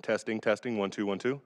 Testing, testing, 1, 2, 1, 2.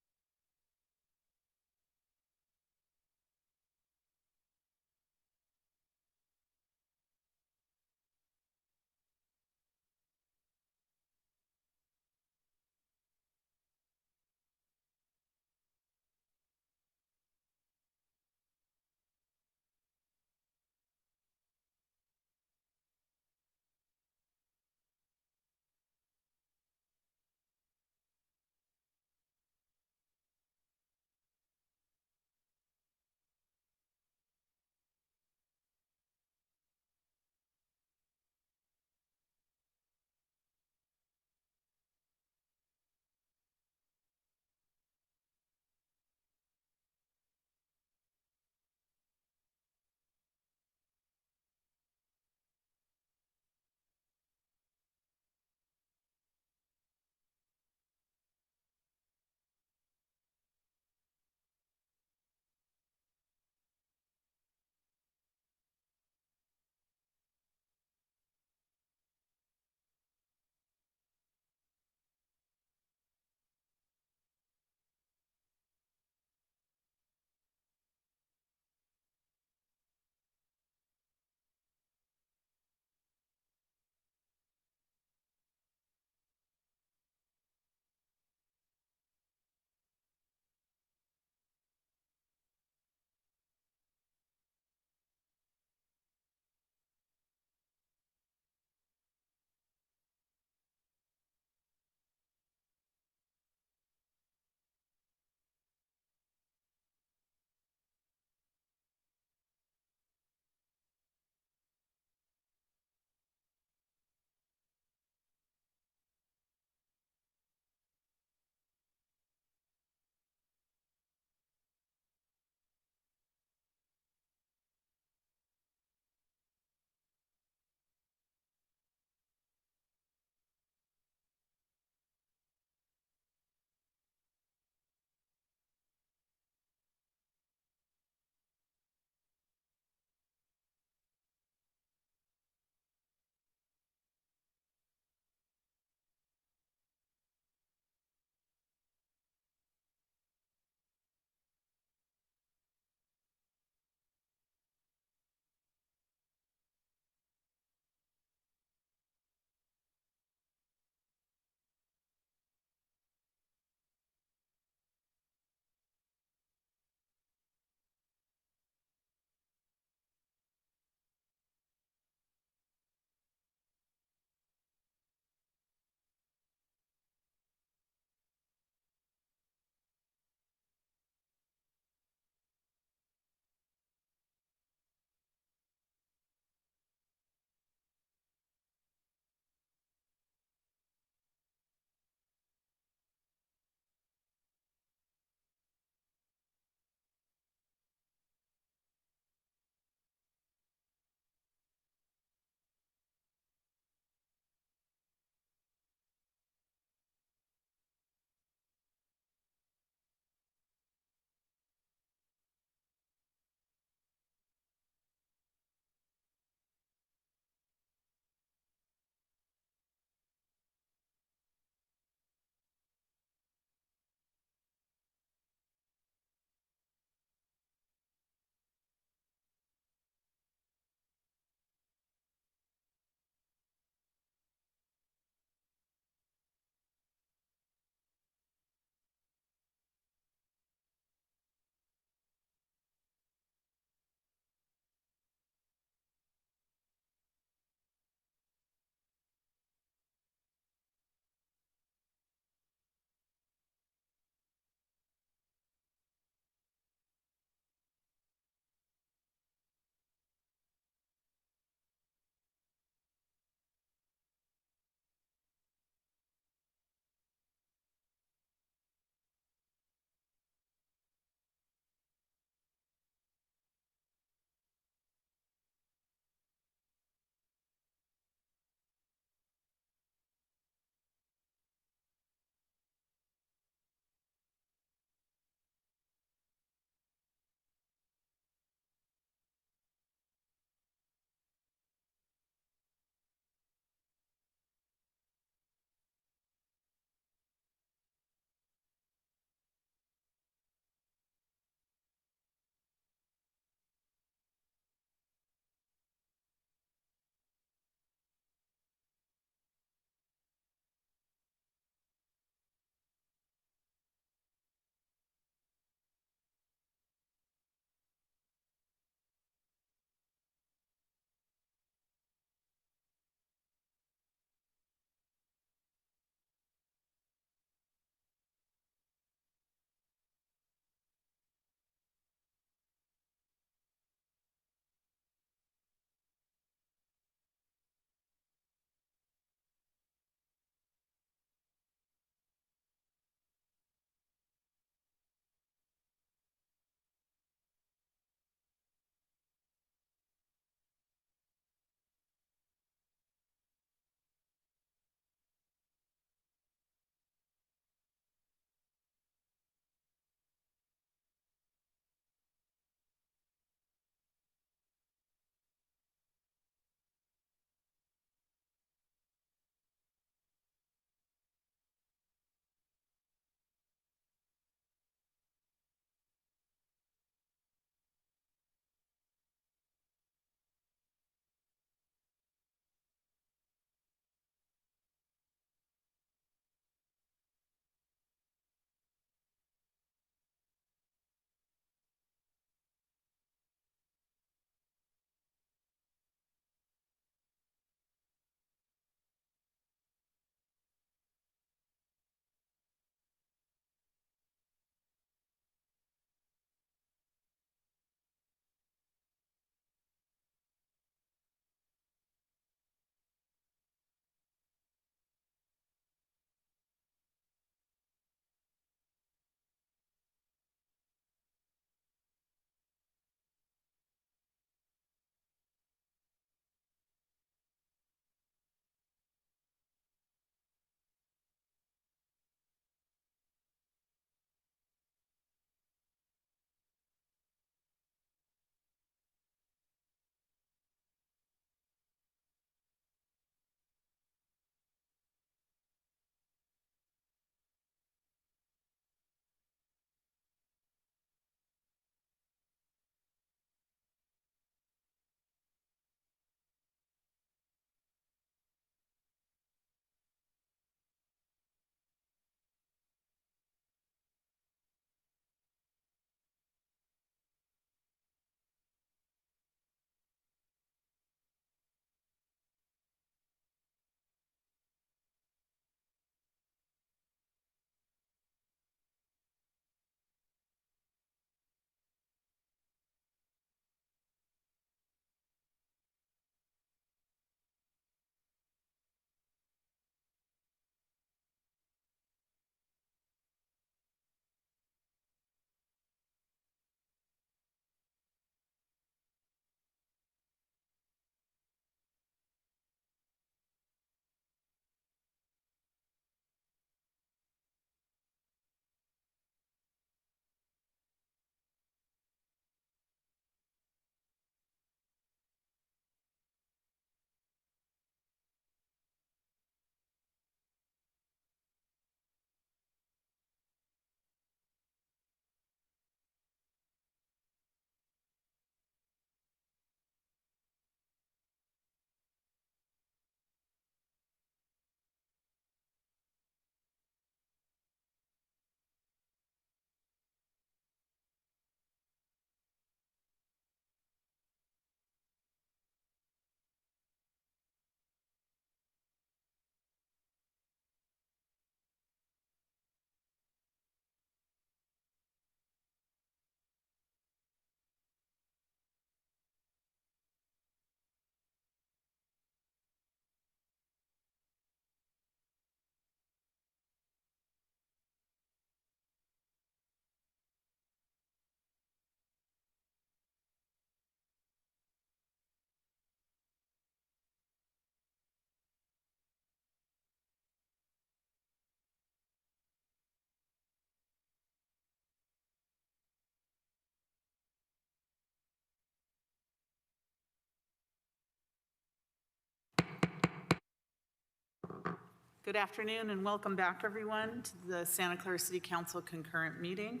Good afternoon and welcome back, everyone, to the Santa Clara City Council concurrent meeting.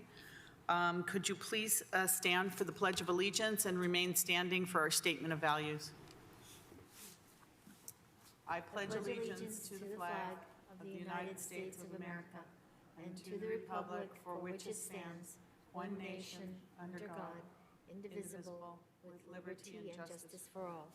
Could you please stand for the Pledge of Allegiance and remain standing for our statement of values? I pledge allegiance to the flag of the United States of America and to the republic for which it stands, one nation, under God, indivisible, with liberty and justice for all.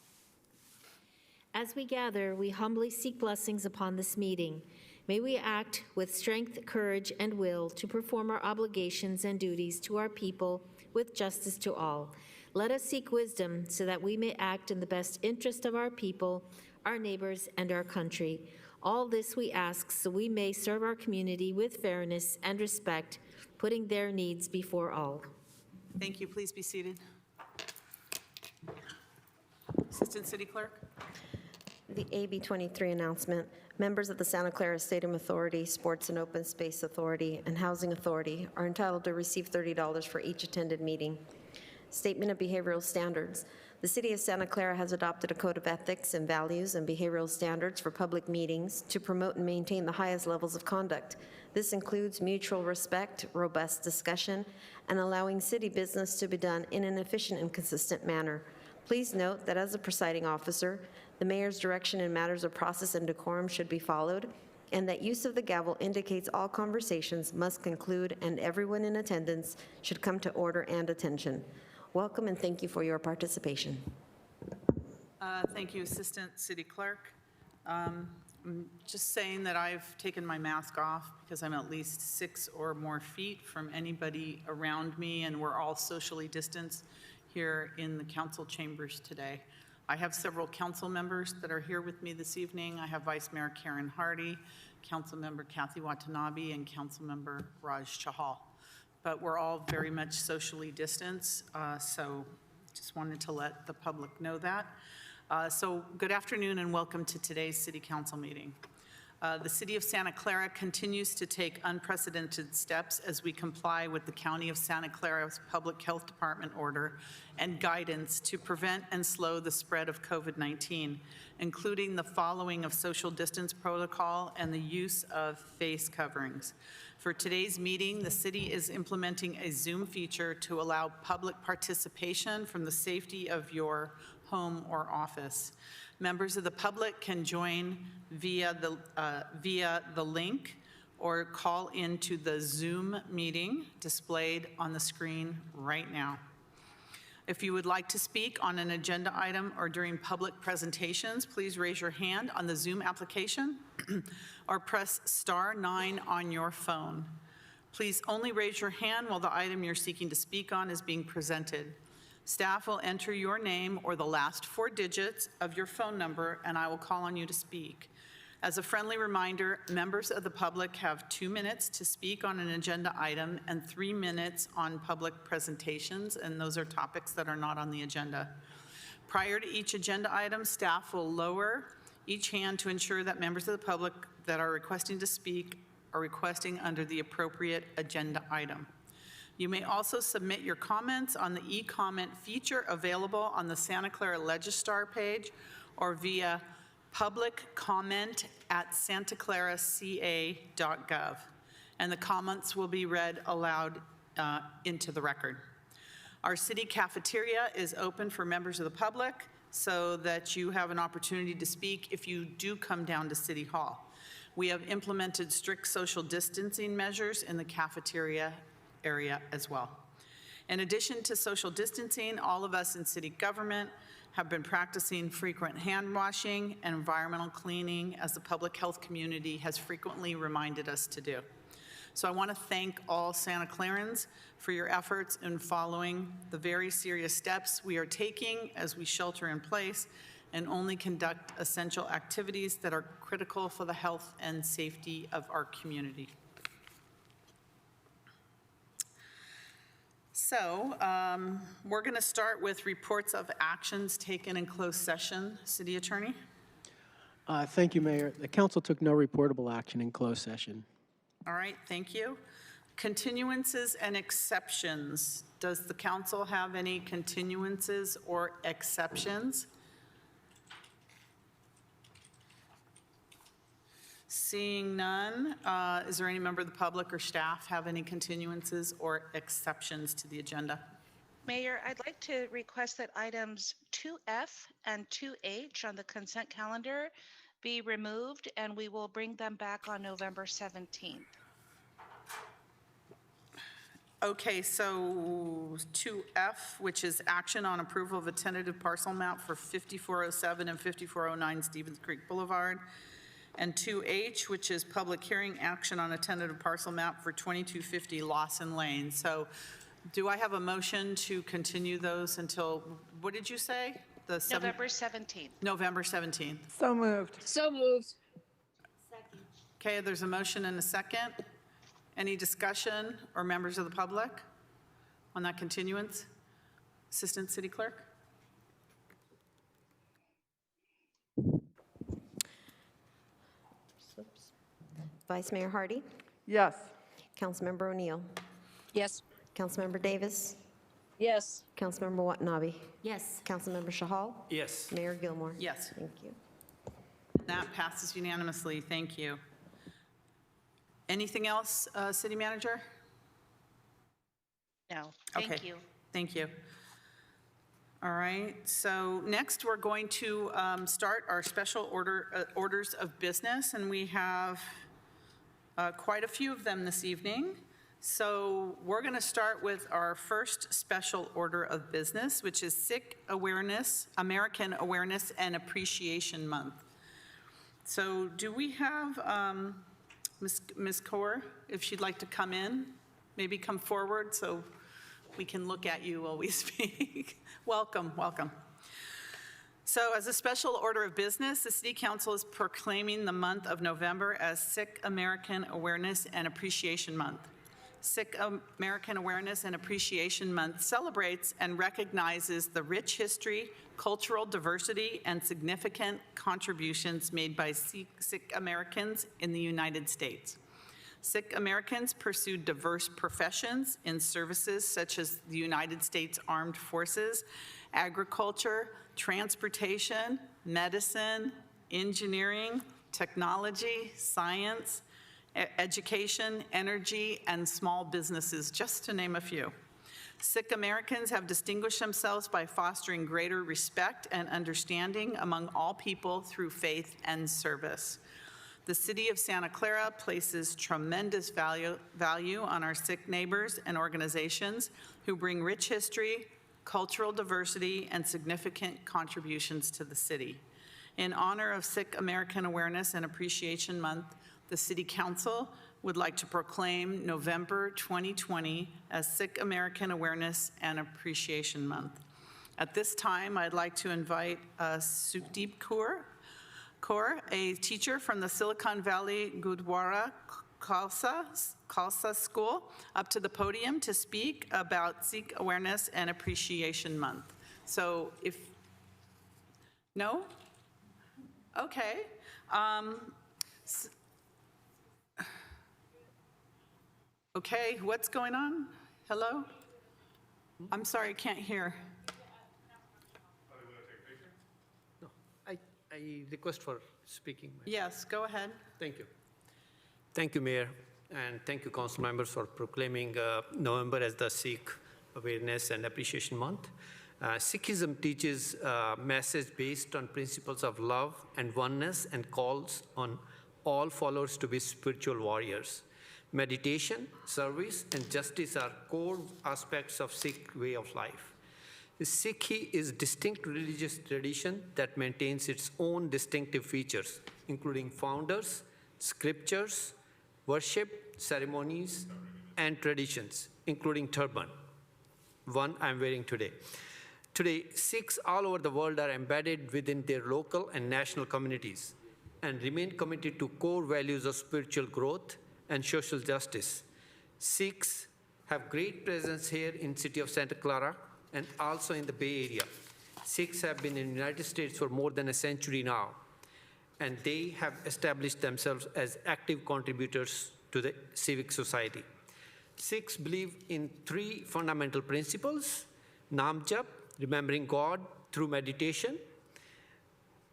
As we gather, we humbly seek blessings upon this meeting. May we act with strength, courage, and will to perform our obligations and duties to our people with justice to all. Let us seek wisdom so that we may act in the best interest of our people, our neighbors, and our country. All this we ask so we may serve our community with fairness and respect, putting their needs before all. Thank you. Please be seated. Assistant City Clerk. The AB 23 announcement. Members of the Santa Clara Stadium Authority, Sports and Open Space Authority, and Housing Authority are entitled to receive $30 for each attended meeting. Statement of behavioral standards. The City of Santa Clara has adopted a code of ethics and values and behavioral standards for public meetings to promote and maintain the highest levels of conduct. This includes mutual respect, robust discussion, and allowing city business to be done in an efficient and consistent manner. Please note that as a presiding officer, the mayor's direction in matters of process and decorum should be followed, and that use of the gavel indicates all conversations must conclude and everyone in attendance should come to order and attention. Welcome and thank you for your participation. Thank you, Assistant City Clerk. I'm just saying that I've taken my mask off because I'm at least 6 or more feet from anybody around me, and we're all socially distanced here in the council chambers today. I have several council members that are here with me this evening. I have Vice Mayor Karen Hardy, Council Member Kathy Watanabe, and Council Member Raj Chahal. But we're all very much socially distanced, so just wanted to let the public know that. So good afternoon and welcome to today's City Council meeting. The City of Santa Clara continues to take unprecedented steps as we comply with the County of Santa Clara's Public Health Department order and guidance to prevent and slow the spread of COVID-19, including the following of social distance protocol and the use of face coverings. For today's meeting, the city is implementing a Zoom feature to allow public participation from the safety of your home or office. Members of the public can join via the link or call into the Zoom meeting displayed on the screen right now. If you would like to speak on an agenda item or during public presentations, please raise your hand on the Zoom application or press *9 on your phone. Please only raise your hand while the item you're seeking to speak on is being presented. Staff will enter your name or the last 4 digits of your phone number, and I will call on you to speak. As a friendly reminder, members of the public have 2 minutes to speak on an agenda item and 3 minutes on public presentations, and those are topics that are not on the agenda. Prior to each agenda item, staff will lower each hand to ensure that members of the public that are requesting to speak are requesting under the appropriate agenda item. You may also submit your comments on the e-comment feature available on the Santa Clara Legistar page or via publiccomment@santaclaraca.gov, and the comments will be read aloud into the record. Our city cafeteria is open for members of the public so that you have an opportunity to speak if you do come down to City Hall. We have implemented strict social distancing measures in the cafeteria area as well. In addition to social distancing, all of us in city government have been practicing frequent hand washing and environmental cleaning as the public health community has frequently reminded us to do. So I want to thank all Santa Clarans for your efforts in following the very serious steps we are taking as we shelter in place and only conduct essential activities that are critical for the health and safety of our community. So we're going to start with reports of actions taken in closed session. City Attorney. Thank you, Mayor. The council took no reportable action in closed session. All right, thank you. Continuances and exceptions. Does the council have any continuances or exceptions? Seeing none, is there any member of the public or staff have any continuances or exceptions to the agenda? Mayor, I'd like to request that items 2F and 2H on the consent calendar be removed, and we will bring them back on November 17th. Okay, so 2F, which is action on approval of a tentative parcel map for 5407 and 5409 Stevens Creek Boulevard, and 2H, which is public hearing action on a tentative parcel map for 2250 Lawson Lane. So do I have a motion to continue those until, what did you say? The November 17th. November 17th. So moved. So moved. Okay, there's a motion and a second. Any discussion or members of the public on that continuance? Assistant City Clerk? Vice Mayor Hardy, Yes. Councilmember O'Neill, Yes. Councilmember Davis, Yes. Councilmember Watanabe, Yes. Councilmember Shahal, Yes. Mayor Gilmore. Yes. Thank you. That passes unanimously. Thank you. Anything else, City Manager? No, thank Okay. you. Thank you. All right, so next we're going to start our special orders of business, and we have quite a few of them this evening. So we're going to start with our first special order of business, which is American Awareness and Appreciation Month. So do we have Ms. Kaur, if she'd like to come in, maybe come forward so we can look at you while we speak. Welcome, welcome. So as a special order of business, the City Council is proclaiming the month of November as Sikh American Awareness and Appreciation Month. Sikh American Awareness and Appreciation Month celebrates and recognizes the rich history, cultural diversity, and significant contributions made by Sikh Americans in the United States. Sikh Americans pursue diverse professions in services such as the United States Armed Forces, agriculture, transportation, medicine, engineering, technology, science, education, energy, and small businesses, just to name a few. Sikh Americans have distinguished themselves by fostering greater respect and understanding among all people through faith and service. The City of Santa Clara places tremendous value on our Sikh neighbors and organizations who bring rich history, cultural diversity, and significant contributions to the city. In honor of Sikh American Awareness and Appreciation Month, the City Council would like to proclaim November 2020 as Sikh American Awareness and Appreciation Month. At this time, I'd like to invite Sukhdeep Kaur, a teacher from the Silicon Valley Gurdwara Khalsa School, up to the podium to speak about Sikh Awareness and Appreciation Month. So if, no? Okay. Okay, what's going on? Hello? I'm sorry, I can't hear. I request for speaking. Yes, go ahead. Thank you. Thank you, Mayor, and thank you, Council members, for proclaiming November as the Sikh Awareness and Appreciation Month. Sikhism teaches a message based on principles of love and oneness and calls on all followers to be spiritual warriors. Meditation, service, and justice are core aspects of Sikh way of life. Sikhi is distinct religious tradition that maintains its own distinctive features, including founders, scriptures, worship, ceremonies, and traditions, including turban, one I'm wearing today. Today, Sikhs all over the world are embedded within their local and national communities and remain committed to core values of spiritual growth and social justice. Sikhs have great presence here in city of Santa Clara and also in the Bay Area. Sikhs have been in the United States for more than a century now, and they have established themselves as active contributors to the civic society. Sikhs believe in three fundamental principles: Nam Jap, remembering God through meditation;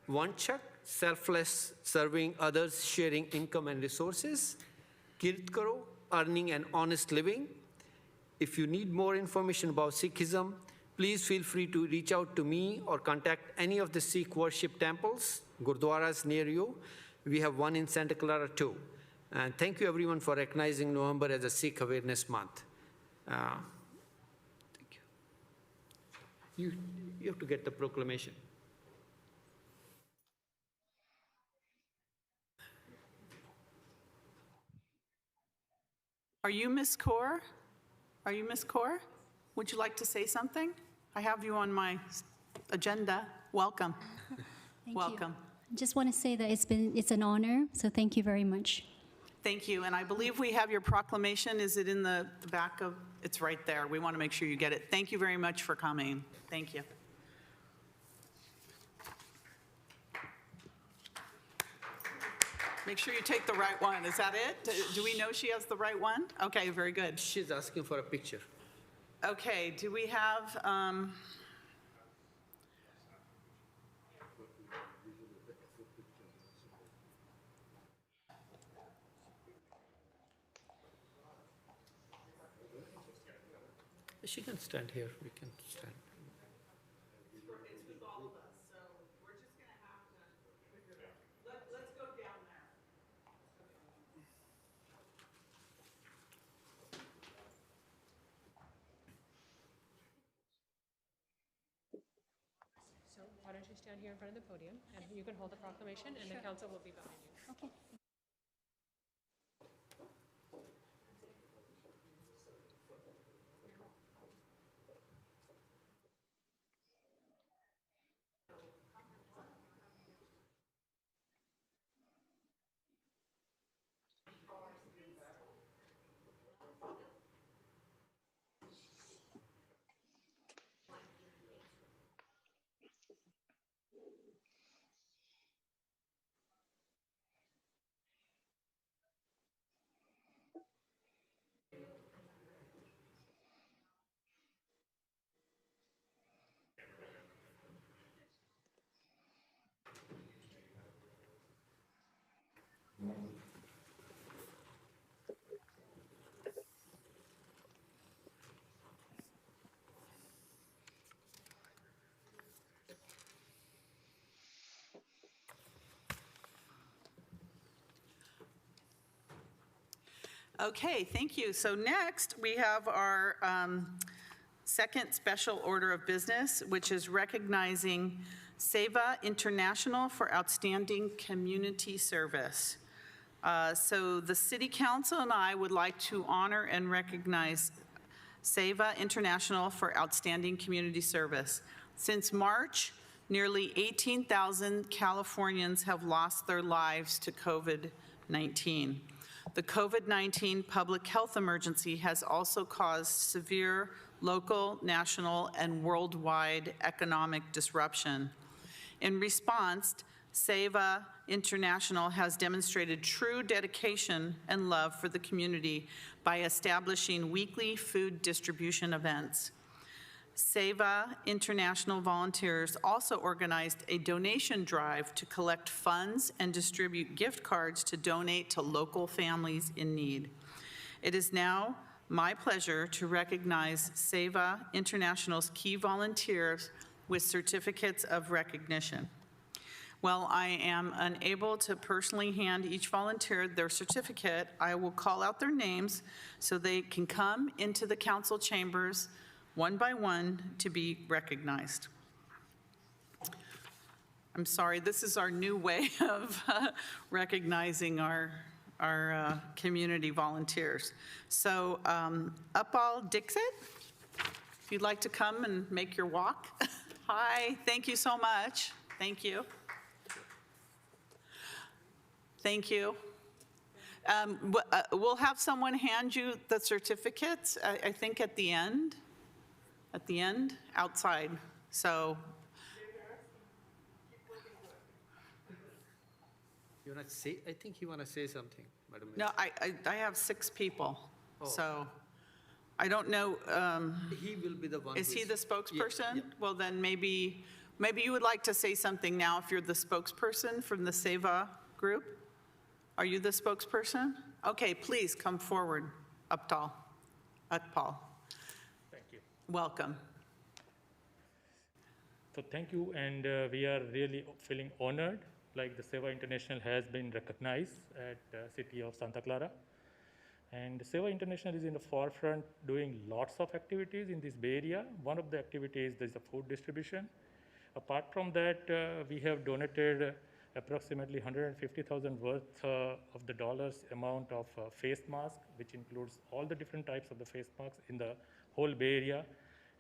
Vanchak, selfless, serving others, sharing income and resources. Kirit karo, earning an honest living. If you need more information about Sikhism, please feel free to reach out to me or contact any of the Sikh worship temples, gurdwaras near you. We have one in Santa Clara too. And thank you everyone for recognizing November as a Sikh Awareness Month. Thank you. You have to get the proclamation. Are you Miss Kaur? Are you Miss Kaur? Would you like to say something? I have you on my agenda. Welcome. Thank Welcome. you. Just want to say that it's an honor, so thank you very much. Thank you. And I believe we have your proclamation. Is it in the back of, it's right there. We want to make sure you get it. Thank you very much for coming. Thank you. Make sure you take the right one. Is that it? Do we know she has the right one? Okay, very good. She's asking for a picture. Okay, do we have, She can stand here. We can stand. it's with all of us, so we're just going to have to, let's go down there. So why don't you stand here in front of the podium, and you can hold the proclamation, and the council will be behind you. Okay. Okay, thank you. So next, we have our second special order of business, which is recognizing SEVA International for outstanding community service. So the City Council and I would like to honor and recognize SEVA International for outstanding community service. Since March, nearly 18,000 Californians have lost their lives to COVID-19. The COVID-19 public health emergency has also caused severe local, national, and worldwide economic disruption. In response, SEVA International has demonstrated true dedication and love for the community by establishing weekly food distribution events. SEVA International volunteers also organized a donation drive to collect funds and distribute gift cards to donate to local families in need. It is now my pleasure to recognize SEVA International's key volunteers with certificates of recognition. While I am unable to personally hand each volunteer their certificate, I will call out their names so they can come into the council chambers one by one to be recognized. I'm sorry, this is our new way of recognizing our community volunteers. So Upal Dixit, if you'd like to come and make your walk. Hi, thank you so much. Thank you. Thank you. We'll have someone hand you the certificates, I think at the end. Outside. So. You want to say? I think you want to say something, Madam Mayor. No, I have 6 people, so I don't know. He will be the one. Is he the spokesperson? Yeah. Well, then maybe Maybe you would like to say something now if you're the spokesperson from the SEVA group? Are you the spokesperson? Okay, please come forward, Uptal. Utpal. Thank you. Welcome. So thank you, and we are really feeling honored, like the SEVA International has been recognized at City of Santa Clara. And SEVA International is in the forefront doing lots of activities in this Bay Area. One of the activities is the food distribution. Apart from that, we have donated approximately $150,000 worth of the dollars amount of face mask, which includes all the different types of the face masks in the whole Bay Area.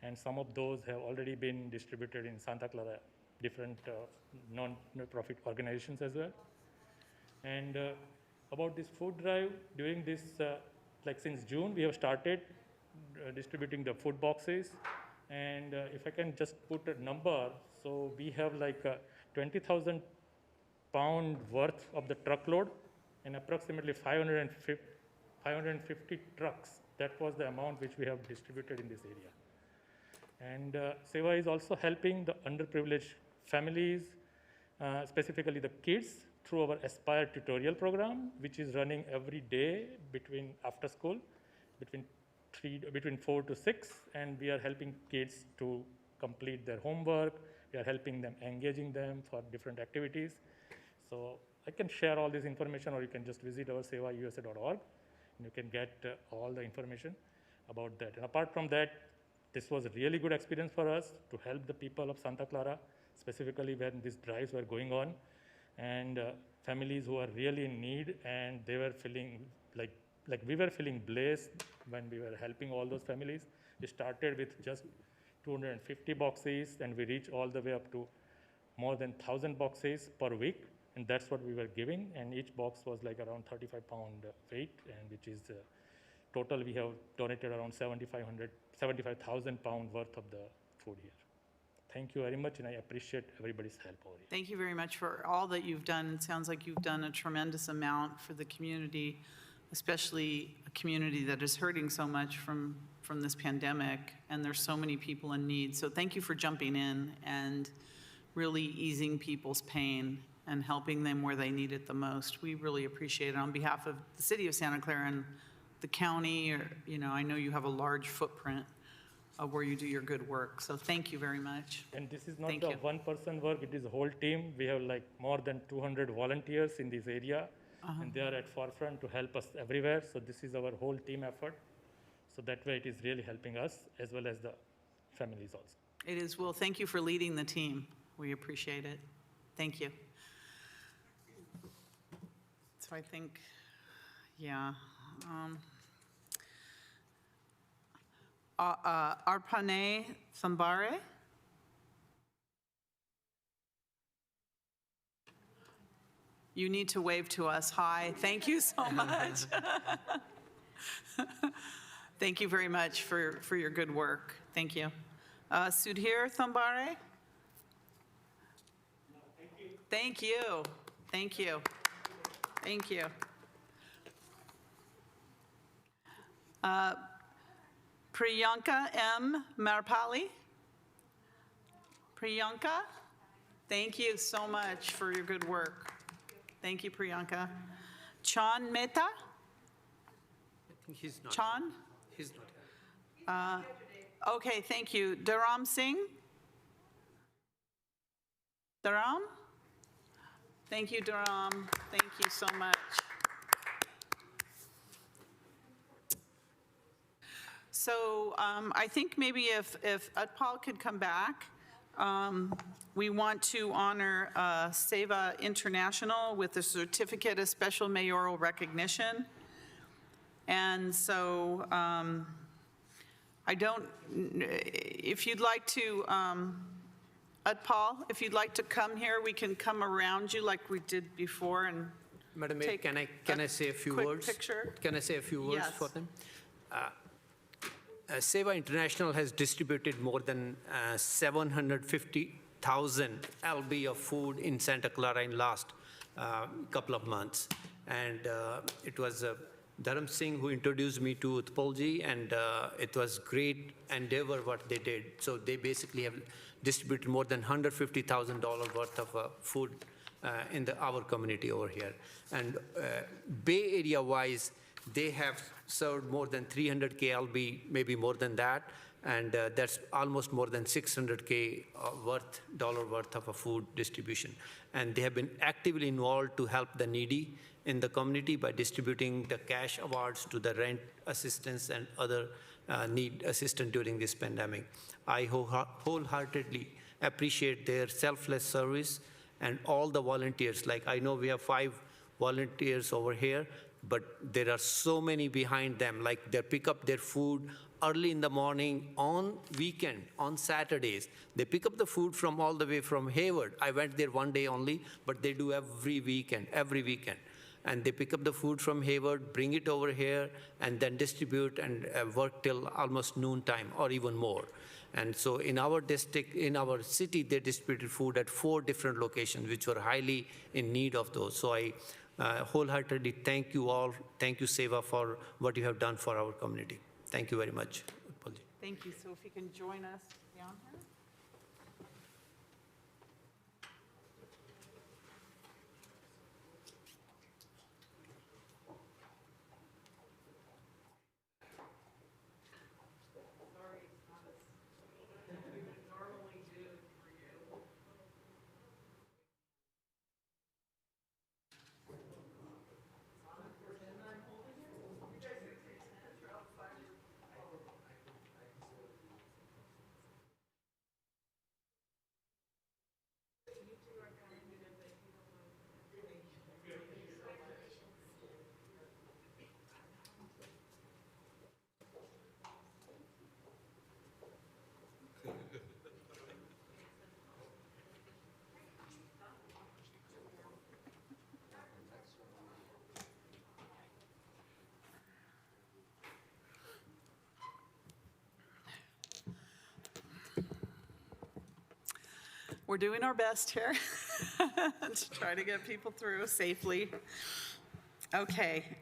And some of those have already been distributed in Santa Clara, different non-profit organizations as well. And about this food drive, during this, like since June, we have started distributing the food boxes. And if I can just put a number, so we have like 20,000 pound worth of the truckload and approximately 550 trucks. That was the amount which we have distributed in this area. And SEVA is also helping the underprivileged families, specifically the kids, through our Aspire tutorial program, which is running every day between after school, between 4 to 6, and we are helping kids to complete their homework. We are helping them, engaging them for different activities. So I can share all this information, or you can just visit our sevausa.org, and you can get all the information about that. And apart from that, this was a really good experience for us to help the people of Santa Clara, specifically when these drives were going on, and families who are really in need, and they were feeling like we were feeling blessed when we were helping all those families. We started with just 250 boxes, and we reached all the way up to more than 1,000 boxes per week, and that's what we were giving, and each box was like around 35-pound weight, and which is total we have donated around 75,000 pounds worth of the food here. Thank you very much, and I appreciate everybody's help over here. Thank you very much for all that you've done. It sounds like you've done a tremendous amount for the community, especially a community that is hurting so much from this pandemic, and there's so many people in need. So thank you for jumping in and really easing people's pain and helping them where they need it the most. We really appreciate it on behalf of the city of Santa Clara and the county, or, you know, I know you have a large footprint of where you do your good work. So thank you very much. And this is not Thank the you. one-person work, it is a whole team. We have like more than 200 volunteers in this area, and they are at forefront to help us everywhere. So this is our whole team effort. So that way it is really helping us as well as the families also. It is. Well, thank you for leading the team. We appreciate it. Thank you. So I think, yeah. Arpane Sambare? You need to wave to us. Hi. Thank you so much. Thank you very much for your good work. Thank you. Sudhir Thambare? Thank you. Thank you. Thank you. Priyanka M. Marpali? Priyanka? Thank you so much for your good work. Thank you, Priyanka. Chan Mehta? I think he's not. Chan? He's not here. Okay, thank you. Dharam Singh? Dharam? Thank you, Dharam. Thank you so much. So I think maybe if Utpal could come back, we want to honor SEVA International with a certificate of special mayoral recognition. And so I don't, if you'd like to, Utpal, if you'd like to come here, we can come around you like we did before and Madam Mayor, take can I say a few quick words? picture. Can I say a few words Yes. for them? SEVA International has distributed more than 750,000 lb of food in Santa Clara in last couple of months. And it was Dharam Singh, who introduced me to Utpalji, and it was great endeavor what they did. So they basically have distributed more than $150,000 worth of food in our community over here. And Bay Area wise, they have served more than 300 KLB, maybe more than that, and that's almost more than $600K worth of a food distribution. And they have been actively involved to help the needy in the community by distributing the cash awards to the rent assistance and other need assistance during this pandemic. I wholeheartedly appreciate their selfless service and all the volunteers. Like I know we have 5 volunteers over here, but there are so many behind them. Like they pick up their food early in the morning, on weekend, on Saturdays. They pick up the food from all the way from Hayward. I went there one day only, but they do every weekend. And they pick up the food from Hayward, bring it over here, and then distribute and work till almost noontime or even more. And so in our district, in our city, they distributed food at 4 different locations, which were highly in need of those. So I wholeheartedly thank you all. Thank you, Seva, for what you have done for our community. Thank you very much. Thank you. So if you can join us down here. We're doing our best here to try to get people through safely. Okay.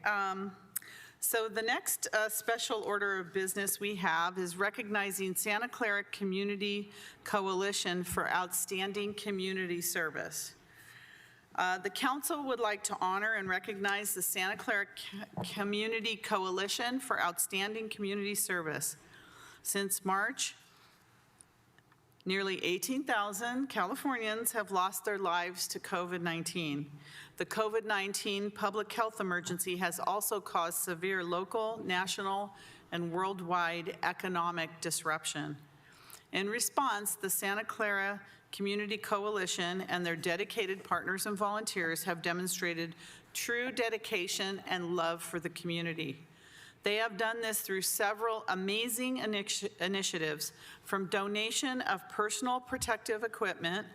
So the next special order of business we have is recognizing Santa Clara Community Coalition for outstanding community service. The council would like to honor and recognize the Santa Clara Community Coalition for outstanding community service. Since March, nearly 18,000 Californians have lost their lives to COVID-19. The COVID-19 public health emergency has also caused severe local, national, and worldwide economic disruption. In response, the Santa Clara Community Coalition and their dedicated partners and volunteers have demonstrated true dedication and love for the community. They have done this through several amazing initiatives, from donation of personal protective equipment,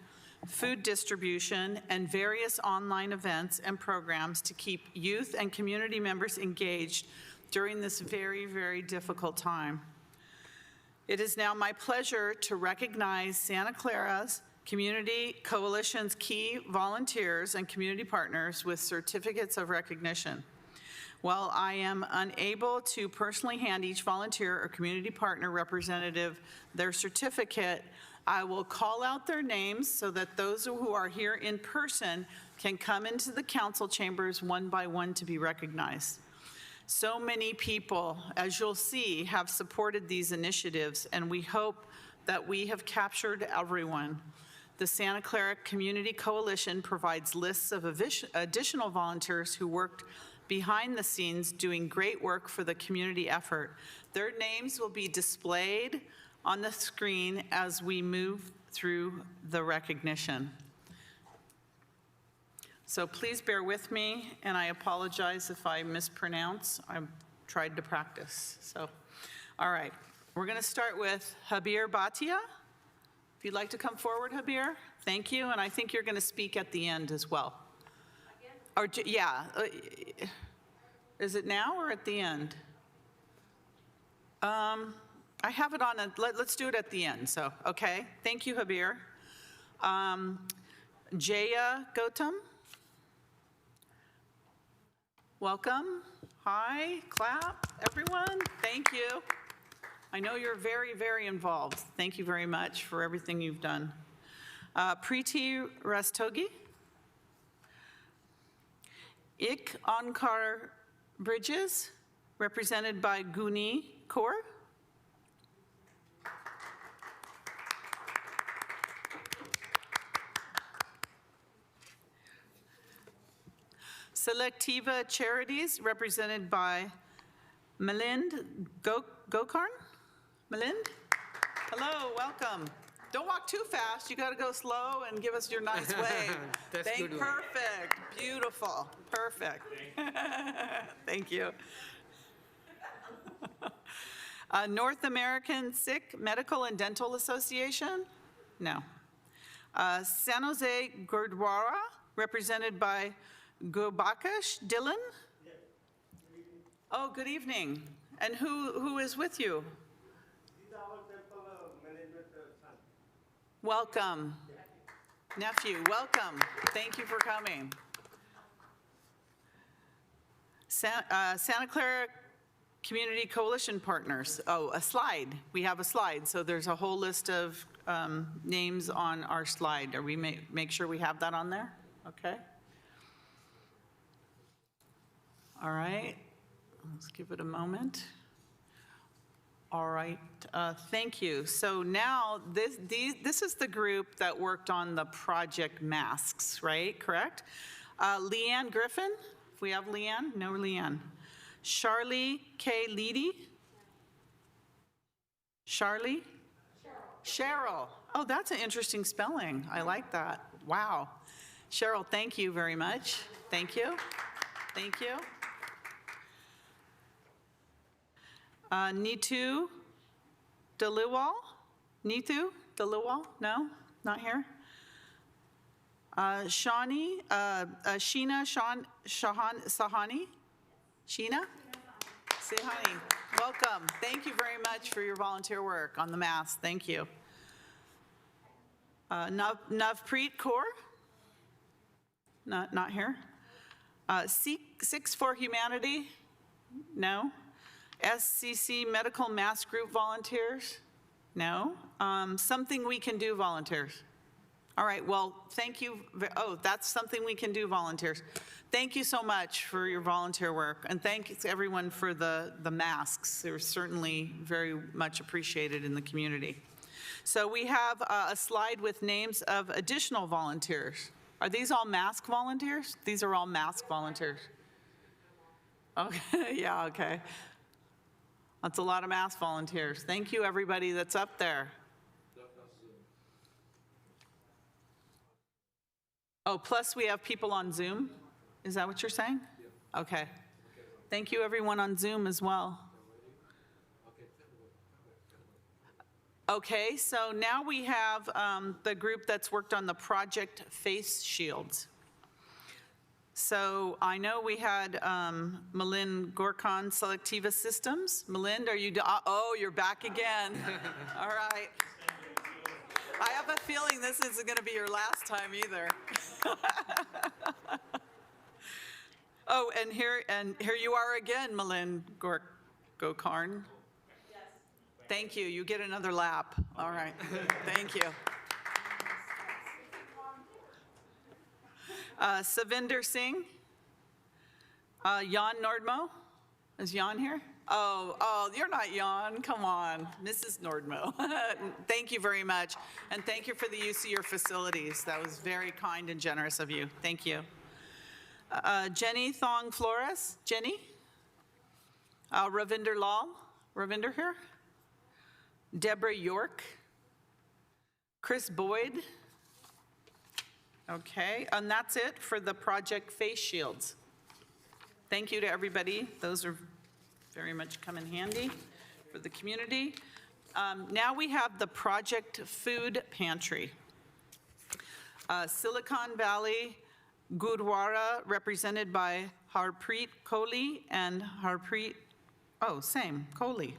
food distribution, and various online events and programs to keep youth and community members engaged during this very, very difficult time. It is now my pleasure to recognize Santa Clara's Community Coalition's key volunteers and community partners with certificates of recognition. While I am unable to personally hand each volunteer or community partner representative their certificate, I will call out their names so that those who are here in person can come into the council chambers one by one to be recognized. So many people, as you'll see, have supported these initiatives, and we hope that we have captured everyone. The Santa Clara Community Coalition provides lists of additional volunteers who worked behind the scenes doing great work for the community effort. Their names will be displayed on the screen as we move through the recognition. So please bear with me, and I apologize if I mispronounce. I've tried to practice. So, all right, we're going to start with Habir Bhatia. If you'd like to come forward, Habir, thank you, and I think you're going to speak at the end as well. Or, yeah, is it now or at the end? I have it on, let's do it at the end, so, okay. Thank you, Habir. Jaya Gautam. Welcome. Hi, clap, everyone. Thank you. I know you're very, very involved. Thank you very much for everything you've done. Preeti Rastogi. Ik Onkar Bridges, represented by Guni Kaur. Selectiva Charities, represented by Milind Gokarn. Milind? Hello, welcome. Don't walk too fast. You got to go slow and give us your nice wave. That's good one. Perfect. Beautiful. Perfect. Thank you. North American Sikh Medical and Dental Association? No. San Jose Gurdwara, represented by Gobakash Dylan? Oh, good evening. And who is with you? Welcome. Nephew, welcome. Thank you for coming. Santa Clara Community Coalition Partners. Oh, a slide. We have a slide. So there's a whole list of names on our slide. Are we make sure we have that on there? Okay. All right. Let's give it a moment. All right, thank you. So now this is the group that worked on the project masks, right? Correct? Leanne Griffin, if we have Leanne, no Leanne. Charlie K. Leedy? Charlie? Cheryl. Oh, that's an interesting spelling. I like that. Wow. Cheryl, thank you very much. Thank you. Thank you. Neetu Daliwal? Neetu Daliwal? No, not here. Sheena Sahani? Sheena? Sahani, welcome. Thank you very much for your volunteer work on the mass. Thank you. Navpreet Kaur? Not here. Six for Humanity? No. SCC Medical Mass Group volunteers? No. Something We Can Do volunteers? All right, well, thank you. Oh, that's Something We Can Do volunteers. Thank you so much for your volunteer work, and thanks everyone for the masks. They're certainly very much appreciated in the community. So we have a slide with names of additional volunteers. Are these all mask volunteers? These are all mask volunteers. Okay, yeah, okay. That's a lot of mass volunteers. Thank you, everybody that's up there. Oh, plus we have people on Zoom? Is that what you're saying? Yeah. Okay. Thank you, everyone on Zoom as well. Okay, so now we have the group that's worked on the project face shields. So I know we had Milind Gorkhan Selectiva Systems. Milind, are you, oh, you're back again. All right. I have a feeling this isn't going to be your last time either. Oh, and here you are again, Milind Gorkhan. Yes. Thank you. You get another lap. All right. Thank you. Savinder Singh, Jan Nordmo. Is Jan here? Oh, you're not Jan. Come on, Mrs. Nordmo. Thank you very much, and thank you for the use of your facilities. That was very kind and generous of you. Thank you. Jenny Thong Flores. Jenny. Ravinder Lal. Ravinder here. Deborah York. Chris Boyd. Okay, and that's it for the project face shields. Thank you to everybody. Those are very much come in handy for the community. Now we have the project food pantry. Silicon Valley Gurdwara, represented by Harpreet Kohli and Harpreet, same, Kohli.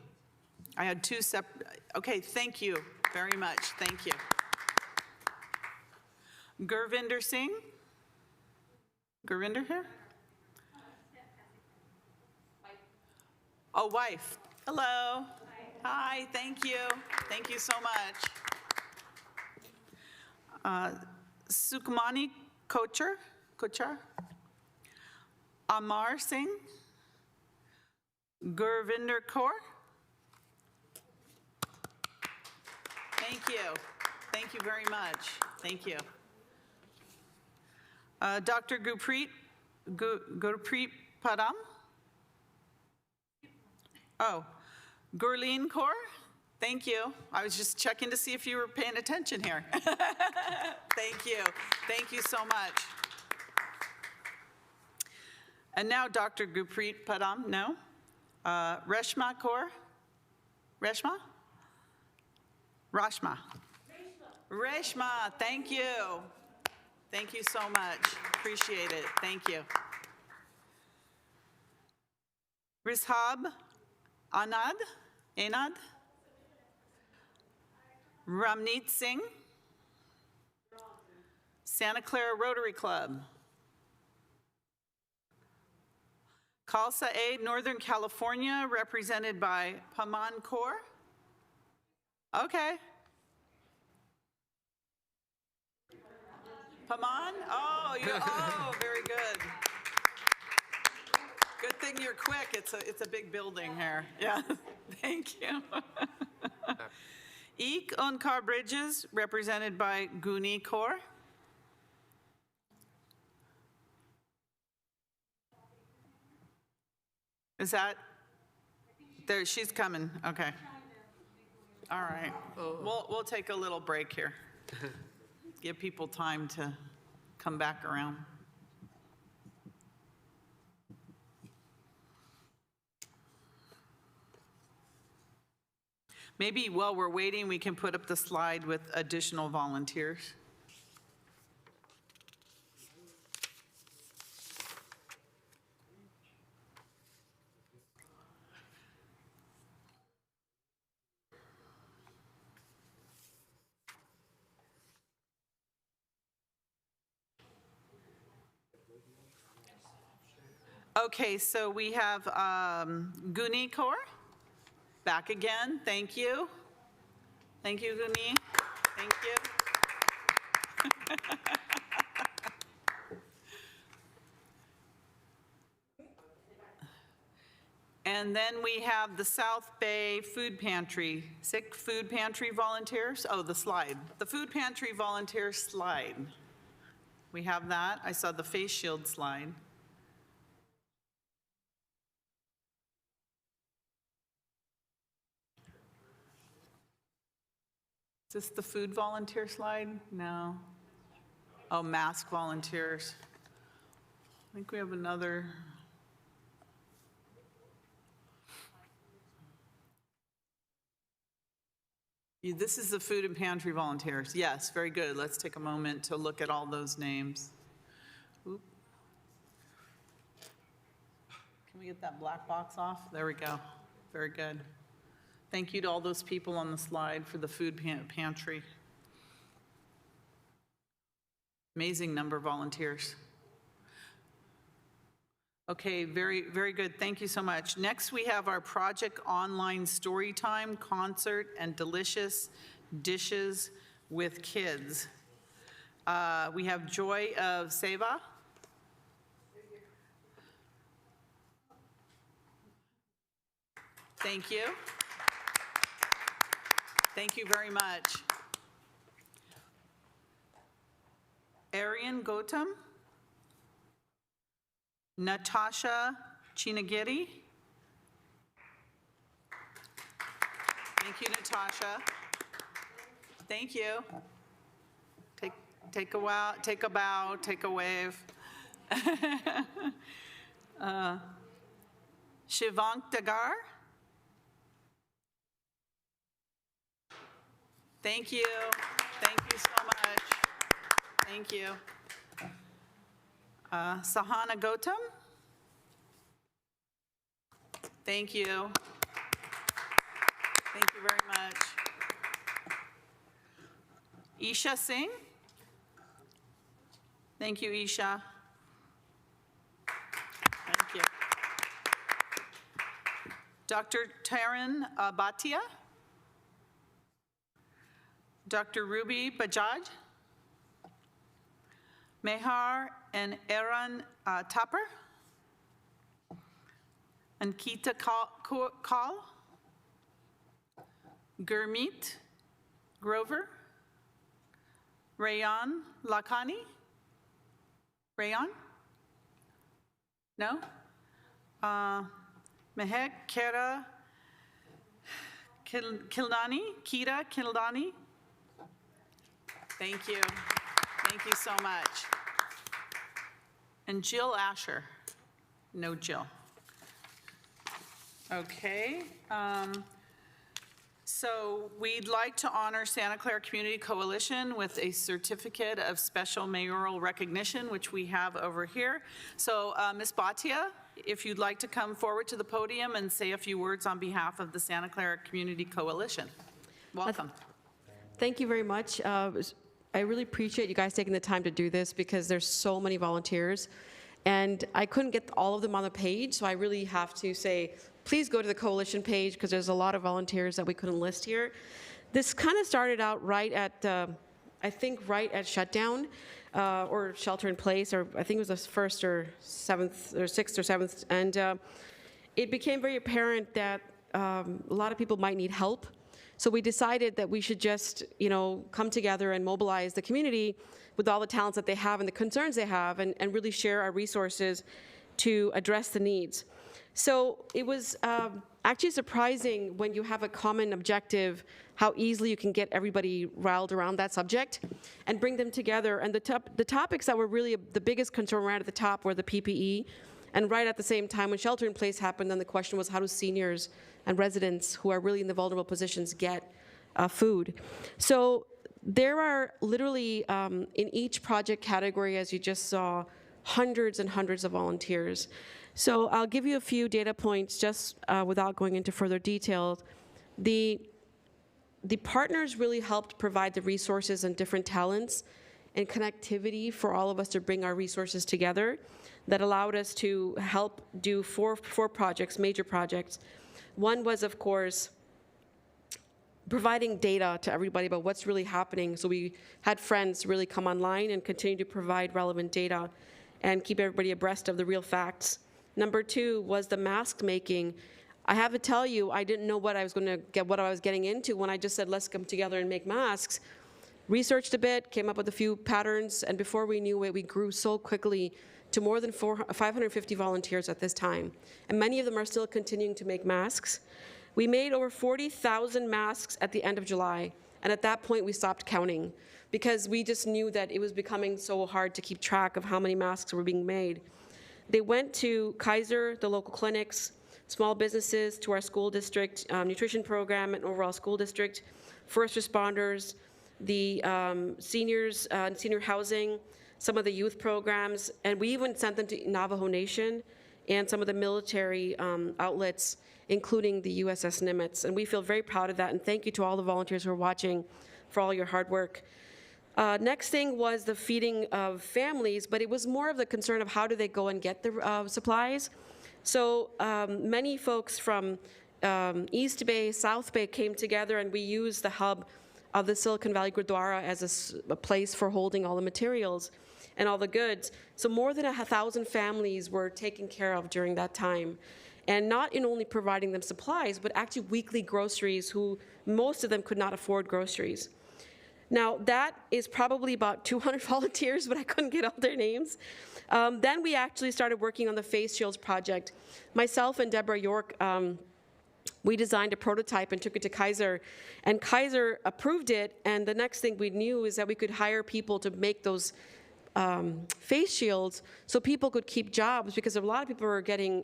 I had two separate, okay, thank you very much, thank you. Gurvinder Singh? Gurvinder here? Oh, wife. Hello. Hi, thank you. Thank you so much. Sukhmani Kochar. Amar Singh. Gurvinder Kaur. Thank you. Thank you very much. Thank you. Dr. Gurpreet Padam. Oh, Gurleen Kaur. Thank you. I was just checking to see if you were paying attention here. Thank you. Thank you so much. And now Dr. Gurpreet Padam, no? Reshma Kaur? Reshma? Rashma. Reshma, thank you. Thank you so much. Appreciate it. Thank you. Rishab Anad? Ramneet Singh? Santa Clara Rotary Club. Khalsa A, Northern California, represented by Paman Kaur. Okay. Paman? Oh, very good. Good thing you're quick. It's a big building here. Yeah, thank you. Eek Onkar Bridges, represented by Guni Kaur. Is that, there, she's coming, okay. All right, we'll take a little break here. Give people time to come back around. Maybe while we're waiting, we can put up the slide with additional volunteers. Okay, so we have Guni Kaur back again. Thank you. Thank you, Guni. Thank you. And then we have the South Bay Food Pantry, sick food pantry volunteers. Oh, the slide. The food pantry volunteer slide. We have that. I saw the face shield slide. Is this the food volunteer slide? No. Oh, mask volunteers. I think we have another. This is the food and pantry volunteers. Yes, very good. Let's take a moment to look at all those names. Oop. Can we get that black box off? There we go. Very good. Thank you to all those people on the slide for the food pantry. Amazing number of volunteers. Okay, very, very good. Thank you so much. Next, we have our Project Online Storytime Concert and Delicious Dishes with Kids. We have Joy of Seva. Thank you. Thank you very much. Aryan Gautam. Natasha Chinagiri. Thank you, Natasha. Thank you. Take a bow, take a wave. Shivank Dagar. Thank you. Thank you so much. Thank you. Sahana Gautam. Thank you. Thank you very much. Isha Singh. Thank you, Isha. Thank you. Dr. Taran Bhatia, Dr. Ruby Bajaj, Mehar and Aaron Tapper, Ankita Kaul, Gurmeet Grover, Rayan Lakhani? Rayan? No? Mehek Kira Kildani? Kira Kildani? Thank you. Thank you so much. And Jill Asher? No Jill. Okay. So we'd like to honor Santa Clara Community Coalition with a certificate of special mayoral recognition, which we have over here. So Ms. Bhatia, if you'd like to come forward to the podium and say a few words on behalf of the Santa Clara Community Coalition. Welcome. Thank you very much. I really appreciate you guys taking the time to do this because there's so many volunteers. And I couldn't get all of them on the page, so I really have to say, please go to the coalition page because there's a lot of volunteers that we couldn't list here. This kind of started out right at, I think right at shutdown or shelter in place, or I think it was the 1st or 7th or 6th or 7th. And it became very apparent that a lot of people might need help. So we decided that we should just, come together and mobilize the community with all the talents that they have and the concerns they have and really share our resources to address the needs. So it was actually surprising when you have a common objective, how easily you can get everybody riled around that subject and bring them together. And the topics that were really the biggest concern right at the top were the PPE. And right at the same time, when shelter in place happened, then the question was, how do seniors and residents who are really in the vulnerable positions get food? So there are literally, in each project category, as you just saw, hundreds and hundreds of volunteers. So I'll give you a few data points just without going into further detail. The partners really helped provide the resources and different talents and connectivity for all of us to bring our resources together that allowed us to help do four projects, major projects. One was, of course, providing data to everybody about what's really happening. So we had friends really come online and continue to provide relevant data and keep everybody abreast of the real facts. Number 2 was the mask making. I have to tell you, I didn't know what I was getting into when I just said, let's come together and make masks. Researched a bit, came up with a few patterns, and before we knew it, we grew so quickly to more than 550 volunteers at this time. And many of them are still continuing to make masks. We made over 40,000 masks at the end of July. And at that point, we stopped counting because we just knew that it was becoming so hard to keep track of how many masks were being made. They went to Kaiser, the local clinics, small businesses, to our school district nutrition program and overall school district, first responders, the seniors and senior housing, some of the youth programs, and we even sent them to Navajo Nation and some of the military outlets, including the USS Nimitz. And we feel very proud of that, and thank you to all the volunteers who are watching for all your hard work. Next thing was the feeding of families, but it was more of the concern of how do they go and get the supplies. So many folks from East Bay, South Bay came together, and we used the hub of the Silicon Valley Gurdwara as a place for holding all the materials and all the goods. So more than 1,000 families were taken care of during that time. And not in only providing them supplies, but actually weekly groceries, who most of them could not afford groceries. Now, that is probably about 200 volunteers, but I couldn't get all their names. Then we actually started working on the face shields project. Myself and Deborah York, we designed a prototype and took it to Kaiser, and Kaiser approved it, and the next thing we knew is that we could hire people to make those face shields so people could keep jobs, because a lot of people were getting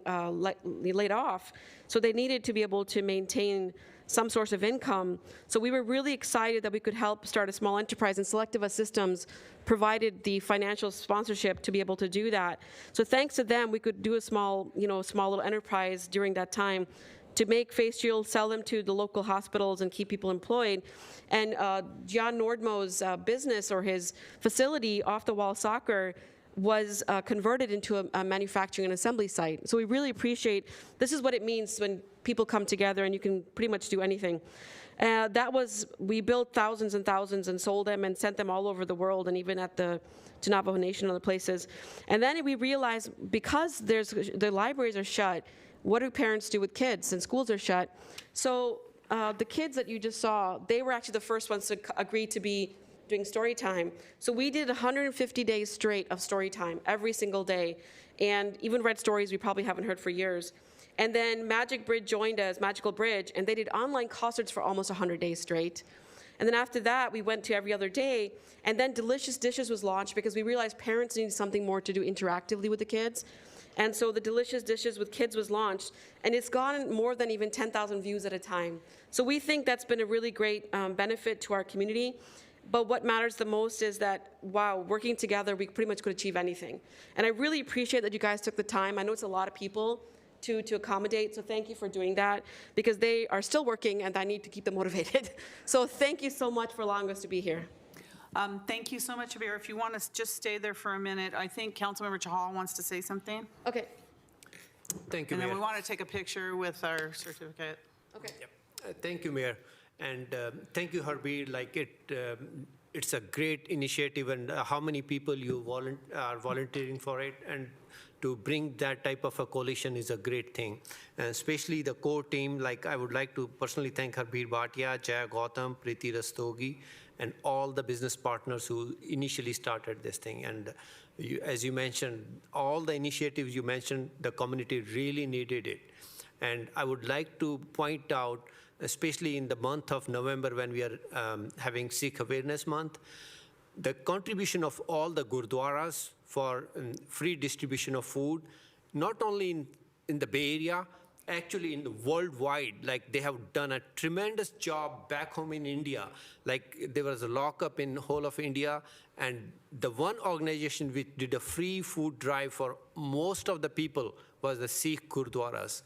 laid off, so they needed to be able to maintain some source of income. So we were really excited that we could help start a small enterprise, and Selectiva Systems provided the financial sponsorship to be able to do that. So thanks to them, we could do a small little enterprise during that time to make face shields, sell them to the local hospitals, and keep people employed. And John Nordmo's business, or his facility, Off the Wall Soccer, was converted into a manufacturing and assembly site. So we really appreciate, this is what it means when people come together and you can pretty much do anything. We built thousands and thousands and sold them and sent them all over the world and even at the Navajo Nation and other places. And then we realized because the libraries are shut, what do parents do with kids and schools are shut? So the kids that you just saw, they were actually the first ones to agree to be doing story time. So we did 150 days straight of story time every single day, and even read stories we probably haven't heard for years. And then Magical Bridge joined us, and they did online concerts for almost 100 days straight. And then after that, we went to every other day, and then Delicious Dishes was launched because we realized parents needed something more to do interactively with the kids. And so the Delicious Dishes with Kids was launched, and it's gotten more than even 10,000 views at a time. So we think that's been a really great benefit to our community. But what matters the most is that, wow, working together, we pretty much could achieve anything. And I really appreciate that you guys took the time. I know it's a lot of people to accommodate, so thank you for doing that, because they are still working and I need to keep them motivated. So thank you so much for allowing us to be here. Thank you so much, Abir. If you want to just stay there for a minute, I think Councilmember Chahal wants to say something. Okay. Thank you, And then Mayor. we want to take a picture with our certificate. Okay. Thank you, Mayor. And thank you, Herbie. It's a great initiative, and how many people you are volunteering for it, and to bring that type of a coalition is a great thing. And especially the core team, I would like to personally thank Herbie Bhatia, Jaya Gautam, Preeti Rastogi, and all the business partners who initially started this thing. And as you mentioned, all the initiatives you mentioned, the community really needed it. And I would like to point out, especially in the month of November when we are having Sikh Awareness Month, the contribution of all the gurdwaras for free distribution of food, not only in the Bay Area, actually in the worldwide. They have done a tremendous job back home in India. There was a lockup in whole of India, and the one organization which did a free food drive for most of the people was the Sikh gurdwaras.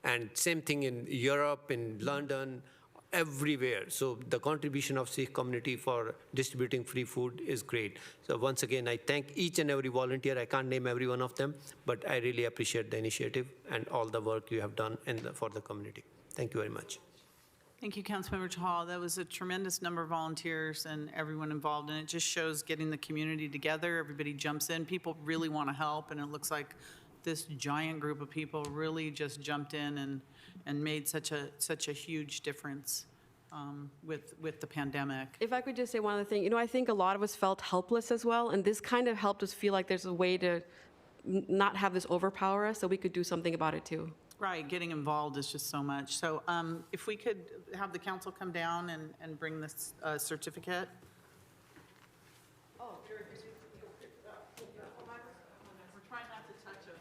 And same thing in Europe, in London, everywhere. So the contribution of Sikh community for distributing free food is great. So once again, I thank each and every volunteer. I can't name every one of them, but I really appreciate the initiative and all the work you have done for the community. Thank you very much. Thank you, Councilmember Chahal. That was a tremendous number of volunteers and everyone involved, and it just shows getting the community together. Everybody jumps in. People really want to help, and it looks like this giant group of people really just jumped in and made such a huge difference with the pandemic. If I could just say one other thing, I think a lot of us felt helpless as well, and this kind of helped us feel like there's a way to not have this overpower us, so we could do something about it too. Right, getting involved is just so much. So if we could have the council come down and bring this certificate. Oh, here it is. We're trying not to touch it.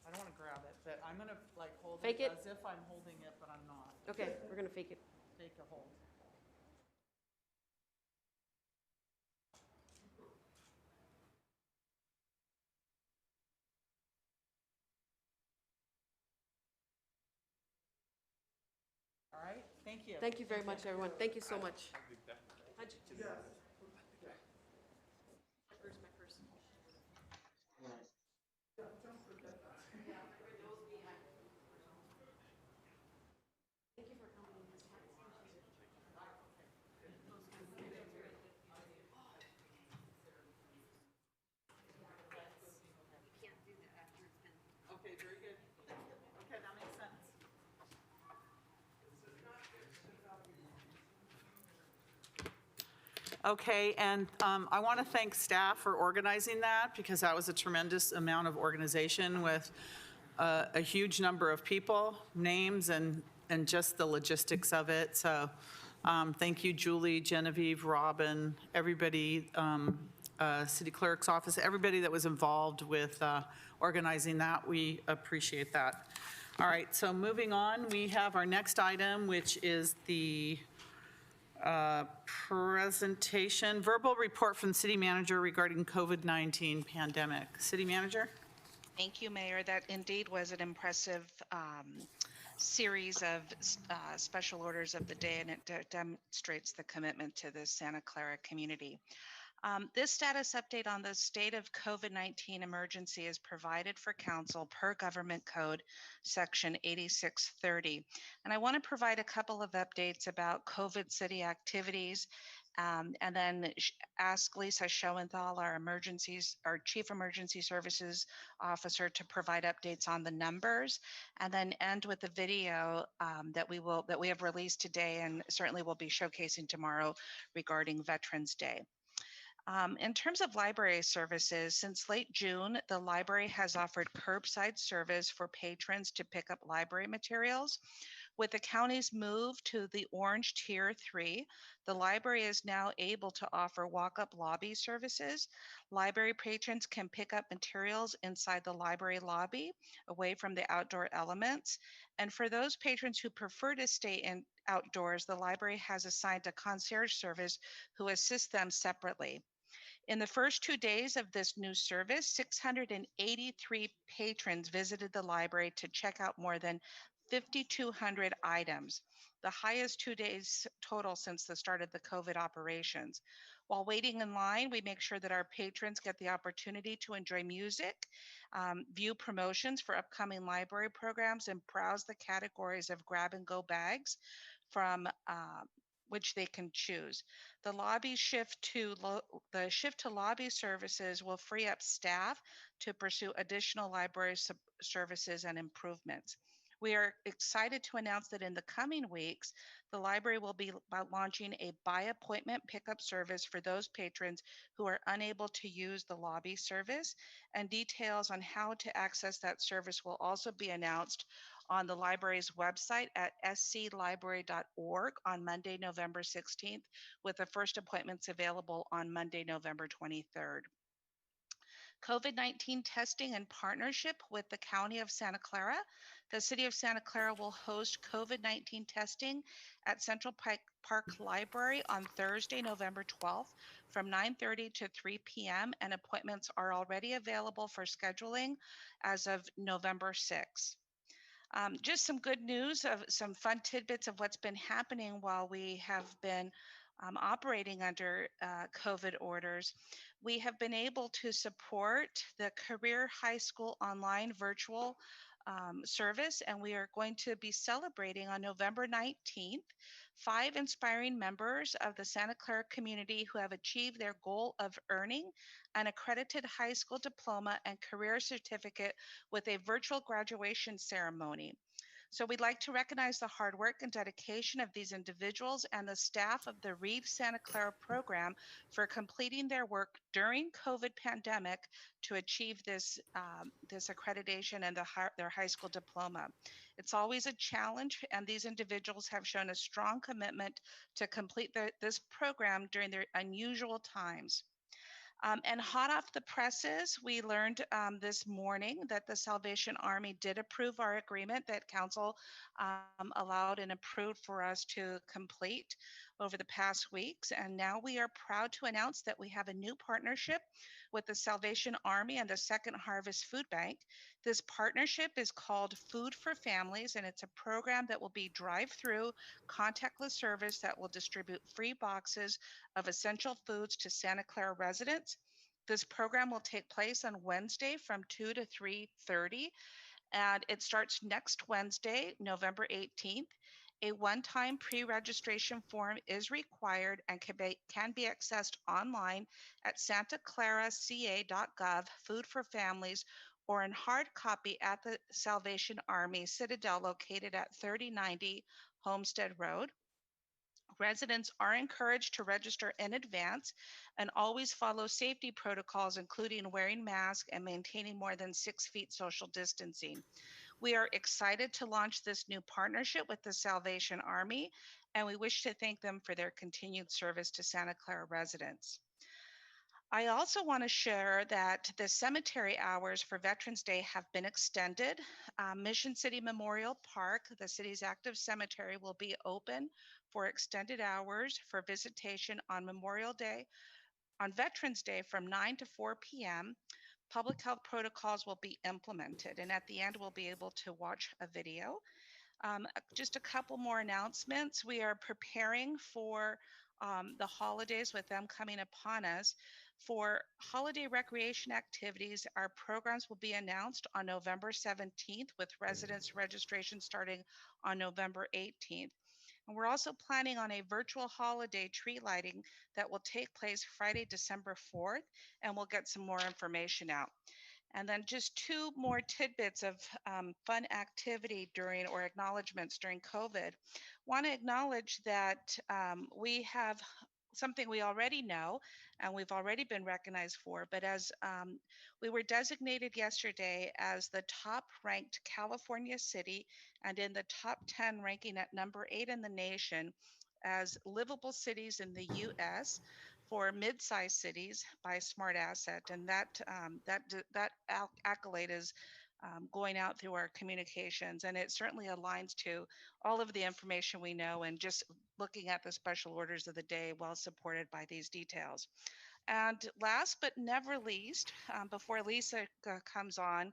I don't want to grab it, but I'm going to hold Fake it? as if I'm holding it, but I'm not. Okay, we're gonna fake it. Fake a hold. All right, thank you. Thank you very much, everyone. Thank you so much. Where's my purse? Okay, very good. Okay, that makes sense. Okay, and I want to thank staff for organizing that, because that was a tremendous amount of organization with a huge number of people, names, and just the logistics of it. So thank you, Julie, Genevieve, Robin, everybody, City Clerk's office, everybody that was involved with organizing that. We appreciate that. All right, so moving on, we have our next item, which is the Presentation, verbal report from the city manager regarding COVID-19 pandemic. City manager? Thank you, Mayor. That indeed was an impressive series of special orders of the day, and it demonstrates the commitment to the Santa Clara community. This status update on the state of COVID-19 emergency is provided for council per government code section 8630. And I want to provide a couple of updates about COVID city activities, and then ask Lisa Schoenthal, our chief emergency services officer, to provide updates on the numbers, and then end with the video that we have released today and certainly will be showcasing tomorrow regarding Veterans Day. In terms of library services, since late June, the library has offered curbside service for patrons to pick up library materials. With the county's move to the Orange Tier 3, the library is now able to offer walk-up lobby services. Library patrons can pick up materials inside the library lobby, away from the outdoor elements. And for those patrons who prefer to stay outdoors, the library has assigned a concierge service who assists them separately. In the first 2 days of this new service, 683 patrons visited the library to check out more than 5,200 items, the highest 2 days total since the start of the COVID operations. While waiting in line, we make sure that our patrons get the opportunity to enjoy music, view promotions for upcoming library programs, and browse the categories of grab-and-go bags from which they can choose. The shift to lobby services will free up staff to pursue additional library services and improvements. We are excited to announce that in the coming weeks, the library will be launching a by appointment pickup service for those patrons who are unable to use the lobby service, and details on how to access that service will also be announced on the library's website at sclibrary.org on Monday, November 16th, with the first appointments available on Monday, November 23rd. COVID-19 testing in partnership with the County of Santa Clara. The City of Santa Clara will host COVID-19 testing at Central Park Library on Thursday, November 12th from 9:30 to 3 p.m. and appointments are already available for scheduling as of November 6th. Just some good news of some fun tidbits of what's been happening while we have been operating under COVID orders. We have been able to support the Career High School online virtual service, and we are going to be celebrating on November 19th 5 inspiring members of the Santa Clara community who have achieved their goal of earning an accredited high school diploma and career certificate with a virtual graduation ceremony. So we'd like to recognize the hard work and dedication of these individuals and the staff of the Reeve Santa Clara program for completing their work during COVID pandemic to achieve this accreditation and their high school diploma. It's always a challenge, and these individuals have shown a strong commitment to complete this program during their unusual times. And hot off the presses, we learned this morning that the Salvation Army did approve our agreement that Council allowed and approved for us to complete over the past weeks. And now we are proud to announce that we have a new partnership with the Salvation Army and the Second Harvest Food Bank. This partnership is called Food for Families, and it's a program that will be drive-through contactless service that will distribute free boxes of essential foods to Santa Clara residents. This program will take place on Wednesday from 2 to 3:30, and it starts next Wednesday, November 18th. A one-time pre-registration form is required and can be accessed online at santaclaraca.gov, Food for Families, or in hard copy at the Salvation Army Citadel located at 3090 Homestead Road. Residents are encouraged to register in advance and always follow safety protocols, including wearing masks and maintaining more than 6 feet social distancing. We are excited to launch this new partnership with the Salvation Army, and we wish to thank them for their continued service to Santa Clara residents. I also want to share that the cemetery hours for Veterans Day have been extended. Mission City Memorial Park, the city's active cemetery, will be open for extended hours for visitation on Memorial Day, on Veterans Day from 9 to 4 p.m. Public health protocols will be implemented, and at the end, we'll be able to watch a video. Just a couple more announcements. We are preparing for the holidays with them coming upon us. For holiday recreation activities, our programs will be announced on November 17th with residents registration starting on November 18th. And we're also planning on a virtual holiday tree lighting that will take place Friday, December 4th, and we'll get some more information out. And then just two more tidbits of fun activity during or acknowledgments during COVID. Want to acknowledge that we have something we already know and we've already been recognized for, but as we were designated yesterday as the top ranked California city and in the top 10 ranking at number 8 in the nation as livable cities in the US for mid-sized cities by Smart Asset, and that accolade is going out through our communications, and it certainly aligns to all of the information we know, and just looking at the special orders of the day, well supported by these details. And last but never least, before Lisa comes on,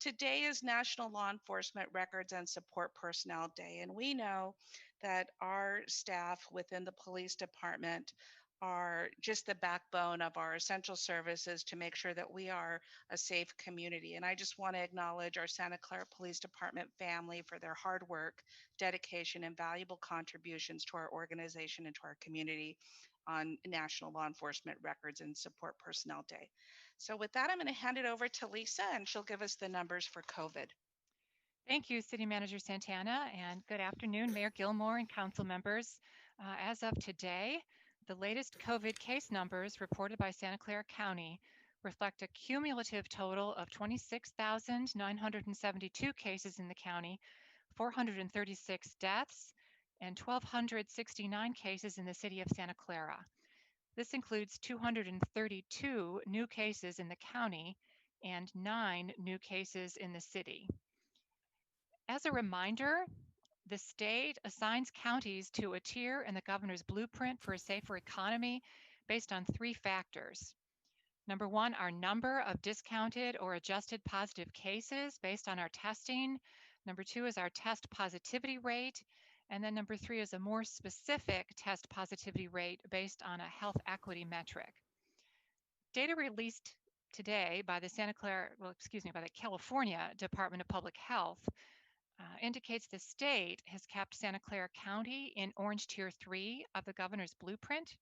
today is National Law Enforcement Records and Support Personnel Day, and we know that our staff within the police department are just the backbone of our essential services to make sure that we are a safe community. And I just want to acknowledge our Santa Clara Police Department family for their hard work, dedication, and valuable contributions to our organization and to our community on National Law Enforcement Records and Support Personnel Day. So with that, I'm going to hand it over to Lisa, and she'll give us the numbers for COVID. Thank you, City Manager Santana, and good afternoon, Mayor Gilmore and council members. As of today, the latest COVID case numbers reported by Santa Clara County reflect a cumulative total of 26,972 cases in the county, 436 deaths, and 1,269 cases in the city of Santa Clara. This includes 232 new cases in the county and 9 new cases in the city. As a reminder, the state assigns counties to a tier in the governor's blueprint for a safer economy based on 3 factors. Number 1, our number of discounted or adjusted positive cases based on our testing. Number 2 is our test positivity rate. And then number 3 is a more specific test positivity rate based on a health equity metric. Data released today by the by the California Department of Public Health indicates the state has kept Santa Clara County in Orange Tier 3 of the governor's blueprint.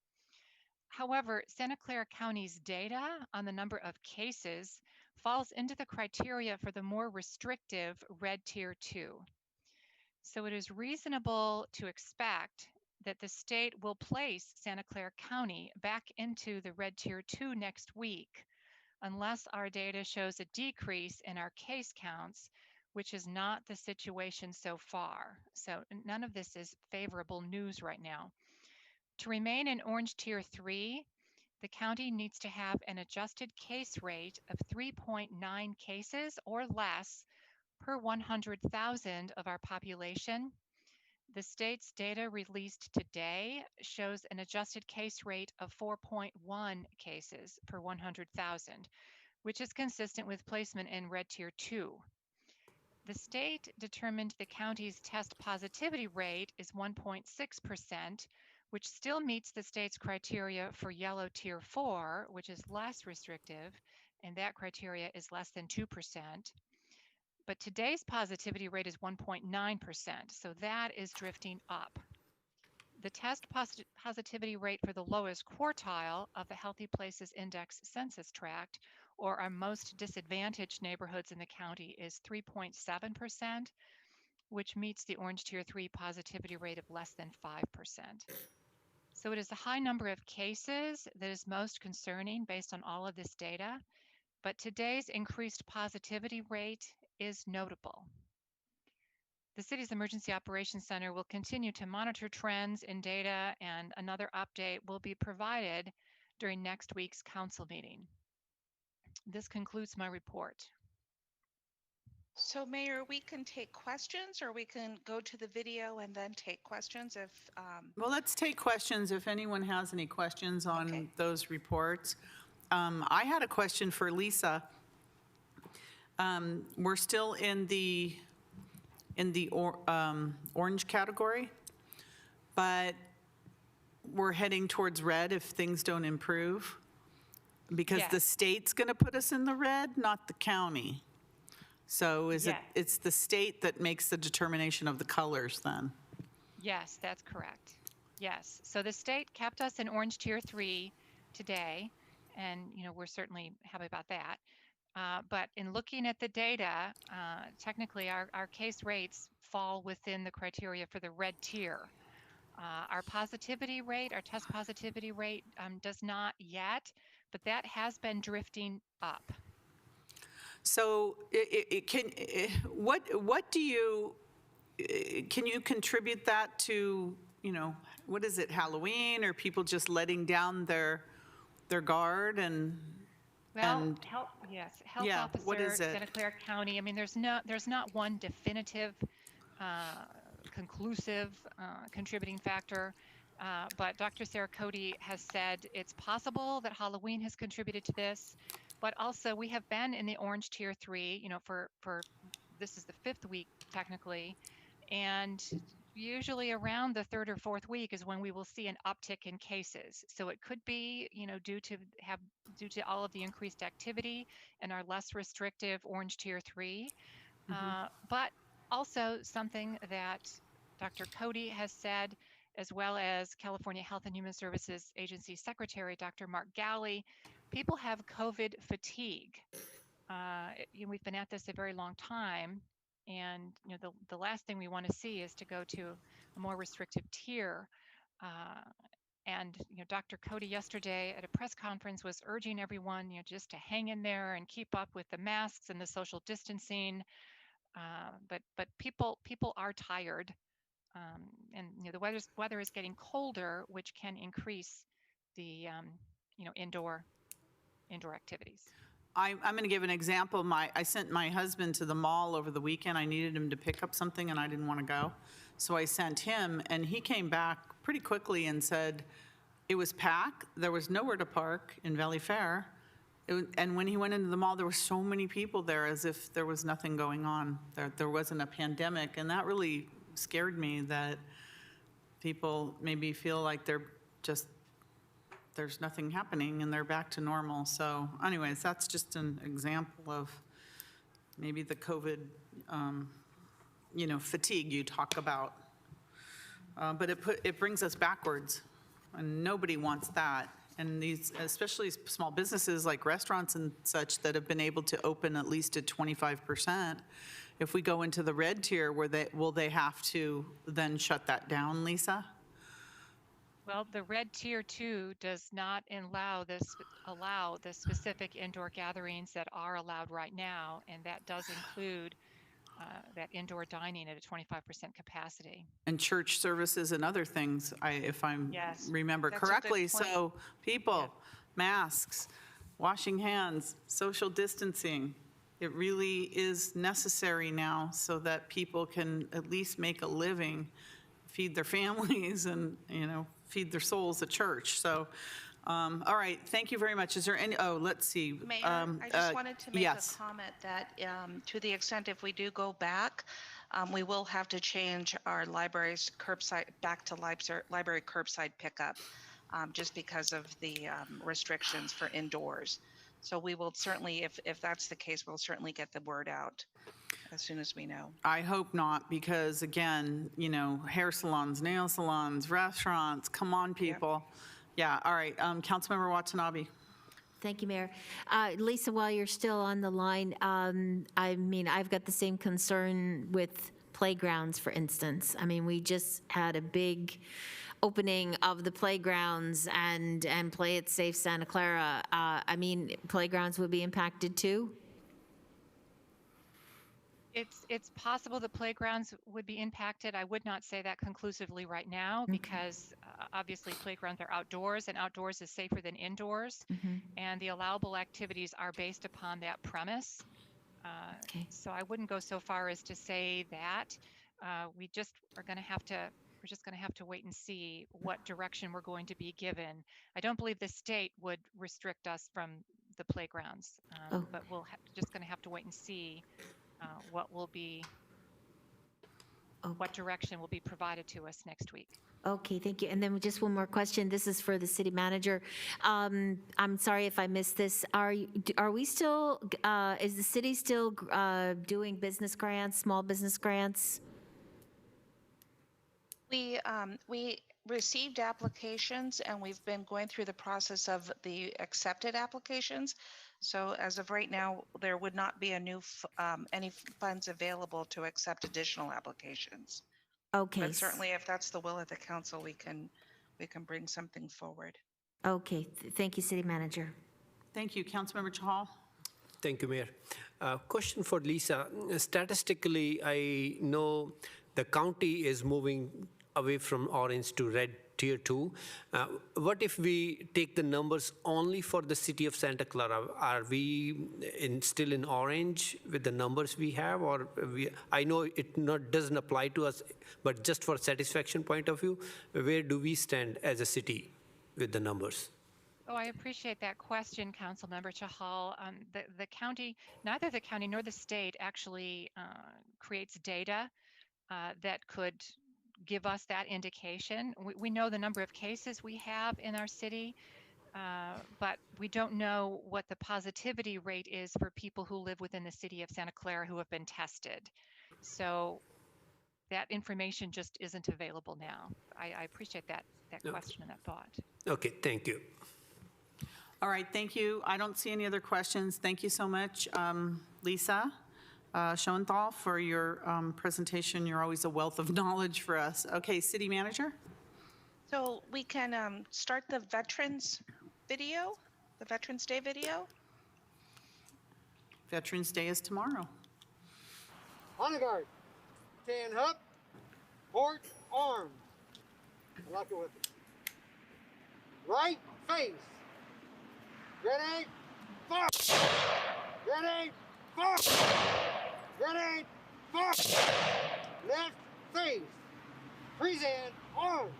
However, Santa Clara County's data on the number of cases falls into the criteria for the more restrictive Red Tier 2. So it is reasonable to expect that the state will place Santa Clara County back into the Red Tier 2 next week, unless our data shows a decrease in our case counts, which is not the situation so far. So none of this is favorable news right now. To remain in Orange Tier 3, the county needs to have an adjusted case rate of 3.9 cases or less per 100,000 of our population. The state's data released today shows an adjusted case rate of 4.1 cases per 100,000, which is consistent with placement in Red Tier 2. The state determined the county's test positivity rate is 1.6%, which still meets the state's criteria for Yellow Tier 4, which is less restrictive, and that criteria is less than 2%. But today's positivity rate is 1.9%, so that is drifting up. The test positivity rate for the lowest quartile of the Healthy Places Index census tract, or our most disadvantaged neighborhoods in the county, is 3.7%, which meets the Orange Tier 3 positivity rate of less than 5%. So it is the high number of cases that is most concerning based on all of this data, but today's increased positivity rate is notable. The city's Emergency Operations Center will continue to monitor trends in data, and another update will be provided during next week's council meeting. This concludes my report. So Mayor, we can take questions or we can go to the video and then take questions if, Well, let's take questions if anyone has any questions on Okay. those reports. I had a question for Lisa. We're still in the orange category, but we're heading towards red if things don't improve. Because the Yes. state's going to put us in the red, not the county. So Yes. it's the state that makes the determination of the colors then? Yes, that's correct. Yes. So the state kept us in orange tier 3 today, and we're certainly happy about that. But in looking at the data, technically our case rates fall within the criteria for the red tier. Our positivity rate, our test positivity rate does not yet, but that has been drifting up. So what do you, can you contribute that to, what is it, Halloween, or people just letting down their guard and? Well, health Yeah, officer, what is it? Santa Clara County. I mean, there's not one definitive, conclusive contributing factor. But Dr. Sarah Cody has said it's possible that Halloween has contributed to this, but also we have been in the orange tier 3, for this is the 5th week technically, and usually around the 3rd or 4th week is when we will see an uptick in cases. So it could be, due to all of the increased activity and our less restrictive orange tier 3, but also something that Dr. Cody has said, as well as California Health and Human Services Agency Secretary Dr. Mark Galley, people have COVID fatigue. We've been at this a very long time, and the last thing we want to see is to go to a more restrictive tier. And Dr. Cody yesterday at a press conference was urging everyone, just to hang in there and keep up with the masks and the social distancing. But people are tired, and the weather is getting colder, which can increase the indoor activities. I'm going to give an example. I sent my husband to the mall over the weekend. I needed him to pick up something and I didn't want to go. So I sent him, and he came back pretty quickly and said it was packed. There was nowhere to park in Valley Fair. And when he went into the mall, there were so many people there as if there was nothing going on. There wasn't a pandemic. And that really scared me, that people maybe feel like there's nothing happening and they're back to normal. So anyways, that's just an example of maybe the COVID, fatigue you talk about. But it brings us backwards, and nobody wants that. And these, especially small businesses like restaurants and such that have been able to open at least at 25%, if we go into the red tier, will they have to then shut that down, Lisa? Well, the red tier 2 does not allow the specific indoor gatherings that are allowed right now, and that does include that indoor dining at a 25% capacity. And church services and other things, if I Yes, remember that's a good correctly. point. So people, masks, washing hands, social distancing. It really is necessary now so that people can at least make a living, feed their families, and, feed their souls at church. So, all right, thank you very much. Is there any, let's see. Mayor, I just wanted to make yes. a comment that to the extent if we do go back, we will have to change our library's curbside back to library curbside pickup, just because of the restrictions for indoors. So we will certainly, if that's the case, we'll certainly get the word out as soon as we know. I hope not, because again, hair salons, nail salons, restaurants, come on, people. Yeah, all right. Councilmember Watanabe. Thank you, Mayor. Lisa, while you're still on the line, I've got the same concern with playgrounds, for instance. I mean, we just had a big opening of the playgrounds and Play It Safe Santa Clara. Playgrounds would be impacted too? It's possible the playgrounds would be impacted. I would not say that conclusively right now because obviously playgrounds are outdoors and outdoors is safer than indoors. And the allowable activities are based upon that premise. Okay. So I wouldn't go so far as to say that. We just are going to have to. We're just going to have to wait and see what direction we're going to be given. I don't believe the state would restrict us from the playgrounds, Oh. but just going to have to wait and see what will be, what direction will be provided to us next week. Okay, thank you. And then just one more question. This is for the city manager. I'm sorry if I missed this. Are we still, is the city still doing business grants, small business grants? We received applications and we've been going through the process of the accepted applications. So as of right now, there would not be any funds available to accept additional applications. Okay. But certainly if that's the will of the council, we can bring something forward. Okay, thank you, city manager. Thank you. Councilmember Chahal? Thank you, Mayor. Question for Lisa. Statistically, I know the county is moving away from orange to red tier 2. What if we take the numbers only for the city of Santa Clara? Are we still in orange with the numbers we have, or I know it doesn't apply to us, but just for satisfaction point of view, where do we stand as a city with the numbers? Oh, I appreciate that question, Councilmember Chahal. The county, neither the county nor the state actually creates data that could give us that indication. We know the number of cases we have in our city, but we don't know what the positivity rate is for people who live within the city of Santa Clara who have been tested. So that information just isn't available now. I appreciate that question and that thought. Okay, thank you. All right, thank you. I don't see any other questions. Thank you so much, Lisa Schoenthal, for your presentation. You're always a wealth of knowledge for us. Okay, city manager? So we can start the Veterans video, the Veterans Day video. Veterans Day is tomorrow. Honor guard, stand up, port arms, lock your weapon. Right face, grenade, fire, grenade, fire, grenade, fire, left face, present arms.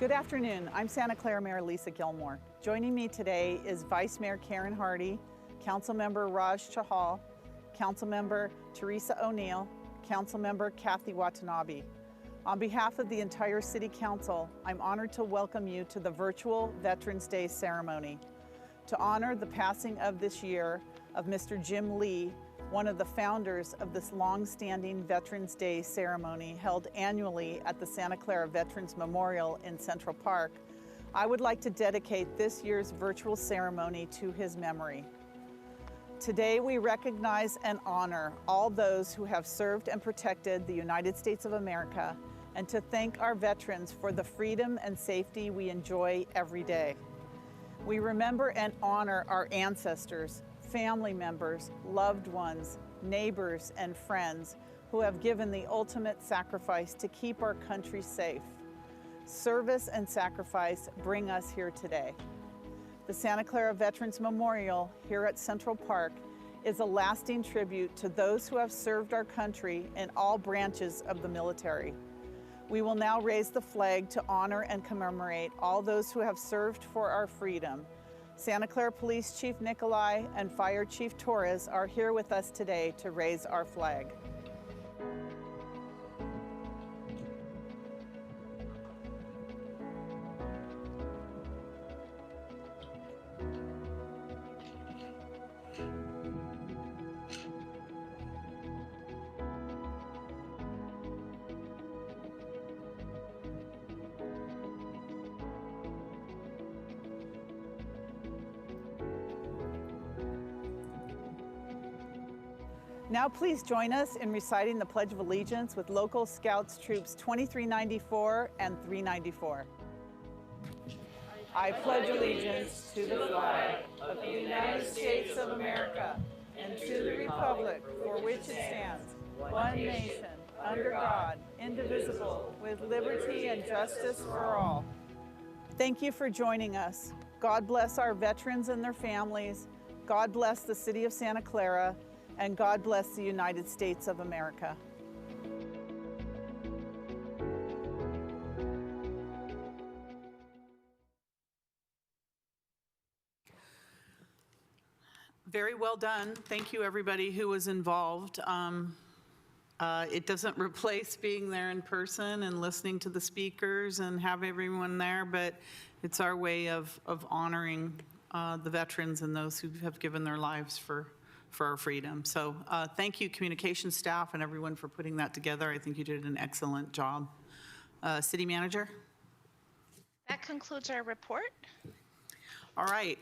Good afternoon. I'm Santa Clara Mayor Lisa Gilmore. Joining me today is Vice Mayor Karen Hardy, Councilmember Raj Chahal, Councilmember Teresa O'Neill, Councilmember Kathy Watanabe. On behalf of the entire City Council, I'm honored to welcome you to the virtual Veterans Day ceremony. To honor the passing of this year of Mr. Jim Lee, one of the founders of this long-standing Veterans Day ceremony held annually at the Santa Clara Veterans Memorial in Central Park, I would like to dedicate this year's virtual ceremony to his memory. Today, we recognize and honor all those who have served and protected the United States of America, and to thank our veterans for the freedom and safety we enjoy every day. We remember and honor our ancestors, family members, loved ones, neighbors, and friends who have given the ultimate sacrifice to keep our country safe. Service and sacrifice bring us here today. The Santa Clara Veterans Memorial here at Central Park is a lasting tribute to those who have served our country in all branches of the military. We will now raise the flag to honor and commemorate all those who have served for our freedom. Santa Clara Police Chief Nicolai and Fire Chief Torres are here with us today to raise our flag. Now please join us in reciting the Pledge of Allegiance with local Scouts Troops 2394 and 394. I pledge allegiance to the flag of the United States of America and to the republic for which it stands, one nation, under God, indivisible, with liberty and justice for all. Thank you for joining us. God bless our veterans and their families. God bless the city of Santa Clara, and God bless the United States of America. Very well done. Thank you, everybody who was involved. It doesn't replace being there in person and listening to the speakers and have everyone there, but it's our way of honoring the veterans and those who have given their lives for our freedom. So thank you, communications staff and everyone, for putting that together. I think you did an excellent job. City Manager? That concludes our report. All right.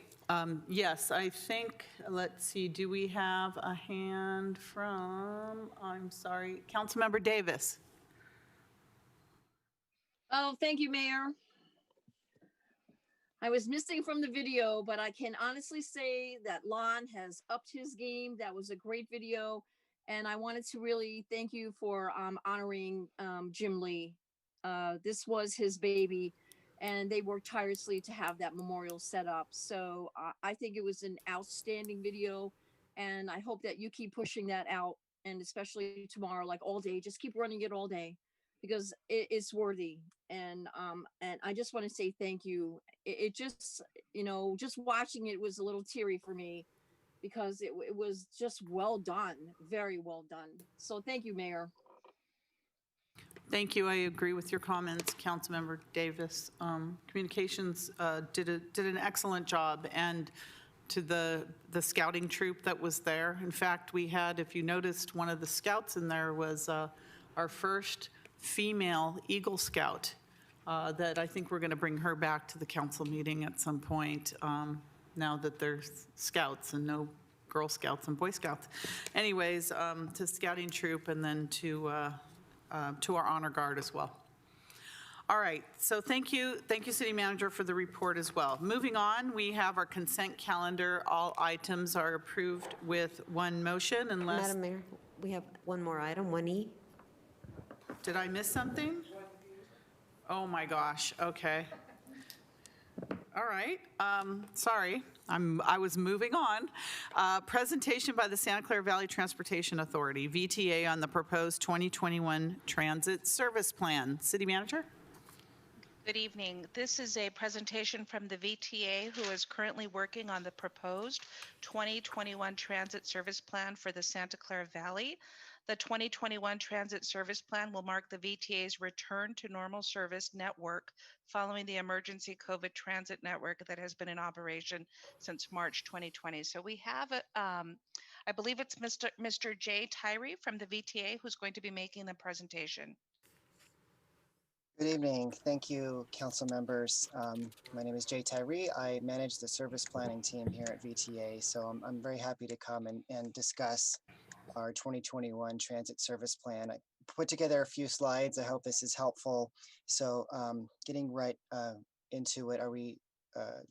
Yes, I think, let's see, do we have a hand from, I'm sorry, Councilmember Davis? Oh, thank you, Mayor. I was missing from the video, but I can honestly say that Lon has upped his game. That was a great video. And I wanted to really thank you for honoring Jim Lee. This was his baby, and they worked tirelessly to have that memorial set up. So I think it was an outstanding video, and I hope that you keep pushing that out, and especially tomorrow, like all day, just keep running it all day, because it's worthy. And I just want to say thank you. It just, just watching it was a little teary for me, because it was just well done, very well done. So thank you, Mayor. Thank you. I agree with your comments, Councilmember Davis. Communications did an excellent job, and to the scouting troop that was there. In fact, we had, if you noticed, one of the scouts in there was our first female Eagle Scout. That I think we're going to bring her back to the council meeting at some point, now that there's scouts and no Girl Scouts and Boy Scouts. Anyways, to scouting troop, and then to our honor guard as well. All right, so thank you, City Manager, for the report as well. Moving on, we have our consent calendar. All items are approved with one motion unless... Madam Mayor, we have one more item, 1E. Did I miss something? Oh my gosh, okay. All right, sorry, I was moving on. Presentation by the Santa Clara Valley Transportation Authority, VTA, on the proposed 2021 Transit Service Plan. City Manager? Good evening. This is a presentation from the VTA, who is currently working on the proposed 2021 Transit Service Plan for the Santa Clara Valley. The 2021 Transit Service Plan will mark the VTA's return to normal service network following the emergency COVID transit network that has been in operation since March 2020. So we have, I believe it's Mr. Jay Tyree from the VTA who's going to be making the presentation. Good evening. Thank you, council members. My name is Jay Tyree. I manage the service planning team here at VTA. So I'm very happy to come and discuss our 2021 transit service plan. I put together a few slides. I hope this is helpful. So getting right into it, are we,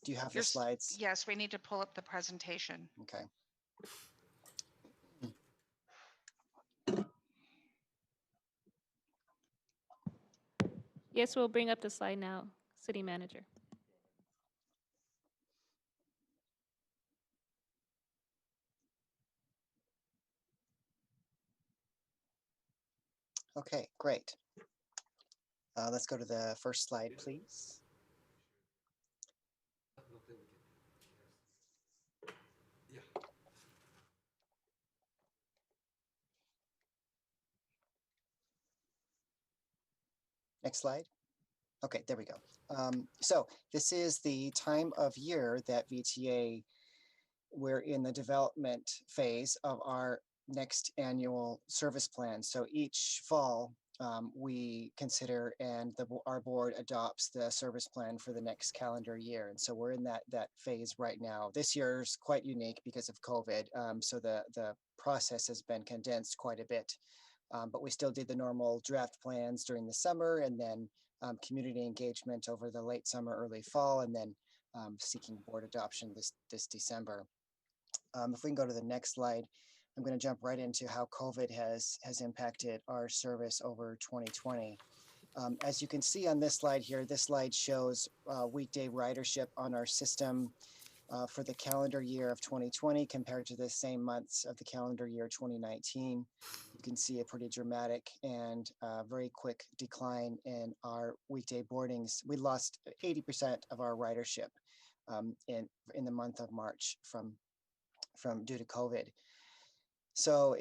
do you have the slides? Yes, we need to pull up the presentation. Okay. Yes, we'll bring up the slide now, City Manager. Okay, great. Let's go to the first slide, please. Next slide. Okay, there we go. So this is the time of year that VTA, we're in the development phase of our next annual service plan. So each fall, we consider and our board adopts the service plan for the next calendar year. And so we're in that phase right now. This year's quite unique because of COVID. So the process has been condensed quite a bit. But we still did the normal draft plans during the summer, and then community engagement over the late summer, early fall, and then seeking board adoption this December. If we can go to the next slide, I'm going to jump right into how COVID has impacted our service over 2020. As you can see on this slide here, this slide shows weekday ridership on our system for the calendar year of 2020 compared to the same months of the calendar year 2019. You can see a pretty dramatic and very quick decline in our weekday boardings. We lost 80% of our ridership in the month of March from due to COVID. So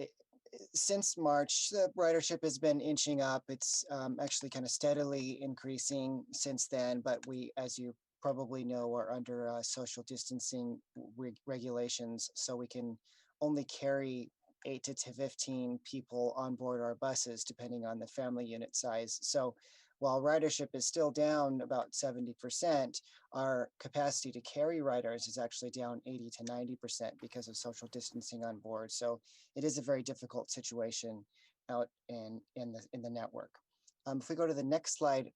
since March, the ridership has been inching up. It's actually kind of steadily increasing since then, but we, as you probably know, are under social distancing regulations, so we can only carry 8 to 15 people on board our buses, depending on the family unit size. So while ridership is still down about 70%, our capacity to carry riders is actually down 80 to 90% because of social distancing on board. So it is a very difficult situation out in the network. If we go to the next slide,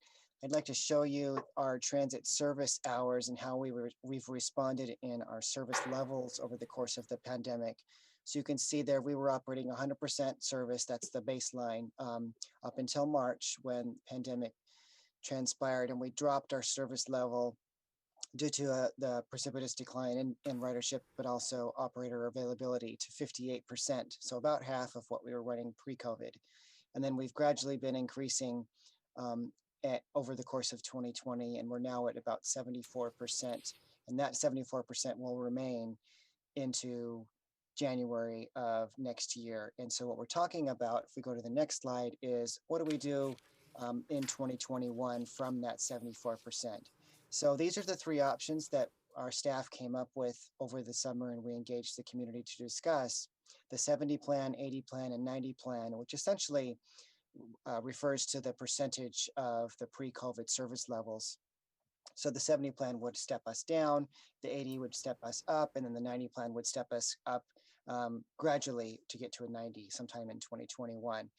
I'd like to show you our transit service hours and how we've responded in our service levels over the course of the pandemic. So you can see there we were operating 100% service, that's the baseline, up until March when pandemic transpired, and we dropped our service level due to the precipitous decline in ridership, but also operator availability to 58%, so about half of what we were running pre-COVID. And then we've gradually been increasing over the course of 2020, and we're now at about 74%, and that 74% will remain into January of next year. And so what we're talking about, if we go to the next slide, is what do we do in 2021 from that 74%? So these are the three options that our staff came up with over the summer, and we engaged the community to discuss: the 70 plan, 80 plan, and 90 plan, which essentially refers to the percentage of the pre-COVID service levels. So the 70 plan would step us down, the 80 would step us up, and then the 90 plan would step us up gradually to get to a 90 sometime in 2021.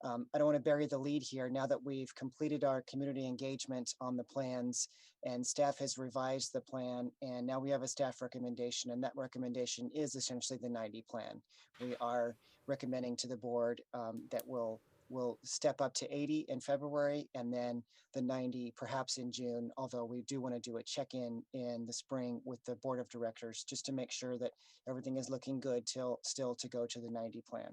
I don't want to bury the lead here. Now that we've completed our community engagement on the plans and staff has revised the plan, and now we have a staff recommendation, and that recommendation is essentially the 90 plan. We are recommending to the board that we'll step up to 80 in February, and then the 90 perhaps in June, although we do want to do a check-in in the spring with the board of directors just to make sure that everything is looking good still to go to the 90 plan.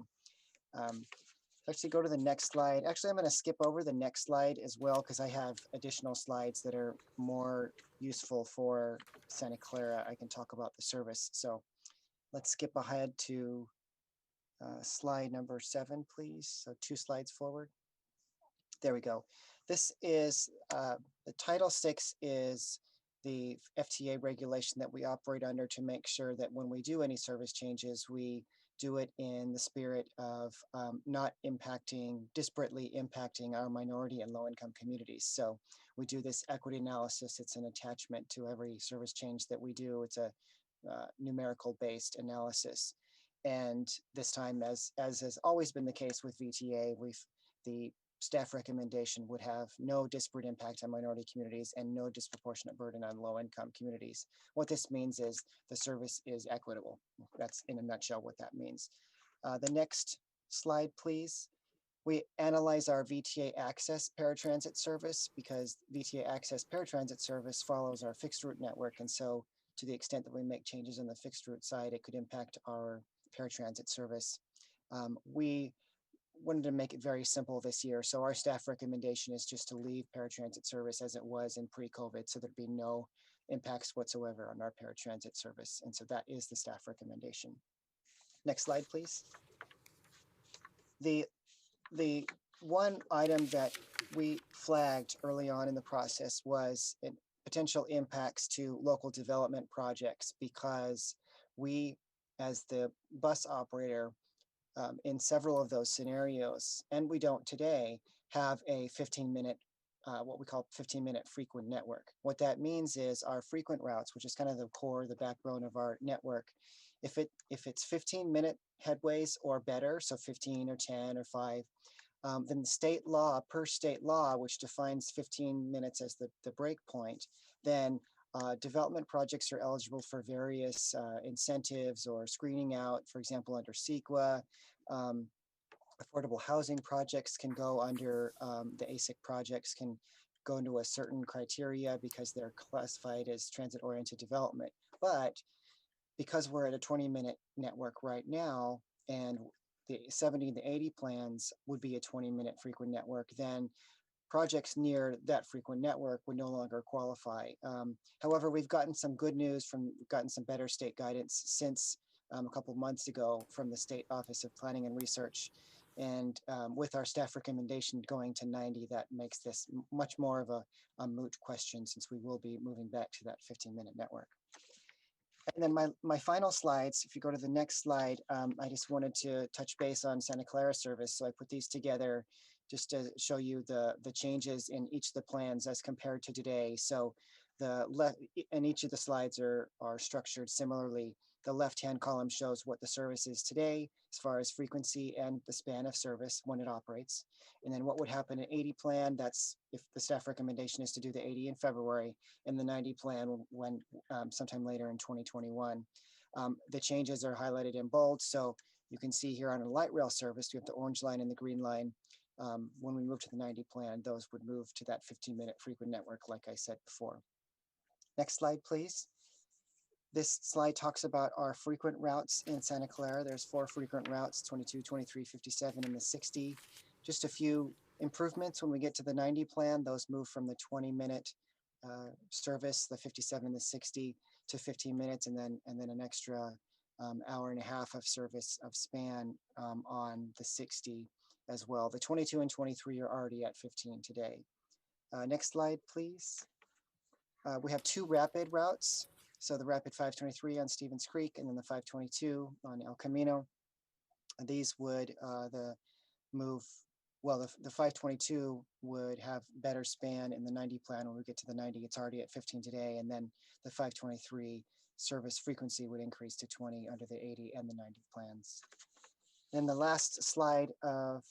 Actually go to the next slide. Actually, I'm going to skip over the next slide as well because I have additional slides that are more useful for Santa Clara. I can talk about the service. So let's skip ahead to slide number 7, please. So 2 slides forward. There we go. This is the Title 6 is the FTA regulation that we operate under to make sure that when we do any service changes, we do it in the spirit of not disparately impacting our minority and low-income communities. So we do this equity analysis. It's an attachment to every service change that we do. It's a numerical-based analysis. And this time, as has always been the case with VTA, the staff recommendation would have no disparate impact on minority communities and no disproportionate burden on low-income communities. What this means is the service is equitable. That's in a nutshell what that means. The next slide, please. We analyze our VTA Access paratransit service because VTA Access paratransit service follows our fixed route network. And so to the extent that we make changes on the fixed route side, it could impact our paratransit service. We wanted to make it very simple this year. So our staff recommendation is just to leave paratransit service as it was in pre-COVID, so there'd be no impacts whatsoever on our paratransit service. And so that is the staff recommendation. Next slide, please. The one item that we flagged early on in the process was potential impacts to local development projects, because we, as the bus operator, in several of those scenarios, and we don't today, have a 15-minute, what we call 15-minute frequent network. What that means is our frequent routes, which is kind of the core, the backbone of our network, if it's 15-minute headways or better, so 15 or 10 or 5, then the state law, per state law, which defines 15 minutes as the break point, then development projects are eligible for various incentives or screening out, for example, under CEQA. Affordable housing projects can go under, the ASIC projects can go into a certain criteria because they're classified as transit-oriented development. But because we're at a 20-minute network right now, and the 70 and the 80 plans would be a 20-minute frequent network, then projects near that frequent network would no longer qualify. However, we've gotten some good news gotten some better state guidance since a couple of months ago from the State Office of Planning and Research. And with our staff recommendation going to 90, that makes this much more of a moot question, since we will be moving back to that 15-minute network. And then my final slides, if you go to the next slide, I just wanted to touch base on Santa Clara service. So I put these together just to show you the changes in each of the plans as compared to today. So and each of the slides are structured similarly. The left-hand column shows what the service is today as far as frequency and the span of service when it operates. And then what would happen in 80 plan, that's if the staff recommendation is to do the 80 in February, and the 90 plan when sometime later in 2021. The changes are highlighted in bold. So you can see here on a light rail service, we have the orange line and the green line. When we move to the 90 plan, those would move to that 15-minute frequent network, like I said before. Next slide, please. This slide talks about our frequent routes in Santa Clara. There's 4 frequent routes, 22, 23, 57, and the 60. Just a few improvements when we get to the 90 plan. Those move from the 20-minute service, the 57 and the 60, to 15 minutes, and then an extra hour and a half of service of span on the 60 as well. The 22 and 23 are already at 15 today. Next slide, please. We have 2 rapid routes. So the rapid 523 on Stevens Creek, and then the 522 on El Camino. These would the 522 would have better span in the 90 plan. When we get to the 90, it's already at 15 today, and then the 523 service frequency would increase to 20 under the 80 and the 90 plans. Then the last slide of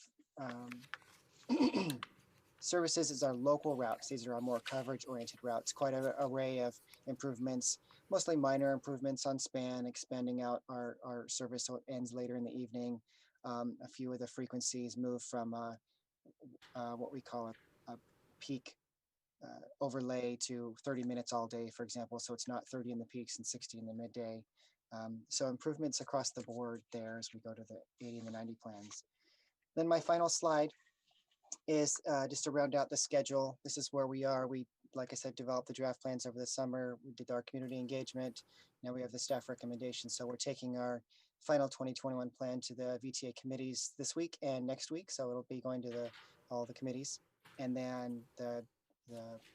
services is our local routes. These are our more coverage-oriented routes. Quite an array of improvements, mostly minor improvements on span, expanding out our service so it ends later in the evening. A few of the frequencies move from what we call a peak overlay to 30 minutes all day, for example. So it's not 30 in the peaks and 60 in the midday. So improvements across the board there as we go to the 80 and the 90 plans. Then my final slide is just to round out the schedule. This is where we are. We, like I said, developed the draft plans over the summer. We did our community engagement. Now we have the staff recommendations. So we're taking our final 2021 plan to the VTA committees this week and next week. So it'll be going to all the committees. And then the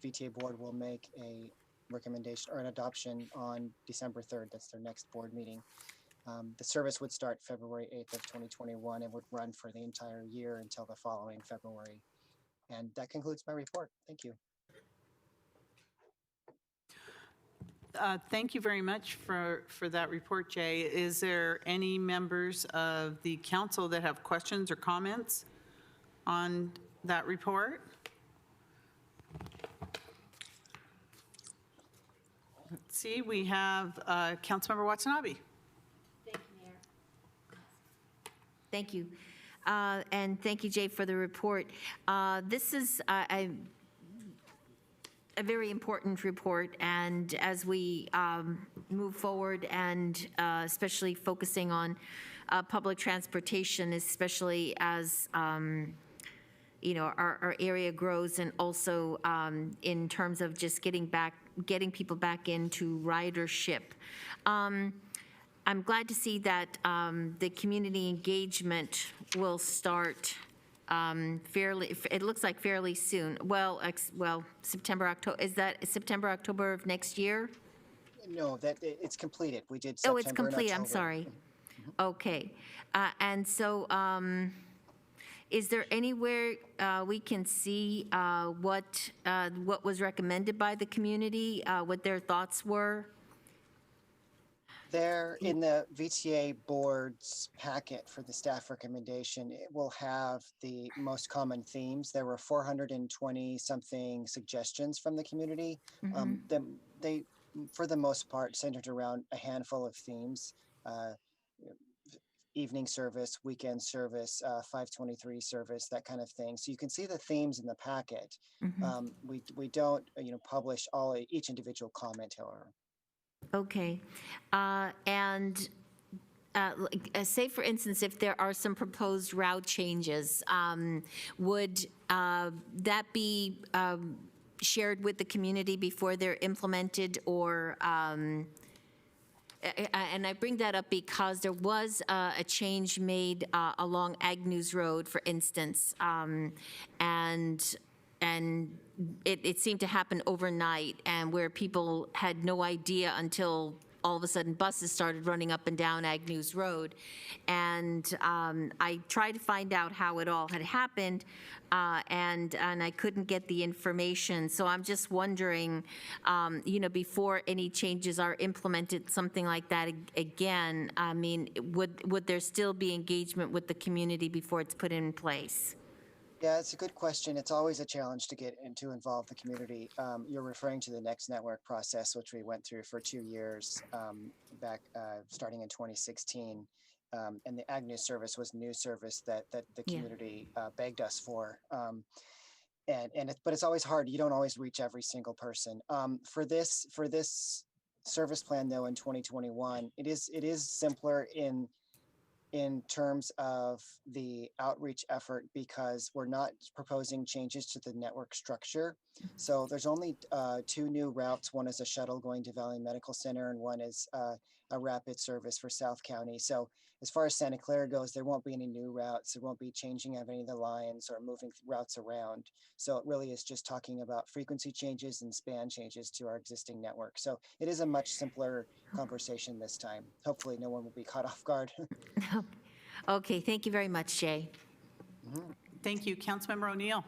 VTA board will make a recommendation or an adoption on December 3rd. That's their next board meeting. The service would start February 8th of 2021 and would run for the entire year until the following February. And that concludes my report. Thank you. Thank you very much for that report, Jay. Is there any members of the council that have questions or comments on that report? Let's see, we have Councilmember Watanabe. Thank you. And thank you, Jay, for the report. This is a very important report, and as we move forward and especially focusing on public transportation, especially as our area grows, and also in terms of just getting people back into ridership. I'm glad to see that the community engagement will start it looks like fairly soon. Well, September, October, is that September, October of next year? No, it's completed. We did Oh, September it's complete, I'm and October. sorry. Okay. And so is there anywhere we can see what was recommended by the community, what their thoughts were? There, in the VTA board's packet for the staff recommendation, it will have the most common themes. There were 420 something suggestions from the community. They, for the most part, centered around a handful of themes. Evening service, weekend service, 523 service, that kind of thing. So you can see the themes in the packet. We don't, publish each individual comment, however. Okay. And say, for instance, if there are some proposed route changes, would that be shared with the community before they're implemented, or and I bring that up because there was a change made along Agnews Road, for instance, and it seemed to happen overnight, and where people had no idea until all of a sudden buses started running up and down Agnews Road. And I tried to find out how it all had happened, and I couldn't get the information. So I'm just wondering, before any changes are implemented, something like that again, I mean, would there still be engagement with the community before it's put in place? Yeah, it's a good question. It's always a challenge to get and to involve the community. You're referring to the Next Network process, which we went through for 2 years back starting in 2016. And the Agnews service was new service that the community begged us for. But it's always hard. You don't always reach every single person. For this service plan, though, in 2021, it is simpler in terms of the outreach effort, because we're not proposing changes to the network structure. So there's only 2 new routes. One is a shuttle going to Valley Medical Center, and one is a rapid service for South County. So as far as Santa Clara goes, there won't be any new routes. There won't be changing of any of the lines or moving routes around. So it really is just talking about frequency changes and span changes to our existing network. So it is a much simpler conversation this time. Hopefully no one will be caught off guard. Okay, thank you very much, Jay. Thank you. Councilmember O'Neill.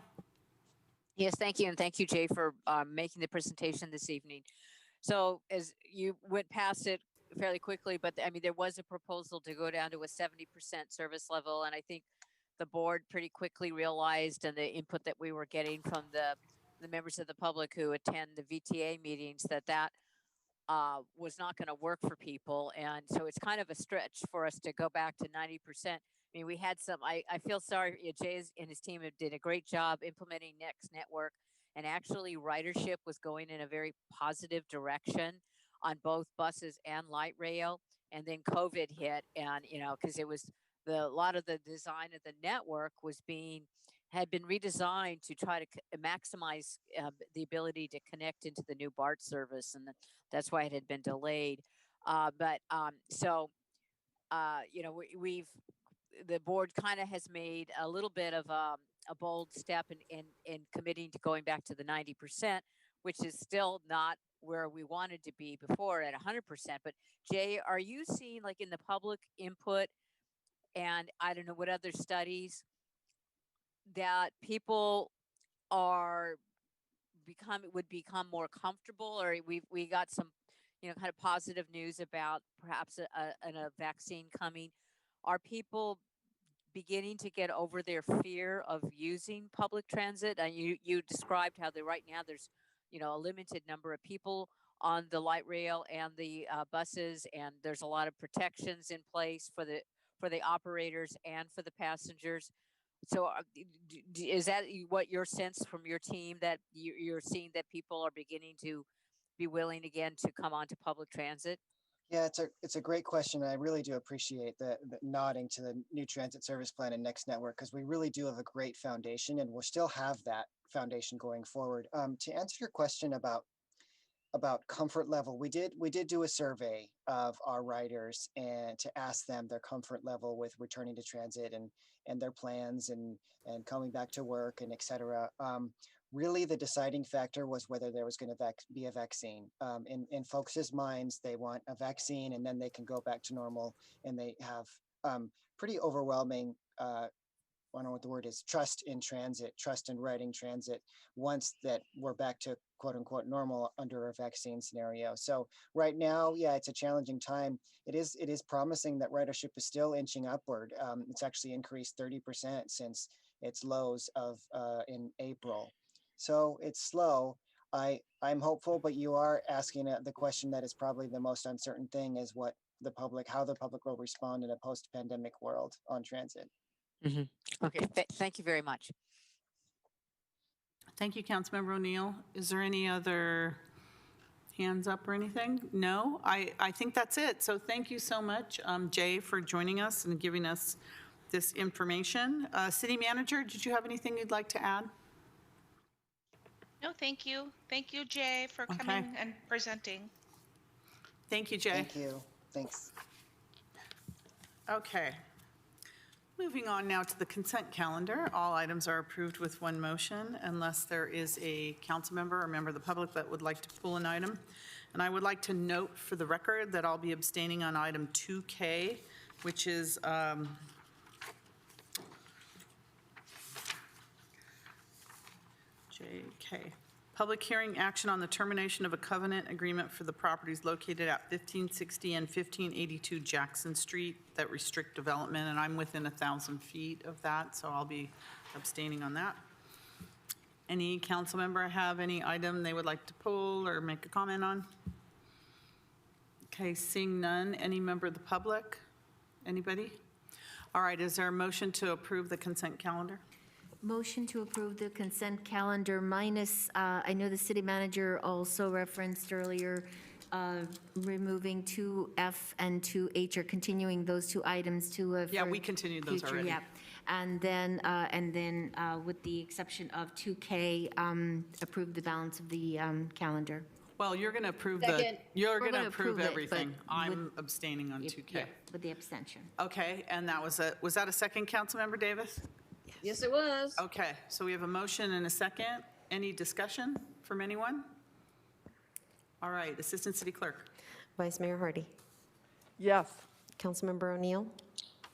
Yes, thank you. And thank you, Jay, for making the presentation this evening. So as you went past it fairly quickly, but I mean, there was a proposal to go down to a 70% service level. And I think the board pretty quickly realized, and the input that we were getting from the members of the public who attend the VTA meetings, that was not going to work for people. And so it's kind of a stretch for us to go back to 90%. I mean, we had I feel sorry, Jay and his team did a great job implementing Next Network, and actually ridership was going in a very positive direction on both buses and light rail. And then COVID hit, and, because it was a lot of the design of the network had been redesigned to try to maximize the ability to connect into the new BART service, and that's why it had been delayed. The board kind of has made a little bit of a bold step in committing to going back to the 90%, which is still not where we wanted to be before at 100%. But Jay, are you seeing, like, in the public input, and I don't know what other studies, that people would become more comfortable, or we got some, kind of positive news about perhaps a vaccine coming? Are people beginning to get over their fear of using public transit? And you described how right now there's, a limited number of people on the light rail and the buses, and there's a lot of protections in place for the operators and for the passengers. So is that what your sense from your team, that you're seeing that people are beginning to be willing again to come onto public transit? Yeah, it's a great question. And I really do appreciate the nodding to the new transit service plan and Next Network, because we really do have a great foundation and we'll still have that foundation going forward. To answer your question about comfort level, we did do a survey of our riders and to ask them their comfort level with returning to transit and their plans and coming back to work and et cetera. Really, the deciding factor was whether there was going to be a vaccine. In folks' minds, they want a vaccine and then they can go back to normal, and they have pretty overwhelming I don't know what the word is, trust in transit, trust in riding transit once that we're back to quote unquote normal under a vaccine scenario. So right now, yeah, it's a challenging time. It is promising that ridership is still inching upward. It's actually increased 30% since its lows of in April. So it's slow. I'm hopeful, but you are asking the question that is probably the most uncertain thing is how the public will respond in a post-pandemic world on transit. Okay, thank you very much. Thank you, Councilmember O'Neill. Is there any other hands up or anything? No, I think that's it. So thank you so much, Jay, for joining us and giving us this information. City Manager, did you have anything you'd like to add? No, thank you. Thank you, Jay, for Okay. coming and presenting. Thank you, Jay. Thank you. Thanks. Okay. Moving on now to the consent calendar. All items are approved with one motion unless there is a council member or member of the public that would like to pull an item. And I would like to note for the record that I'll be abstaining on item 2K, which is JK. Public hearing action on the termination of a covenant agreement for the properties located at 1560 and 1582 Jackson Street that restrict development, and I'm within 1,000 feet of that, so I'll be abstaining on that. Any council member have any item they would like to pull or make a comment on? Okay, seeing none. Any member of the public? Anybody? All right, is there a motion to approve the consent calendar? Motion to approve the consent calendar minus, I know the city manager also referenced earlier, removing 2F and 2H or continuing those two items to. Yeah, we continued those future, already. Yeah. And then with the exception of 2K, approve the balance of the calendar. Well, you're going to approve Second. you're We're going to gonna approve approve it, everything. but I'm abstaining on 2K. Yeah, with the abstention. Okay, and that was that a second, Councilmember Davis? Yes, it was. Okay, so we have a motion and a second. Any discussion from anyone? All right, Assistant City Clerk. Vice Mayor Hardy. Yes. Councilmember O'Neill.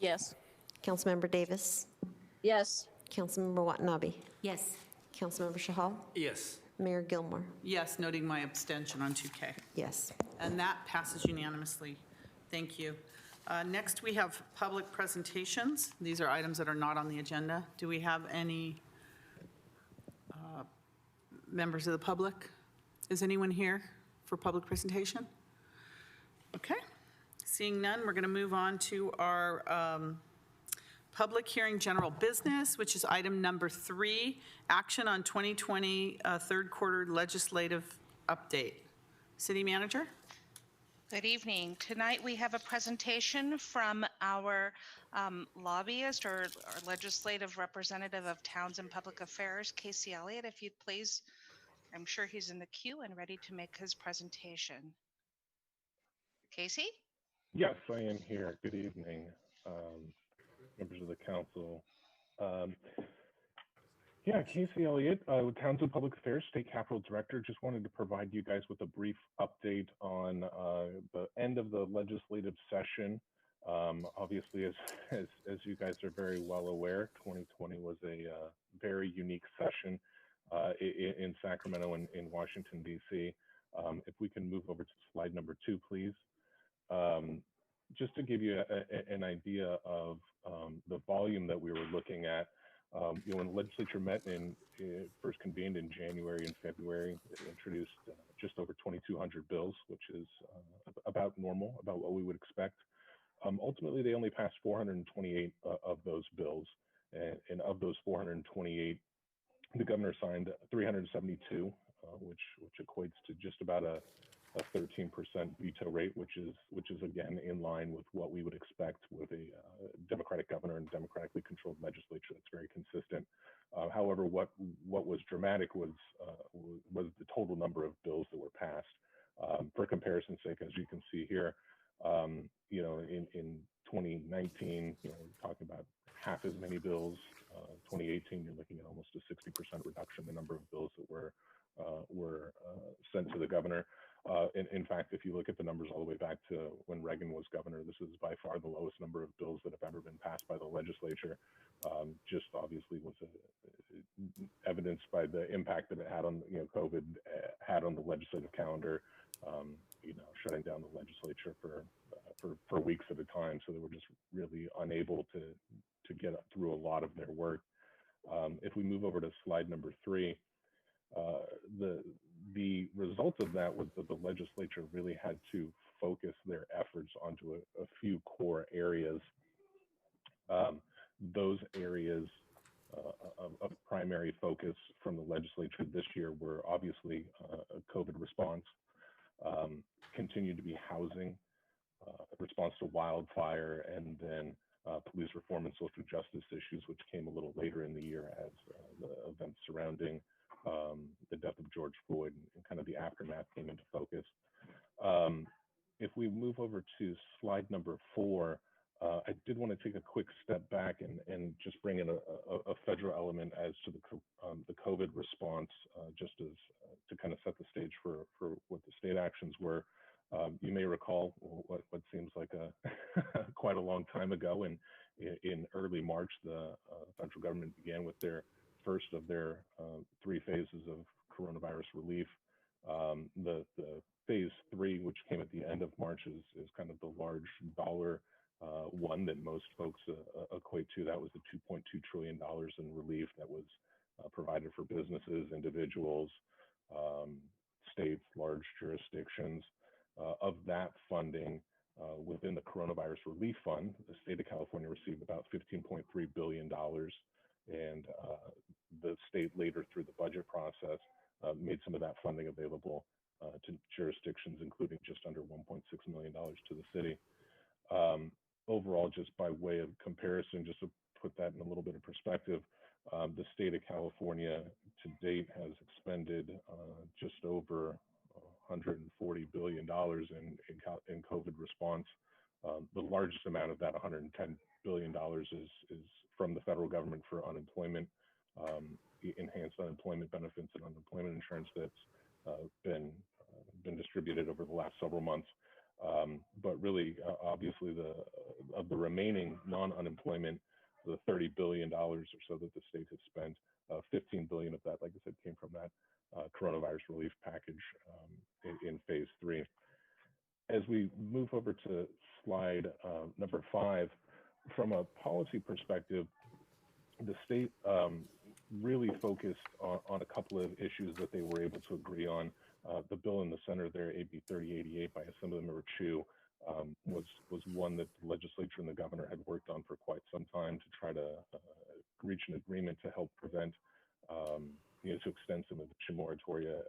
Yes. Councilmember Davis. Yes. Councilmember Watanabe. Yes. Councilmember Shahal. Yes. Mayor Gilmore. Yes, noting my abstention on 2K. Yes. And that passes unanimously. Thank you. Next, we have public presentations. These are items that are not on the agenda. Do we have any members of the public? Is anyone here for public presentation? Okay. Seeing none, we're going to move on to our public hearing general business, which is item number 3, action on 2020 third quarter legislative update. City Manager? Good evening. Tonight we have a presentation from our lobbyist or legislative representative of Towns and Public Affairs, Casey Elliott. If you'd please, I'm sure he's in the queue and ready to make his presentation. Casey? Yes, I am here. Good evening, members of the council. Yeah, Casey Elliott, with Towns and Public Affairs, State Capital Director. Just wanted to provide you guys with a brief update on the end of the legislative session. Obviously, as you guys are very well aware, 2020 was a very unique session in Sacramento and in Washington, D.C. If we can move over to slide number 2, please. Just to give you an idea of the volume that we were looking at, when the legislature met and first convened in January and February, it introduced just over 2,200 bills, which is about normal, about what we would expect. Ultimately, they only passed 428 of those bills, and of those 428, the governor signed 372, which equates to just about a a 13% veto rate, which is again in line with what we would expect with a Democratic governor and democratically controlled legislature that's very consistent. However, what was dramatic was the total number of bills that were passed. For comparison's sake, as you can see here, in 2019, we're talking about half as many bills. 2018, you're looking at almost a 60% reduction in the number of bills that were sent to the governor. In fact, if you look at the numbers all the way back to when Reagan was governor, this is by far the lowest number of bills that have ever been passed by the legislature. Just obviously was evidenced by the impact that it had on COVID had on the legislative calendar. Shutting down the legislature for weeks at a time, so they were just really unable to get through a lot of their work. If we move over to slide number 3, the result of that was that the legislature really had to focus their efforts onto a few core areas. Those areas of primary focus from the legislature this year were obviously a COVID response, continued to be housing, response to wildfire, and then police reform and social justice issues, which came a little later in the year as the events surrounding the death of George Floyd and kind of the aftermath came into focus. If we move over to slide number 4, I did want to take a quick step back and just bring in a federal element as to the COVID response, just as to kind of set the stage for what the state actions were. You may recall what seems like quite a long time ago. In early March, the federal government began with their first of their 3 phases of coronavirus relief. The phase 3, which came at the end of March, is kind of the large dollar one that most folks equate to. That was the $2.2 trillion in relief that was provided for businesses, individuals, states, large jurisdictions. Of that funding, within the Coronavirus Relief Fund, the state of California received about $15.3 billion, and the state later through the budget process made some of that funding available to jurisdictions, including just under $1.6 million to the city. Overall, just by way of comparison, just to put that in a little bit of perspective, the state of California to date has expended just over $140 billion in COVID response. The largest amount of that, $110 billion, is from the federal government for unemployment, enhanced unemployment benefits and unemployment insurance that's been distributed over the last several months. But really, obviously, of the remaining non-unemployment, the $30 billion or so that the state has spent, $15 billion of that, like I said, came from that coronavirus relief package in phase 3. As we move over to slide number 5, from a policy perspective, the state really focused on a couple of issues that they were able to agree on. The bill in the center there, AB 3088 by Assemblymember Chu, was one that the legislature and the governor had worked on for quite some time to try to reach an agreement to help prevent, to extend some eviction moratoria,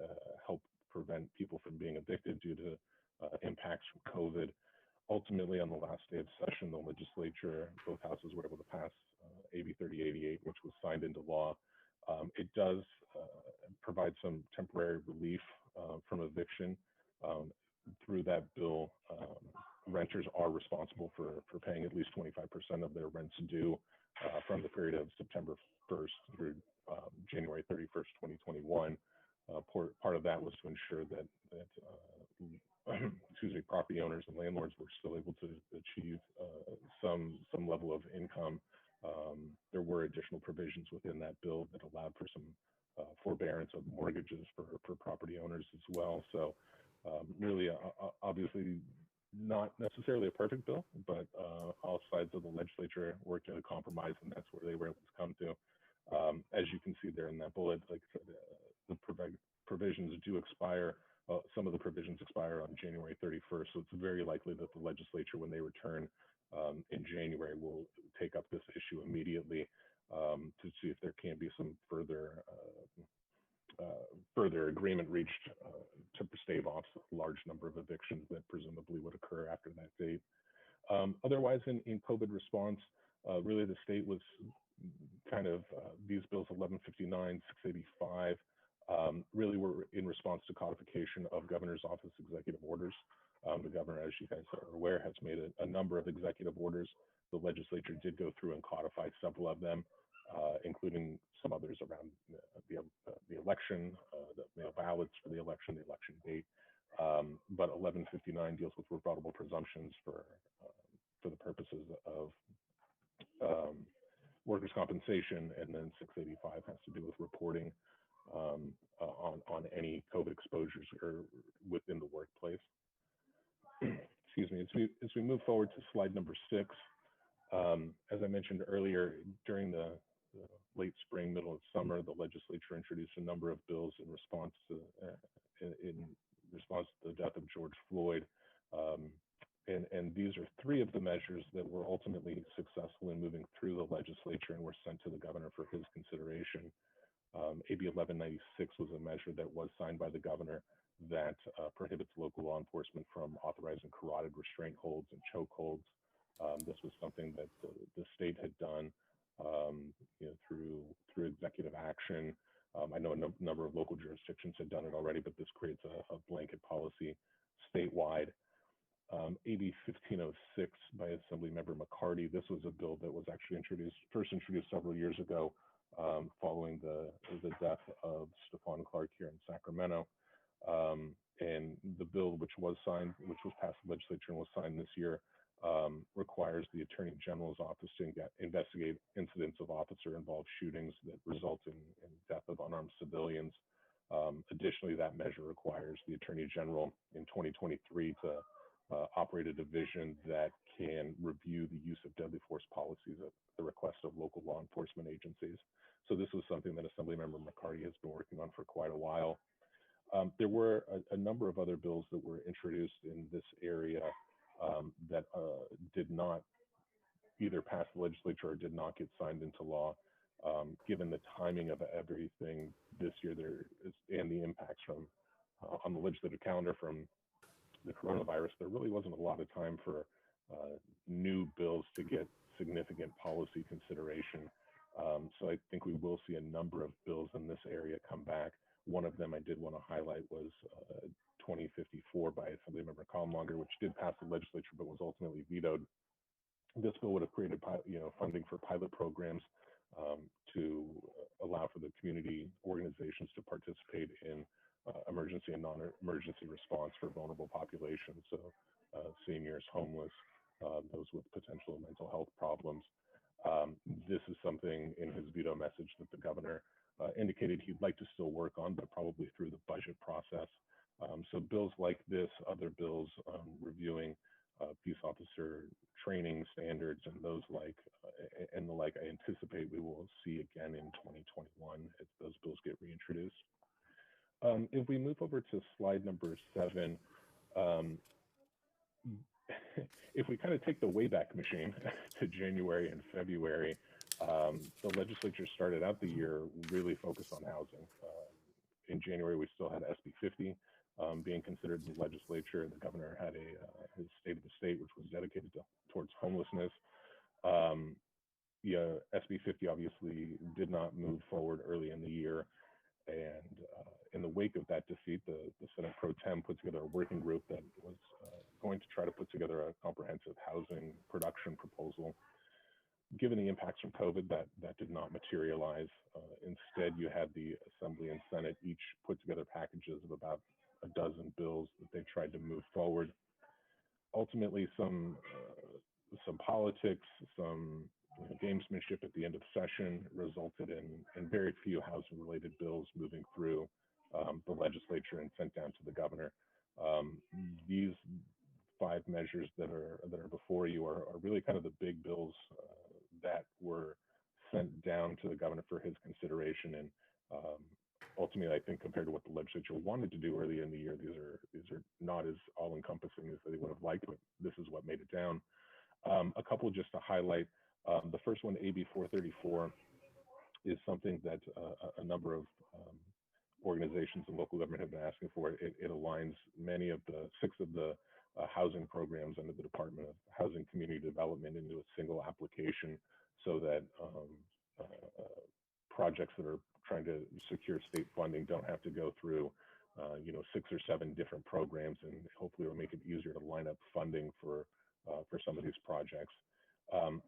help prevent people from being evicted due to impacts from COVID. Ultimately, on the last day of session, the legislature, both houses were able to pass AB 3088, which was signed into law. It does provide some temporary relief from eviction. Through that bill, renters are responsible for paying at least 25% of their rents due from the period of September 1st through January 31st, 2021. Part of that was to ensure that property owners and landlords were still able to achieve some level of income. There were additional provisions within that bill that allowed for some forbearance of mortgages for property owners as well. So really, obviously, not necessarily a perfect bill, but all sides of the legislature worked to a compromise, and that's where they were able to come to. As you can see there in that bullet, like I said, the provisions do expire. Some of the provisions expire on January 31st, so it's very likely that the legislature, when they return in January, will take up this issue immediately to see if there can be some further further agreement reached to stave off a large number of evictions that presumably would occur after that date. Otherwise, in COVID response, really the state was kind of these bills 1159, 685 really were in response to codification of governor's office executive orders. The governor, as you guys are aware, has made a number of executive orders. The legislature did go through and codify several of them, including some others around the election, the mail ballots for the election date. But 1159 deals with rebuttable presumptions for the purposes of workers' compensation, and then 685 has to do with reporting on any COVID exposures or within the workplace. Excuse me. As we move forward to slide number 6, as I mentioned earlier, during the late spring, middle of summer, the legislature introduced a number of bills in response to the death of George Floyd. And these are 3 of the measures that were ultimately successful in moving through the legislature and were sent to the governor for his consideration. AB 1196 was a measure that was signed by the governor that prohibits local law enforcement from authorizing carotid restraint holds and choke holds. This was something that the state had done through executive action. I know a number of local jurisdictions had done it already, but this creates a blanket policy statewide. AB 1506 by Assemblymember McCarty. This was a bill that was actually first introduced several years ago following the death of Stephon Clark here in Sacramento. And the bill, which was passed the legislature and was signed this year, requires the Attorney General's office to investigate incidents of officer-involved shootings that result in death of unarmed civilians. Additionally, that measure requires the Attorney General in 2023 to operate a division that can review the use of deadly force policies at the request of local law enforcement agencies. So this was something that Assemblymember McCarty has been working on for quite a while. There were a number of other bills that were introduced in this area that did not either pass the legislature or did not get signed into law. Given the timing of everything this year and the impacts from on the legislative calendar from the coronavirus, there really wasn't a lot of time for new bills to get significant policy consideration. So I think we will see a number of bills in this area come back. One of them I did want to highlight was 2054 by Assemblymember Comlonger, which did pass the legislature but was ultimately vetoed. This bill would have created funding for pilot programs to allow for the community organizations to participate in emergency and non-emergency response for vulnerable populations, so seniors, homeless, those with potential mental health problems. This is something in his veto message that the governor indicated he'd like to still work on, but probably through the budget process. So bills like this, other bills reviewing peace officer training standards and those like, I anticipate we will see again in 2021 as those bills get reintroduced. If we move over to slide number 7, if we kind of take the Wayback Machine to January and February, the legislature started out the year really focused on housing. In January, we still had SB 50 being considered in the legislature. The governor had his State of the State, which was dedicated towards homelessness. SB 50 obviously did not move forward early in the year. And in the wake of that defeat, the Senate Pro Tem put together a working group that was going to try to put together a comprehensive housing production proposal. Given the impacts from COVID, that did not materialize. Instead, you had the Assembly and Senate each put together packages of about a dozen bills that they tried to move forward. Ultimately, some politics, some gamesmanship at the end of session resulted in very few housing-related bills moving through the legislature and sent down to the governor. These 5 measures that are before you are really kind of the big bills that were sent down to the governor for his consideration. And ultimately, I think compared to what the legislature wanted to do early in the year, these are not as all-encompassing as they would have liked, but this is what made it down. A couple just to highlight. The first one, AB 434, is something that a number of organizations and local government have been asking for. It aligns many of the 6 of the housing programs under the Department of Housing Community Development into a single application, so that projects that are trying to secure state funding don't have to go through 6 or 7 different programs, and hopefully it'll make it easier to line up funding for some of these projects.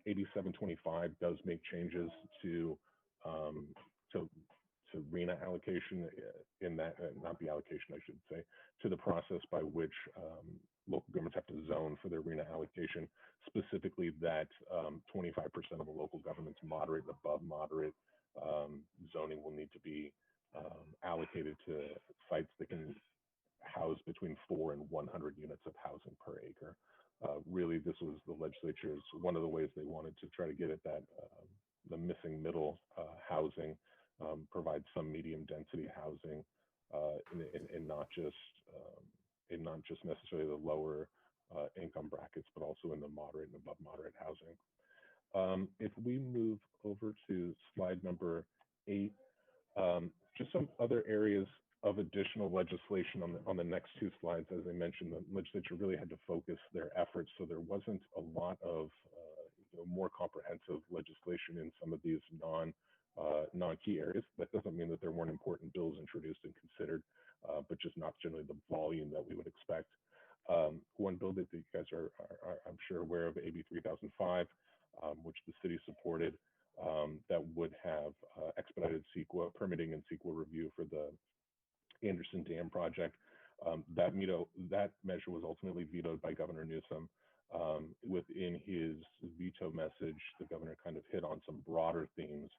AB 725 does make changes to RENA allocation in that, not the allocation, I should say, to the process by which local governments have to zone for their RENA allocation, specifically that 25% of the local government's moderate and above moderate zoning will need to be allocated to sites that can house between 4 and 100 units of housing per acre. Really, this was the legislature's, one of the ways they wanted to try to get at that, the missing middle housing, provide some medium density housing, and not just necessarily the lower income brackets, but also in the moderate and above moderate housing. If we move over to slide number 8, just some other areas of additional legislation on the next 2 slides. As I mentioned, the legislature really had to focus their efforts, so there wasn't a lot of more comprehensive legislation in some of these non-key areas. That doesn't mean that there weren't important bills introduced and considered, but just not generally the volume that we would expect. One bill that you guys are I'm sure aware of, AB 3005, which the city supported, that would have expedited CEQA permitting and CEQA review for the Anderson Dam project. That measure was ultimately vetoed by Governor Newsom. Within his veto message, the governor kind of hit on some broader themes,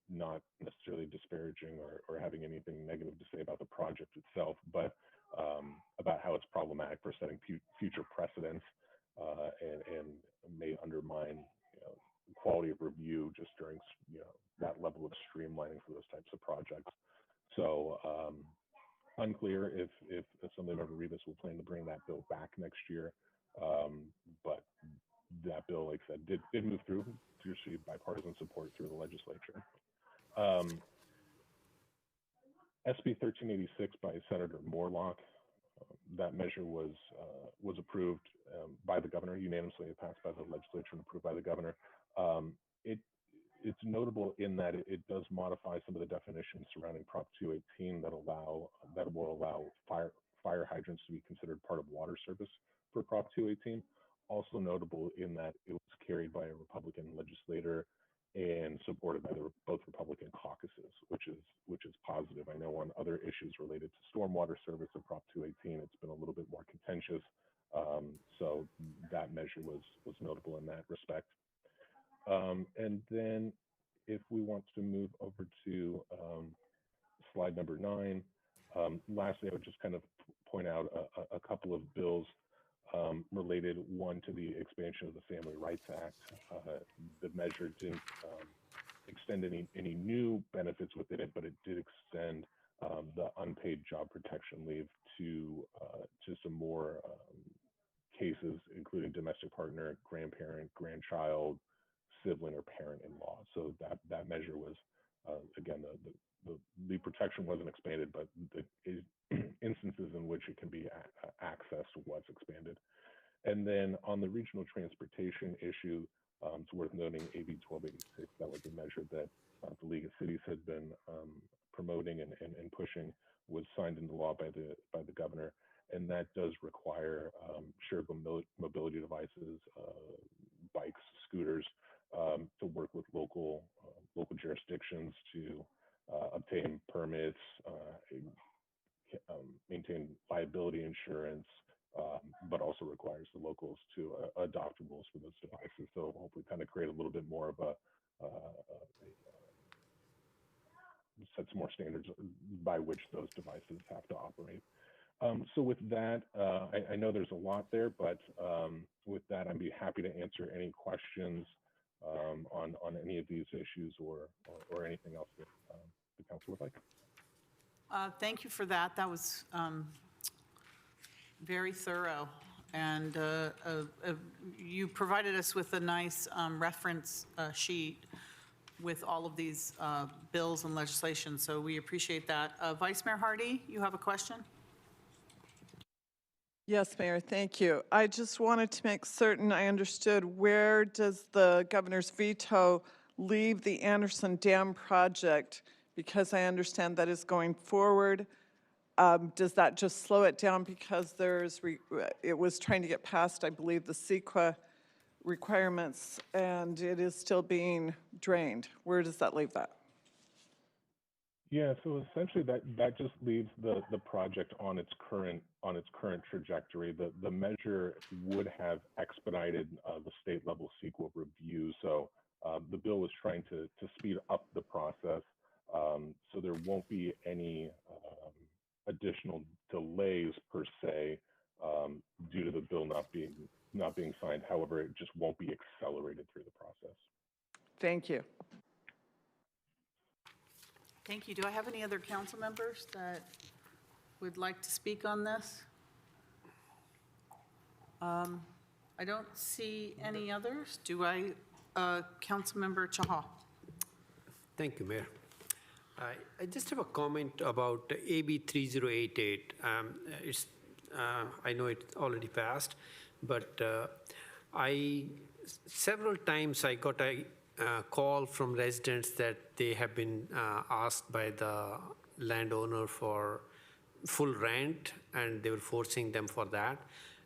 not necessarily disparaging or having anything negative to say about the project itself, but about how it's problematic for setting future precedents and may undermine quality of review just during that level of streamlining for those types of projects. So unclear if Assembly Member Rivas will plan to bring that bill back next year, but that bill, like I said, did move through to receive bipartisan support through the legislature. SB 1386 by Senator Morlock, that measure was approved by the governor, unanimously passed by the legislature and approved by the governor. It's notable in that it does modify some of the definitions surrounding Prop 218 that will allow fire hydrants to be considered part of water service for Prop 218. Also notable in that it was carried by a Republican legislator and supported by both Republican caucuses, which is positive. I know on other issues related to stormwater service of Prop 218, it's been a little bit more contentious. So that measure was notable in that respect. And then if we want to move over to slide number 9, lastly, I would just kind of point out a couple of bills related, one to the expansion of the Family Rights Act. The measure didn't extend any new benefits within it, but it did extend the unpaid job protection leave to some more cases, including domestic partner, grandparent, grandchild, sibling, or parent-in-law. So that measure was, again, the protection wasn't expanded, but the instances in which it can be accessed was expanded. And then on the regional transportation issue, it's worth noting AB 1286, that was a measure that the League of Cities had been promoting and pushing, was signed into law by the governor. And that does require shared mobility devices, bikes, scooters, to work with local jurisdictions to obtain permits, maintain liability insurance, but also requires the locals to adopt rules for those devices. So hopefully kind of create a little bit more of a set some more standards by which those devices have to operate. So with that, I know there's a lot there, but with that, I'd be happy to answer any questions on any of these issues or anything else that the council would like. Thank you for that. That was very thorough. And you provided us with a nice reference sheet with all of these bills and legislation, so we appreciate that. Vice Mayor Hardy, you have a question? Yes, Mayor, thank you. I just wanted to make certain I understood, where does the governor's veto leave the Anderson Dam project? Because I understand that is going forward. Does that just slow it down because it was trying to get past, I believe, the CEQA requirements, and it is still being drained? Where does that leave that? Yeah, so essentially that just leaves the project on its current trajectory. The measure would have expedited the state level CEQA review. So the bill was trying to speed up the process. So there won't be any additional delays per se due to the bill not being signed. However, it just won't be accelerated through the process. Thank you. Thank you. Do I have any other council members that would like to speak on this? I don't see any others. Do I, Councilmember Chahal? Thank you, Mayor. I just have a comment about AB 3088. I know it already passed, but several times I got a call from residents that they have been asked by the landowner for full rent, and they were forcing them for that.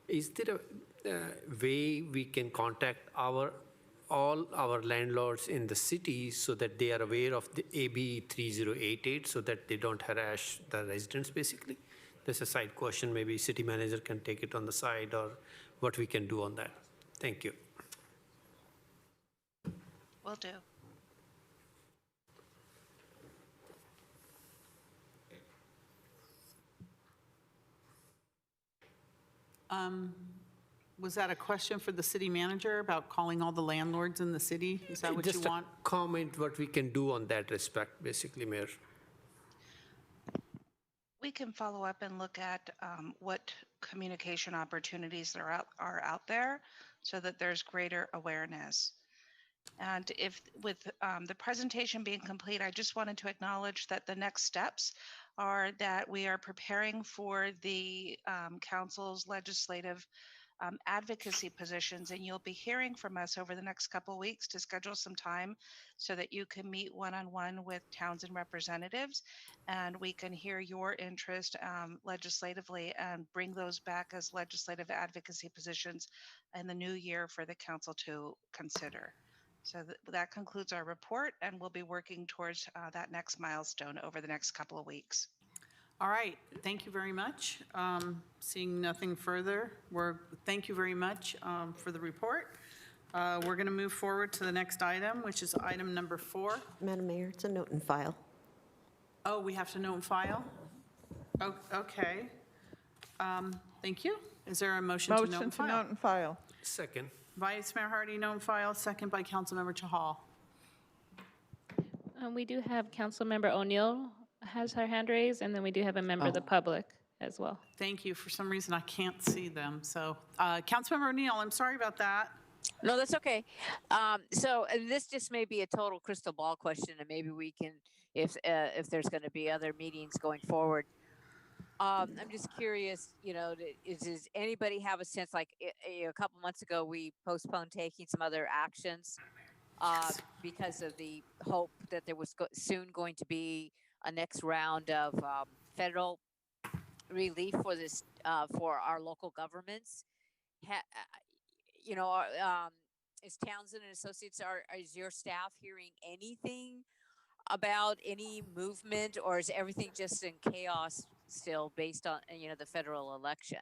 Is there a way we can contact all our landlords in the city so that they are aware of the AB 3088 so that they don't harass the residents, basically? That's a side question. Maybe city manager can take it on the side, or what we can do on that. Thank you. Will do. Was that a question for the city manager about calling all the landlords in the city? Is that what you want? Just a comment what we can do on that respect, basically, Mayor. We can follow up and look at what communication opportunities are out there so that there's greater awareness. And if with the presentation being complete, I just wanted to acknowledge that the next steps are that we are preparing for the council's legislative advocacy positions, and you'll be hearing from us over the next couple of weeks to schedule some time so that you can meet one-on-one with Townsend representatives, and we can hear your interest legislatively and bring those back as legislative advocacy positions in the new year for the council to consider. So that concludes our report, and we'll be working towards that next milestone over the next couple of weeks. All right, thank you very much. Seeing nothing further, thank you very much for the report. We're going to move forward to the next item, which is item number 4. Madam Mayor, it's a note and file. Oh, we have to note and file? Oh, okay. Thank you. Is there a motion to note and file? Motion to note and file. Second. Vice Mayor Hardy, note and file, second by Councilmember Chahal. We do have Councilmember O'Neill has her hand raised, and then we do have a member of the public as well. Thank you. For some reason, I can't see them. So, Councilmember O'Neill, I'm sorry about that. No, that's okay. So this just may be a total crystal ball question, and maybe we can, if there's going to be other meetings going forward. I'm just curious, does anybody have a sense, like a couple months ago, we postponed taking some other actions because of the hope that there was soon going to be a next round of federal relief for this, for our local governments. Is Townsend and Associates, is your staff hearing anything about any movement, or is everything just in chaos still based on, the federal election?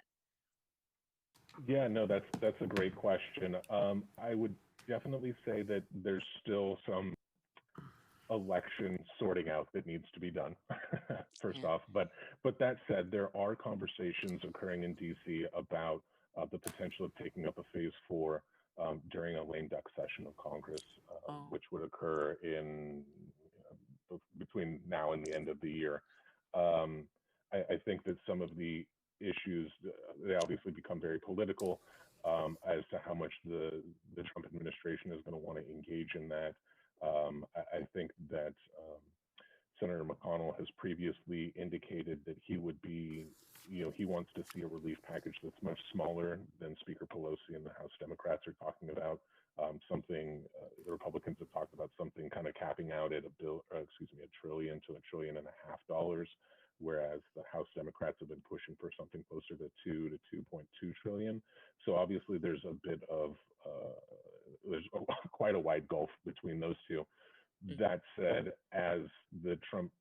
Yeah, no, that's a great question. I would definitely say that there's still some election sorting out that needs to be done, first off. But that said, there are conversations occurring in DC about the potential of taking up a phase 4 during a lame duck session of Congress, which would occur in between now and the end of the year. I think that some of the issues, they obviously become very political as to how much the Trump administration is going to want to engage in that. I think that Senator McConnell has previously indicated that he would be, he wants to see a relief package that's much smaller than Speaker Pelosi and the House Democrats are talking about. Something the Republicans have talked about something kind of capping out at $1 trillion to $1.5 trillion, whereas the House Democrats have been pushing for something closer to 2 to 2.2 trillion. So obviously there's a bit of quite a wide gulf between those two. That said, as the Trump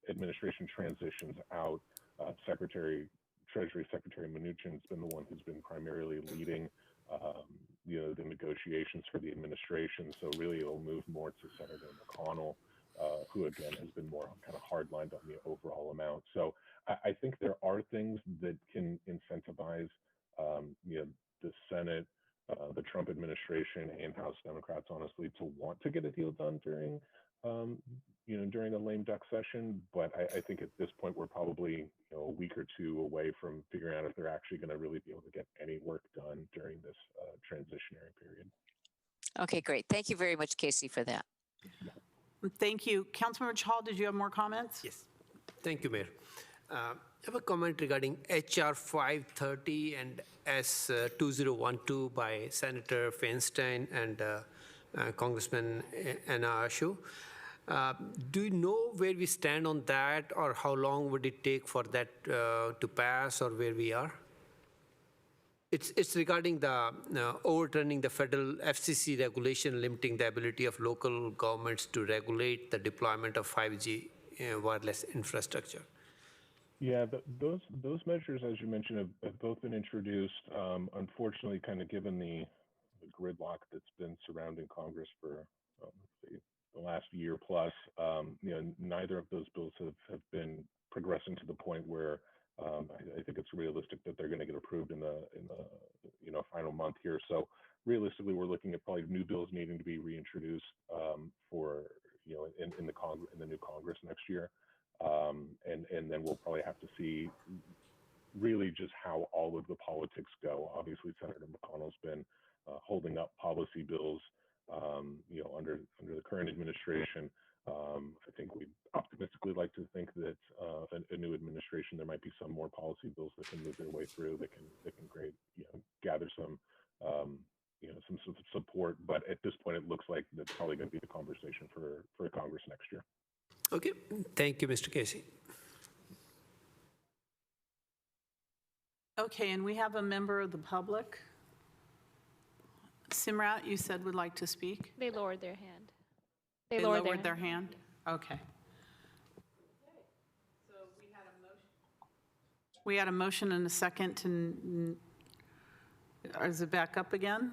administration transitions out, Treasury Secretary Mnuchin has been the one who's been primarily leading the negotiations for the administration. So really it'll move more to Senator McConnell, who again has been more kind of hardlined on the overall amount. So I think there are things that can incentivize the Senate, the Trump administration, and House Democrats, honestly, to want to get a deal done during a lame duck session. But I think at this point we're probably a week or two away from figuring out if they're actually going to really be able to get any work done during this transitionary period. Okay, great. Thank you very much, Casey, for that. Thank you. Councilmember Chahal, did you have more comments? Yes. Thank you, Mayor. I have a comment regarding HR 530 and S 2012 by Senator Feinstein and Congressman Anna Ashu. Do you know where we stand on that, or how long would it take for that to pass, or where we are? It's regarding the overturning the federal FCC regulation limiting the ability of local governments to regulate the deployment of 5G wireless infrastructure. Yeah, those measures, as you mentioned, have both been introduced. Unfortunately, kind of given the gridlock that's been surrounding Congress for the last year plus, neither of those bills have been progressing to the point where I think it's realistic that they're going to get approved in the final month here. So realistically, we're looking at probably new bills needing to be reintroduced for in the new Congress next year. And then we'll probably have to see really just how all of the politics go. Obviously, Senator McConnell's been holding up policy bills, under the current administration. I think we'd optimistically like to think that a new administration, there might be some more policy bills that can move their way through, that can gather some some support. But at this point, it looks like that's probably going to be the conversation for Congress next year. Okay, thank you, Mr. Casey. Okay, and we have a member of the public. Simrat, you said would like to speak? They lowered their hand. They lowered their hand? Okay. So we had a motion and a second to, is it back up again?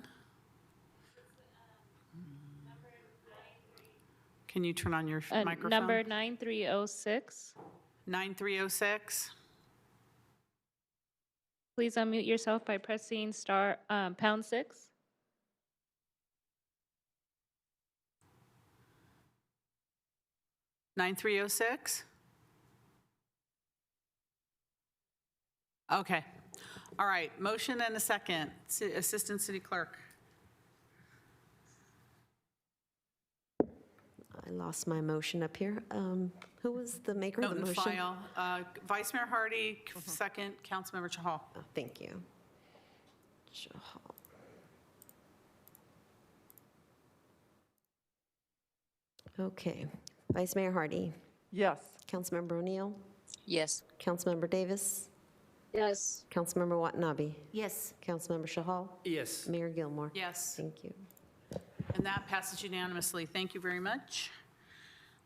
Can you turn on your microphone? Number 9306. 9306. Please unmute yourself by pressing #6. (9306) Okay. All right. Motion and a second. Assistant City Clerk. I lost my motion up here. Who was the maker of the Note and motion? file. Vice Mayor Hardy, second. Councilmember Chahal. Oh, thank you. Chahal. Okay. Vice Mayor Hardy. Yes. Councilmember O'Neill. Yes. Councilmember Davis. Yes. Councilmember Watanabe. Yes. Councilmember Chahal. Yes. Mayor Gilmore. Yes. Thank you. And that passes unanimously. Thank you very much.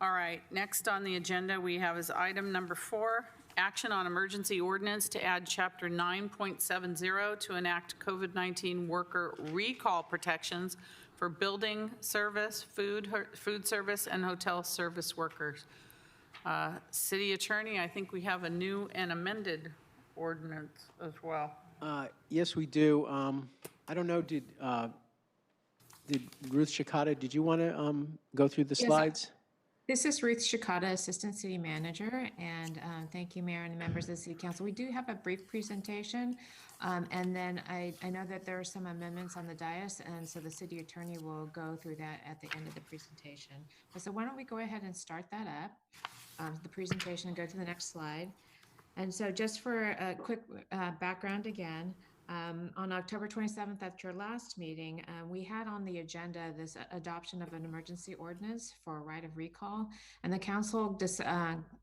All right, next on the agenda we have is item number 4, action on emergency ordinance to add chapter 9.70 to enact COVID-19 worker recall protections for building service, food service, and hotel service workers. City Attorney, I think we have a new and amended ordinance as well. Yes, we do. I don't know, did Ruth Shikata, did you want to go through the Yes, slides? This is Ruth Shikata, Assistant City Manager, and thank you, Mayor and the members of the City Council. We do have a brief presentation, and then I know that there are some amendments on the dais, and so the City Attorney will go through that at the end of the presentation. So why don't we go ahead and start that up, the presentation, and go to the next slide. And so just for a quick background again, on October 27th, at your last meeting, we had on the agenda this adoption of an emergency ordinance for a right of recall, and the council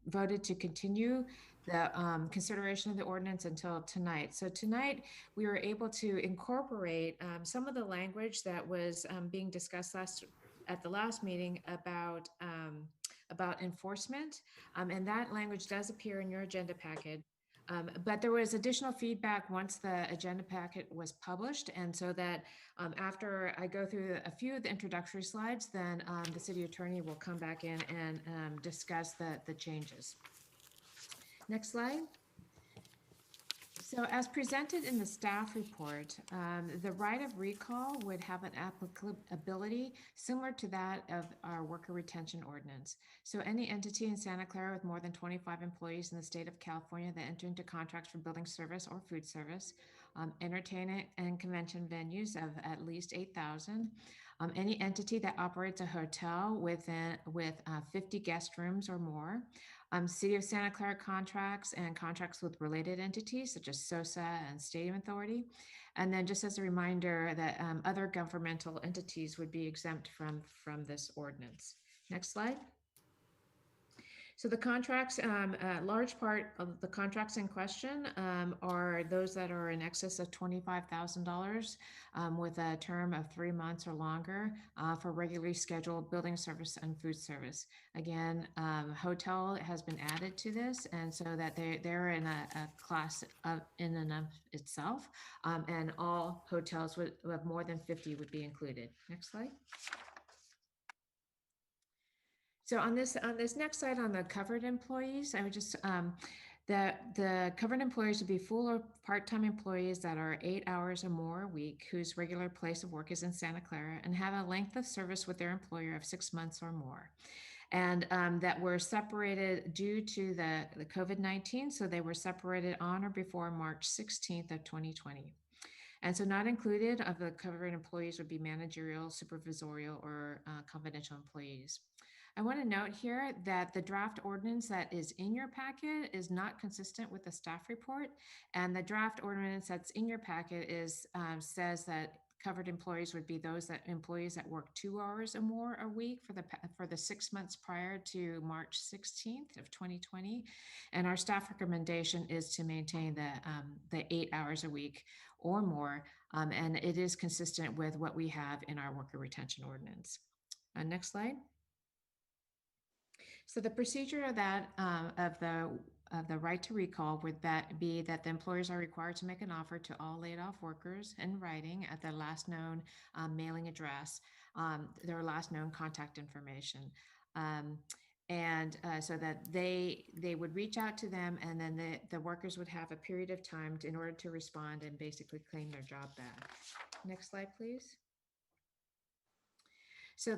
voted to continue the consideration of the ordinance until tonight. So tonight, we were able to incorporate some of the language that was being discussed at the last meeting about enforcement, and that language does appear in your agenda packet. But there was additional feedback once the agenda packet was published, and so that after I go through a few of the introductory slides, then the City Attorney will come back in and discuss the changes. Next slide. So as presented in the staff report, the right of recall would have an applicability similar to that of our worker retention ordinance. So any entity in Santa Clara with more than 25 employees in the state of California that enter into contracts for building service or food service, entertainment and convention venues of at least 8,000, any entity that operates a hotel with 50 guest rooms or more, City of Santa Clara contracts and contracts with related entities such as SOSA and Stadium Authority. And then just as a reminder that other governmental entities would be exempt from this ordinance. Next slide. So the contracts, a large part of the contracts in question are those that are in excess of $25,000 with a term of 3 months or longer for regularly scheduled building service and food service. Again, hotel has been added to this, and so that they're in a class in and of itself, and all hotels with more than 50 would be included. Next slide. So on this next slide, on the covered employees, I would just the covered employees would be full or part-time employees that are 8 hours or more a week, whose regular place of work is in Santa Clara, and have a length of service with their employer of 6 months or more, and that were separated due to the COVID-19. So they were separated on or before March 16th of 2020. And so not included of the covered employees would be managerial, supervisorial, or confidential employees. I want to note here that the draft ordinance that is in your packet is not consistent with the staff report, and the draft ordinance that's in your packet says that covered employees would be those employees that work 2 hours or more a week for the 6 months prior to March 16th of 2020, and our staff recommendation is to maintain the 8 hours a week or more, and it is consistent with what we have in our worker retention ordinance. Next slide. So the procedure of that of the right to recall would be that the employers are required to make an offer to all laid off workers in writing at their last known mailing address, their last known contact information. So that they would reach out to them, and then the workers would have a period of time in order to respond and basically claim their job back. Next slide, please. So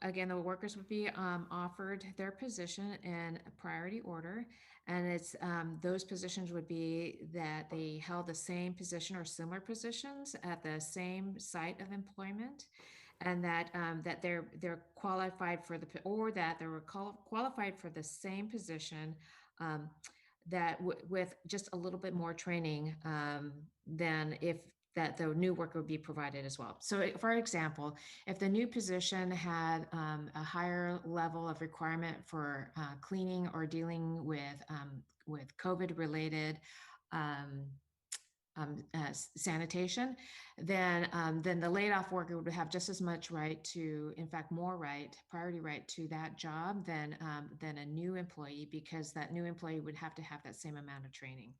again, the workers would be offered their position in priority order, and it's those positions would be that they held the same position or similar positions at the same site of employment, and that they're qualified for that they were qualified for the same position with just a little bit more training than if that the new worker would be provided as well. So for example, if the new position had a higher level of requirement for cleaning or dealing with COVID-related sanitation, then the laid off worker would have just as much right to, in fact, more priority right to that job than a new employee, because that new employee would have to have that same amount of training.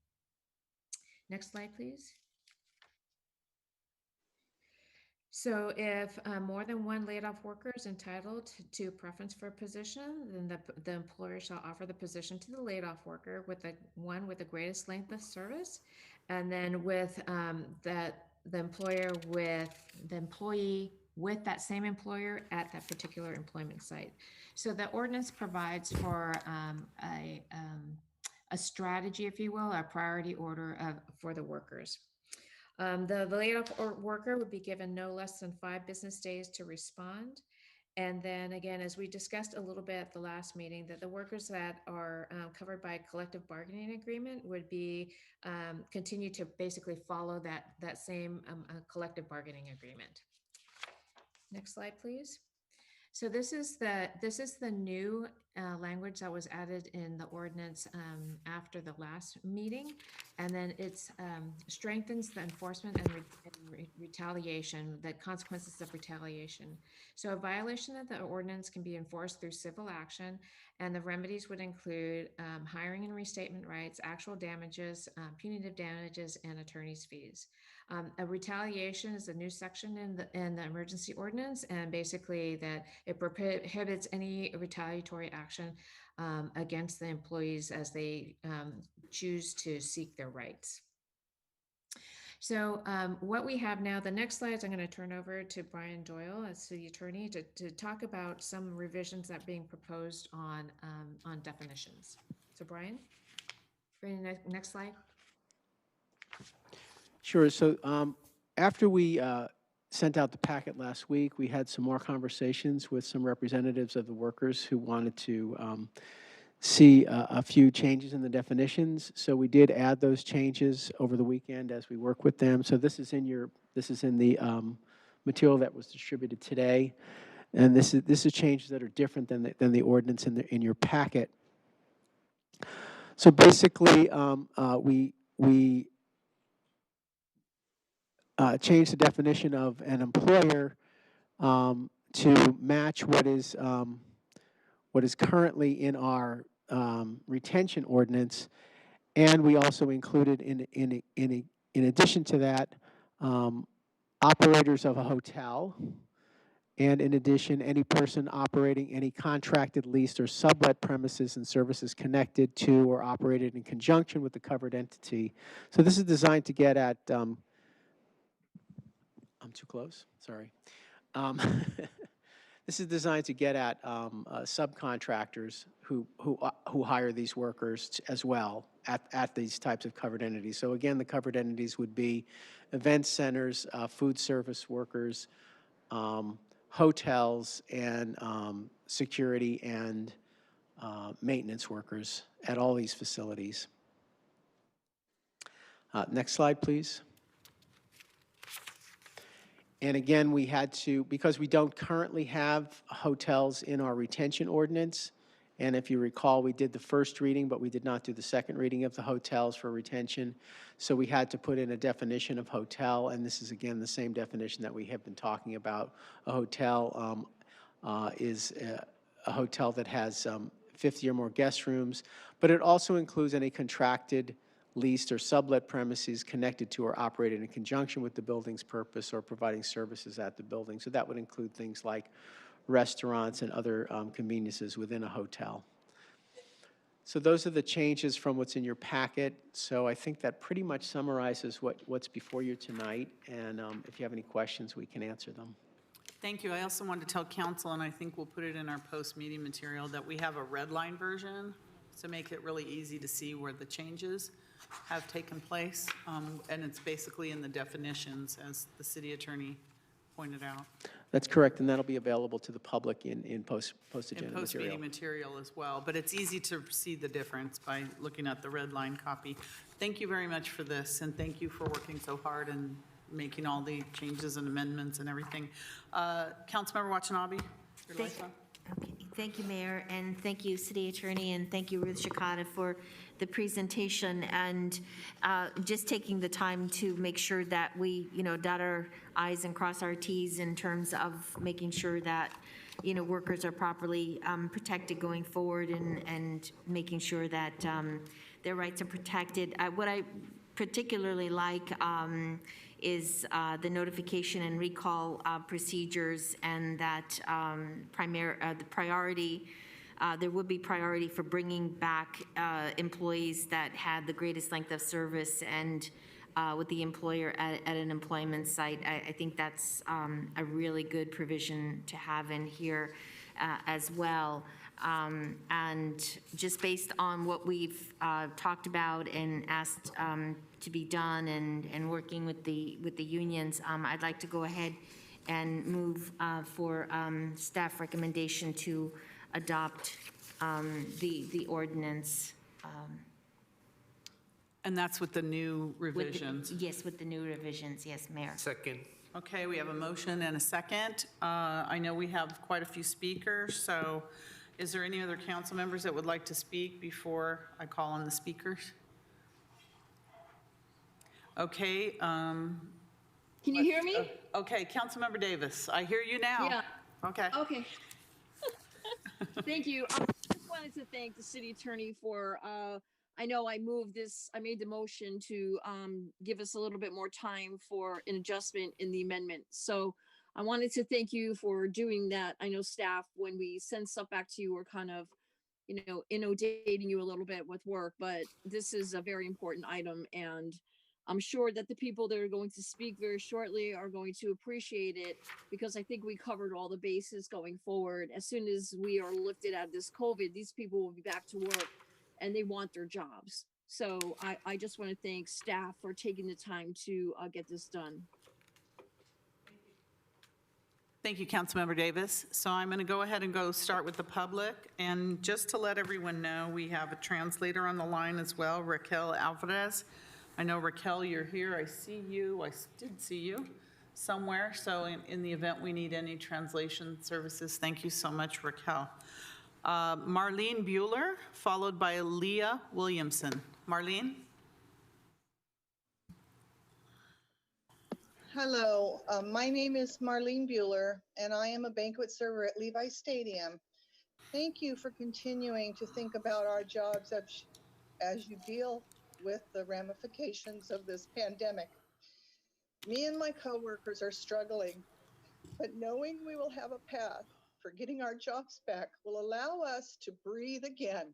Next slide, please. So if more than one laid-off worker is entitled to preference for a position, then the employer shall offer the position to the laid-off worker with the one with the greatest length of service, and then with the employee with that same employer at that particular employment site. So the ordinance provides for a strategy, if you will, a priority order for the workers. The laid off worker would be given no less than 5 business days to respond. And then again, as we discussed a little bit at the last meeting, that the workers that are covered by a collective bargaining agreement would be continue to basically follow that same collective bargaining agreement. Next slide, please. So this is the new language that was added in the ordinance after the last meeting, and then it strengthens the enforcement and retaliation, the consequences of retaliation. So a violation of the ordinance can be enforced through civil action, and the remedies would include hiring and restatement rights, actual damages, punitive damages, and attorney's fees. A retaliation is a new section in the emergency ordinance, and basically that it prohibits any retaliatory action against the employees as they choose to seek their rights. So what we have now, the next slides, I'm going to turn over to Brian Doyle as city attorney to talk about some revisions that are being proposed on definitions. So Brian, next slide. Sure. So after we sent out the packet last week, we had some more conversations with some representatives of the workers who wanted to see a few changes in the definitions. So we did add those changes over the weekend as we work with them. So this is in the material that was distributed today, and this is changes that are different than the ordinance in your packet. So basically, we change the definition of an employer to match what is currently in our retention ordinance, and we also included in addition to that operators of a hotel, and in addition any person operating any contracted, leased, or sublet premises and services connected to or operated in conjunction with the covered entity. So this is designed to get at I'm too close, sorry. This is designed to get at subcontractors who hire these workers as well at these types of covered entities. So again, the covered entities would be event centers, food service workers, hotels, and security and maintenance workers at all these facilities. Next slide, please. And again, we had to, because we don't currently have hotels in our retention ordinance, and if you recall, we did the first reading, but we did not do the second reading of the hotels for retention. So we had to put in a definition of hotel, and this is again the same definition that we have been talking about. A hotel is a hotel that has 50 or more guest rooms, but it also includes any contracted, leased, or sublet premises connected to or operated in conjunction with the building's purpose or providing services at the building. So that would include things like restaurants and other conveniences within a hotel. So those are the changes from what's in your packet. So I think that pretty much summarizes what's before you tonight. And if you have any questions, we can answer them. Thank you. I also wanted to tell council, and I think we'll put it in our post-meeting material, that we have a red line version to make it really easy to see where the changes have taken place, and it's basically in the definitions, as the city attorney pointed out. That's correct, and that'll be available to the public in post-agenda material. Post-meeting material as well, but it's easy to see the difference by looking at the red line copy. Thank you very much for this, and thank you for working so hard and making all the changes and amendments and everything. Councilmember Watanabe, your last one. Okay, thank you, Mayor, and thank you, City Attorney, and thank you, Ruth Shikata, for the presentation and just taking the time to make sure that we, dot our I's and cross our T's in terms of making sure that, workers are properly protected going forward and making sure that their rights are protected. What I particularly like is the notification and recall procedures, and that the priority, there would be priority for bringing back employees that had the greatest length of service and with the employer at an employment site. I think that's a really good provision to have in here as well. And just based on what we've talked about and asked to be done and working with the unions, I'd like to go ahead and move for staff recommendation to adopt the ordinance. And that's with the new with the- revisions. Yes, with the new revisions, yes, Mayor. Second. Okay, we have a motion and a second. I know we have quite a few speakers, so is there any other council members that would like to speak before I call on the speakers? Okay. Can you hear me? Okay, Councilmember Davis, I hear you now. Yeah. Okay. Okay. Thank you. I just wanted to thank the city attorney for, I know I made the motion to give us a little bit more time for an adjustment in the amendment. So I wanted to thank you for doing that. I know staff, when we send stuff back to you, we're kind of, inundating you a little bit with work, but this is a very important item, and I'm sure that the people that are going to speak very shortly are going to appreciate it, because I think we covered all the bases going forward. As soon as we are lifted out of this COVID, these people will be back to work and they want their jobs. So I just want to thank staff for taking the time to get this done. Thank you, Councilmember Davis. So I'm going to go ahead and start with the public. And just to let everyone know, we have a translator on the line as well, Raquel Alvarez. I know, Raquel, you're here. I see you. I did see you somewhere. So in the event we need any translation services, thank you so much, Raquel. Marlene Bueller, followed by Leah Williamson. Marlene? Hello, my name is Marlene Bueller, and I am a banquet server at Levi Stadium. Thank you for continuing to think about our jobs as you deal with the ramifications of this pandemic. Me and my coworkers are struggling, but knowing we will have a path for getting our jobs back will allow us to breathe again.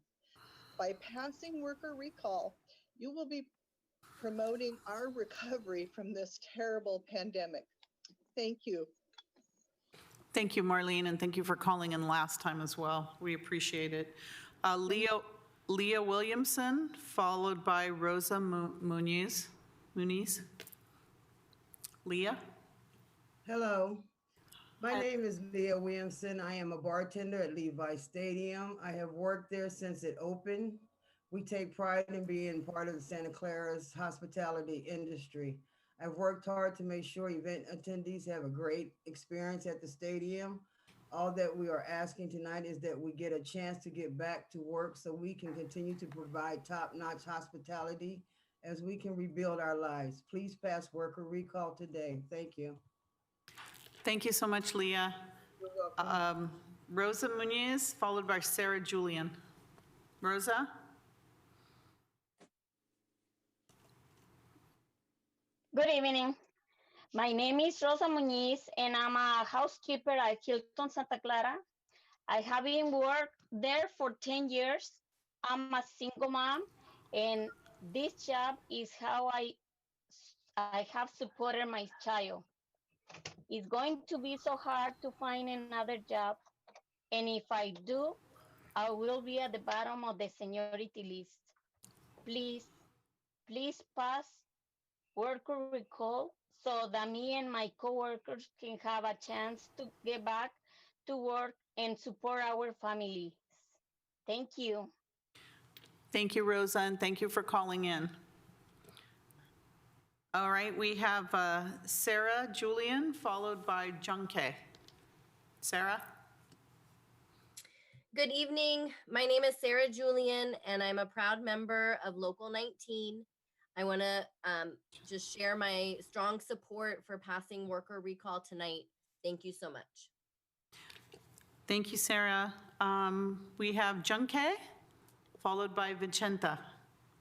By passing worker recall, you will be promoting our recovery from this terrible pandemic. Thank you. Thank you, Marlene, and thank you for calling in last time as well. We appreciate it. Leah Williamson, followed by Rosa Muniz. Leah? Hello, my name is Leah Williamson. I am a bartender at Levi Stadium. I have worked there since it opened. We take pride in being part of the Santa Clara's hospitality industry. I've worked hard to make sure event attendees have a great experience at the stadium. All that we are asking tonight is that we get a chance to get back to work so we can continue to provide top-notch hospitality as we can rebuild our lives. Please pass worker recall today. Thank you. Thank you so much, Leah. You're welcome. Rosa Muniz, followed by Sarah Julian. Rosa? Good evening. My name is Rosa Muniz, and I'm a housekeeper at Hilton Santa Clara. I have been worked there for 10 years. I'm a single mom, and this job is how I have supported my child. It's going to be so hard to find another job, and if I do, I will be at the bottom of the seniority list. Please pass worker recall so that me and my coworkers can have a chance to get back to work and support our families. Thank you. Thank you, Rosa, and thank you for calling in. All right, we have Sarah Julian, followed by Junke. Sarah? Good evening. My name is Sarah Julian, and I'm a proud member of Local 19. I want to just share my strong support for passing worker recall tonight. Thank you so much. Thank you, Sarah. We have Junke, followed by Vicenta.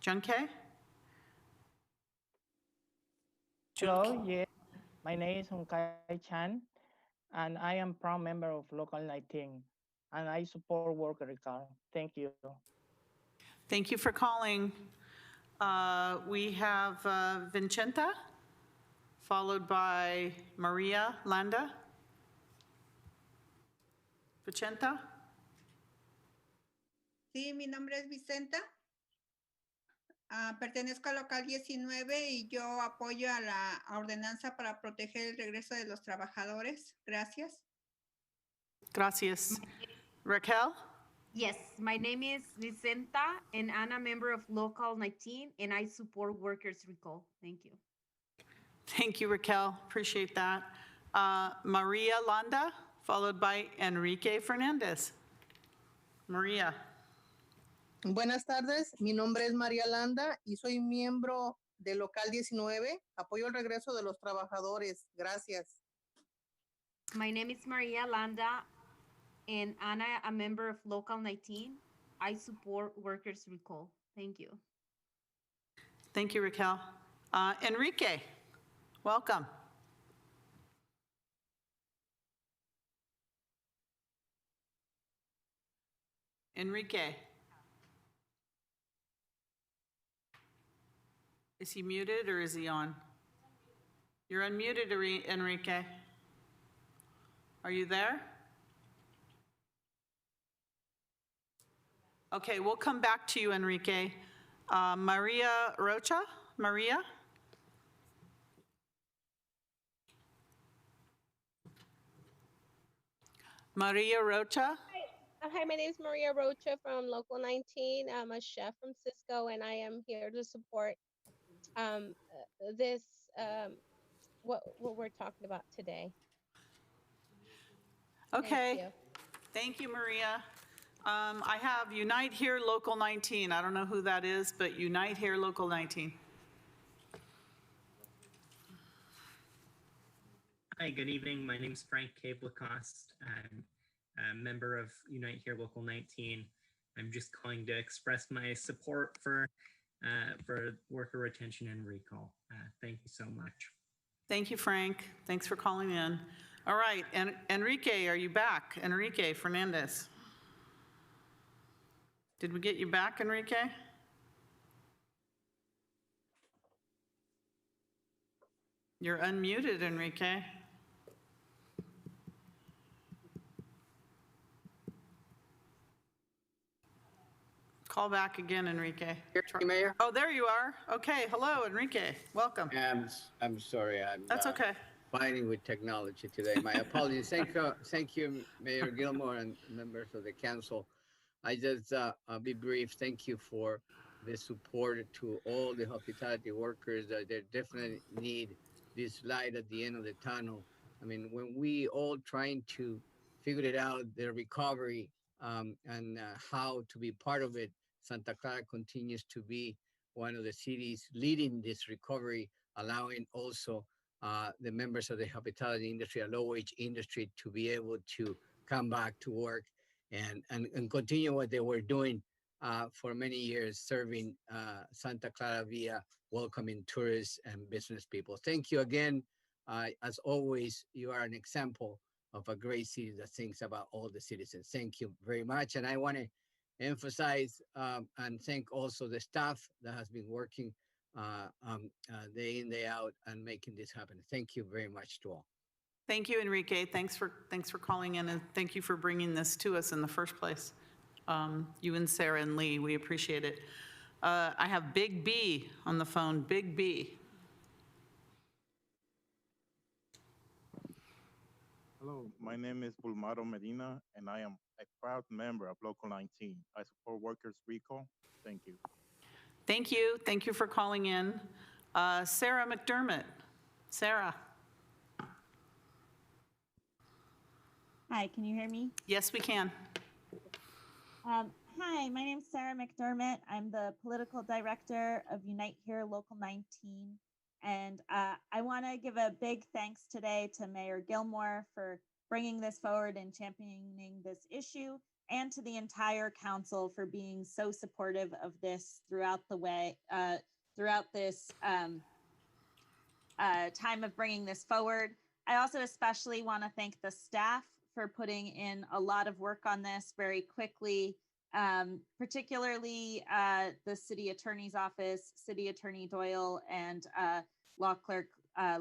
Junke? Hello, yes. My name is Hunkai Chan, and I am proud member of Local 19, and I support worker recall. Thank you. Thank you for calling. We have Vincenta, followed by Maria Landa. Vicenta? Sí, mi nombre es Vicenta. Pertenezco al local 19 y yo apoyo a la ordenanza para proteger el regreso de los trabajadores. Gracias. Gracias. Raquel? Yes, my name is Vicenta, and I'm a member of Local 19, and I support workers' recall. Thank you. Thank you, Raquel. Appreciate that. Maria Landa, followed by Enrique Fernandez. Maria. Buenas tardes, mi nombre es María Landa y soy miembro del local 19. Apoyo el regreso de los trabajadores. Gracias. My name is Maria Landa, and I'm a member of Local 19. I support workers' recall. Thank you. Thank you, Raquel. Enrique, welcome. Enrique. Is he muted or is he on? You're unmuted, Enrique. Are you there? Okay, we'll come back to you, Enrique. Maria Rocha? Maria? Maria Rocha? Hi, my name is Maria Rocha from Local 19. I'm a chef from Cisco, and I am here to support this, what we're talking about today. Okay. Thank you, Maria. I have Unite Here Local 19. I don't know who that is, but Unite Here Local 19. Hi, good evening. My name is Frank Cave Lacoste. I'm a member of Unite Here Local 19. I'm just calling to express my support for worker retention and recall. Thank you so much. Thank you, Frank. Thanks for calling in. All right, Enrique, are you back? Enrique Fernandez. Did we get you back, Enrique? You're unmuted, Enrique. Call back again, Enrique. Mayor? Oh, there you are. Okay, hello, Enrique. Welcome. I'm sorry. That's okay. Fighting with technology today. My apologies. Thank you, Mayor Gilmore and members of the council. I just, I'll be brief. Thank you for the support to all the hospitality workers. They definitely need this light at the end of the tunnel. I mean, when we all trying to figure it out, the recovery and how to be part of it, Santa Clara continues to be one of the cities leading this recovery, allowing also the members of the hospitality industry, a low-wage industry, to be able to come back to work and continue what they were doing for many years, serving Santa Clara via welcoming tourists and business people. Thank you again. As always, you are an example of a great city that thinks about all the citizens. Thank you very much. And I want to emphasize and thank also the staff that has been working day in, day out and making this happen. Thank you very much to all. Thank you, Enrique. Thanks for calling in, and thank you for bringing this to us in the first place. You and Sarah and Lee, we appreciate it. I have Big B on the phone. Big B. Hello, my name is Bulmaro Medina, and I am a proud member of Local 19. I support workers' recall. Thank you. Thank you. Thank you for calling in. Sarah McDermott. Sarah. Hi, can you hear me? Yes, we can. Hi, my name is Sarah McDermott. I'm the political director of Unite Here Local 19. And I want to give a big thanks today to Mayor Gilmore for bringing this forward and championing this issue, and to the entire council for being so supportive of this throughout the way, throughout this time of bringing this forward. I also especially want to thank the staff for putting in a lot of work on this very quickly particularly the city attorney's office, City Attorney Doyle, and law clerk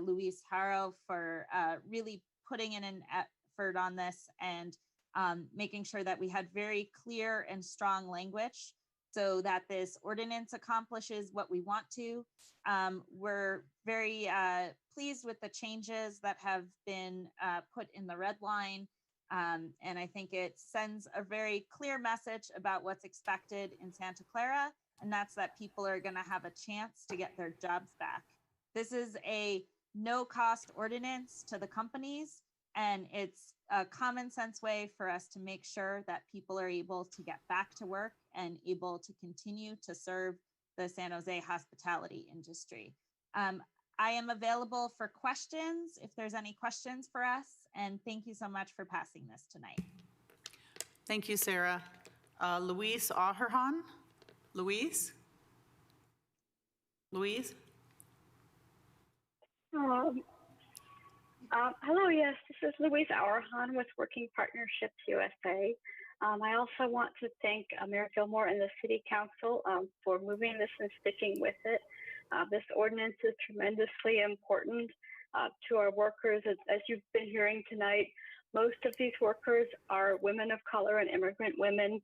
Luis Haro for really putting in an effort on this and making sure that we had very clear and strong language so that this ordinance accomplishes what we want to. We're very pleased with the changes that have been put in the red line. And I think it sends a very clear message about what's expected in Santa Clara, and that's that people are going to have a chance to get their jobs back. This is a no-cost ordinance to the companies, and it's a common sense way for us to make sure that people are able to get back to work and able to continue to serve the San Jose hospitality industry. I am available for questions if there's any questions for us, and thank you so much for passing this tonight. Thank you, Sarah. Luis Aherhan? Louise? Louise? Hello, yes, this is Louise Auerhahn with Working Partnerships USA. I also want to thank Mayor Gilmore and the City Council for moving this and sticking with it. This ordinance is tremendously important to our workers. As you've been hearing tonight, most of these workers are women of color and immigrant women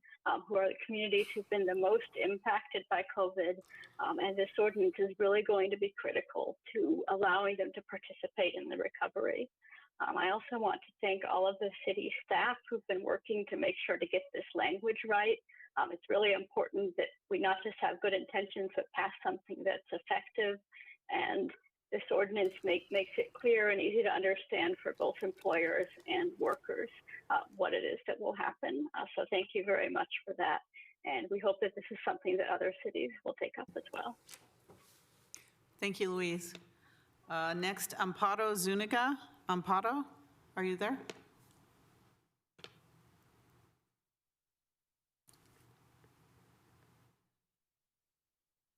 who are the communities who've been the most impacted by COVID. And this ordinance is really going to be critical to allowing them to participate in the recovery. I also want to thank all of the city staff who've been working to make sure to get this language right. It's really important that we not just have good intentions, but pass something that's effective. And this ordinance makes it clear and easy to understand for both employers and workers what it is that will happen. So thank you very much for that. And we hope that this is something that other cities will take up as well. Thank you, Louise. Next, Amparo Zuniga. Amparo, are you there?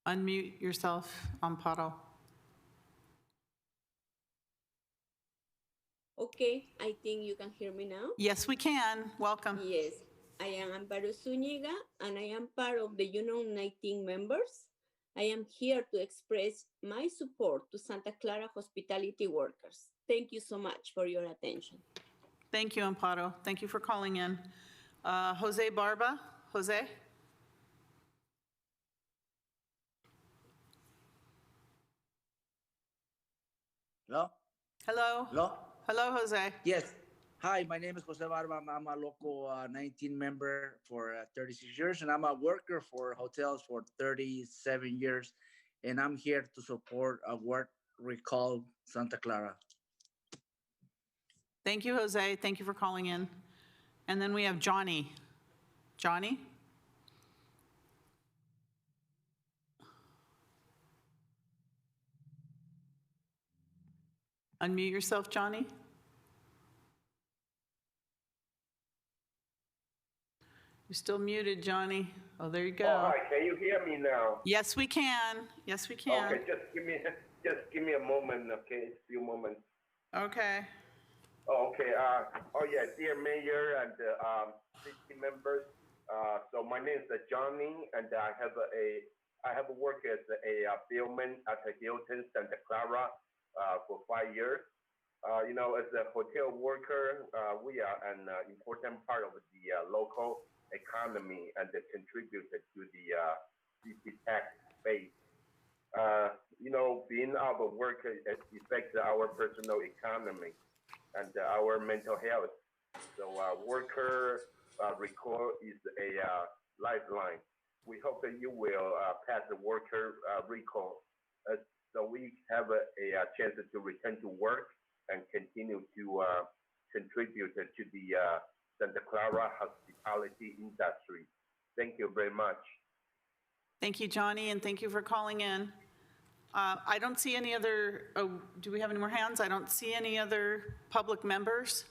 Unmute yourself, Amparo. Okay, I think you can hear me now. Yes, we can. Welcome. Yes, I am Amparo Zuniga, and I am part of the Union 19 members. I am here to express my support to Santa Clara hospitality workers. Thank you so much for your attention. Thank you, Amparo. Thank you for calling in. Jose Barba. Jose? Hello? Hello? Hello? Hello, Jose. Yes. Hi, my name is Jose Barba. I'm a local 19 member for 36 years, and I'm a worker for hotels for 37 years. And I'm here to support a work recall Santa Clara. Thank you, Jose. Thank you for calling in. And then we have Johnny. Johnny? Unmute yourself, Johnny. You're still muted, Johnny. Oh, there you go. Oh, hi. Can you hear me now? Yes, we can. Yes, we can. Okay, just give me a moment, okay? A few moments. Okay. Oh, okay. Oh, yeah, dear Mayor and city members. So my name is Johnny, and I have worked as a bellman at the Hilton Santa Clara for 5 years. You know, as a hotel worker, we are an important part of the local economy and contributed to the city tax base. You know, being out of work affects our personal economy and our mental health. So worker recall is a lifeline. We hope that you will pass the worker recall so we have a chance to return to work and continue to contribute to the Santa Clara hospitality industry. Thank you very much. Thank you, Johnny, and thank you for calling in. I don't see any other, do we have any more hands? I don't see any other public members.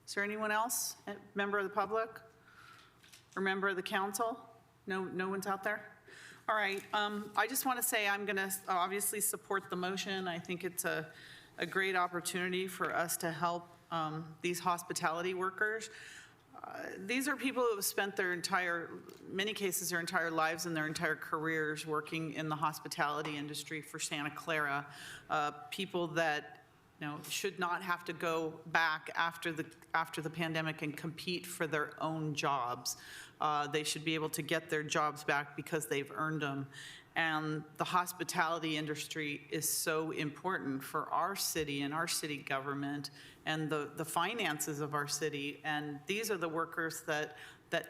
Is there anyone else, a member of the public or member of the council? No one's out there? All right, I just want to say I'm going to obviously support the motion. I think it's a great opportunity for us to help these hospitality workers. these are people who have spent many cases, their entire lives and their entire careers working in the hospitality industry for Santa Clara. People that should not have to go back after the pandemic and compete for their own jobs. They should be able to get their jobs back because they've earned them. And the hospitality industry is so important for our city and our city government and the finances of our city. And these are the workers that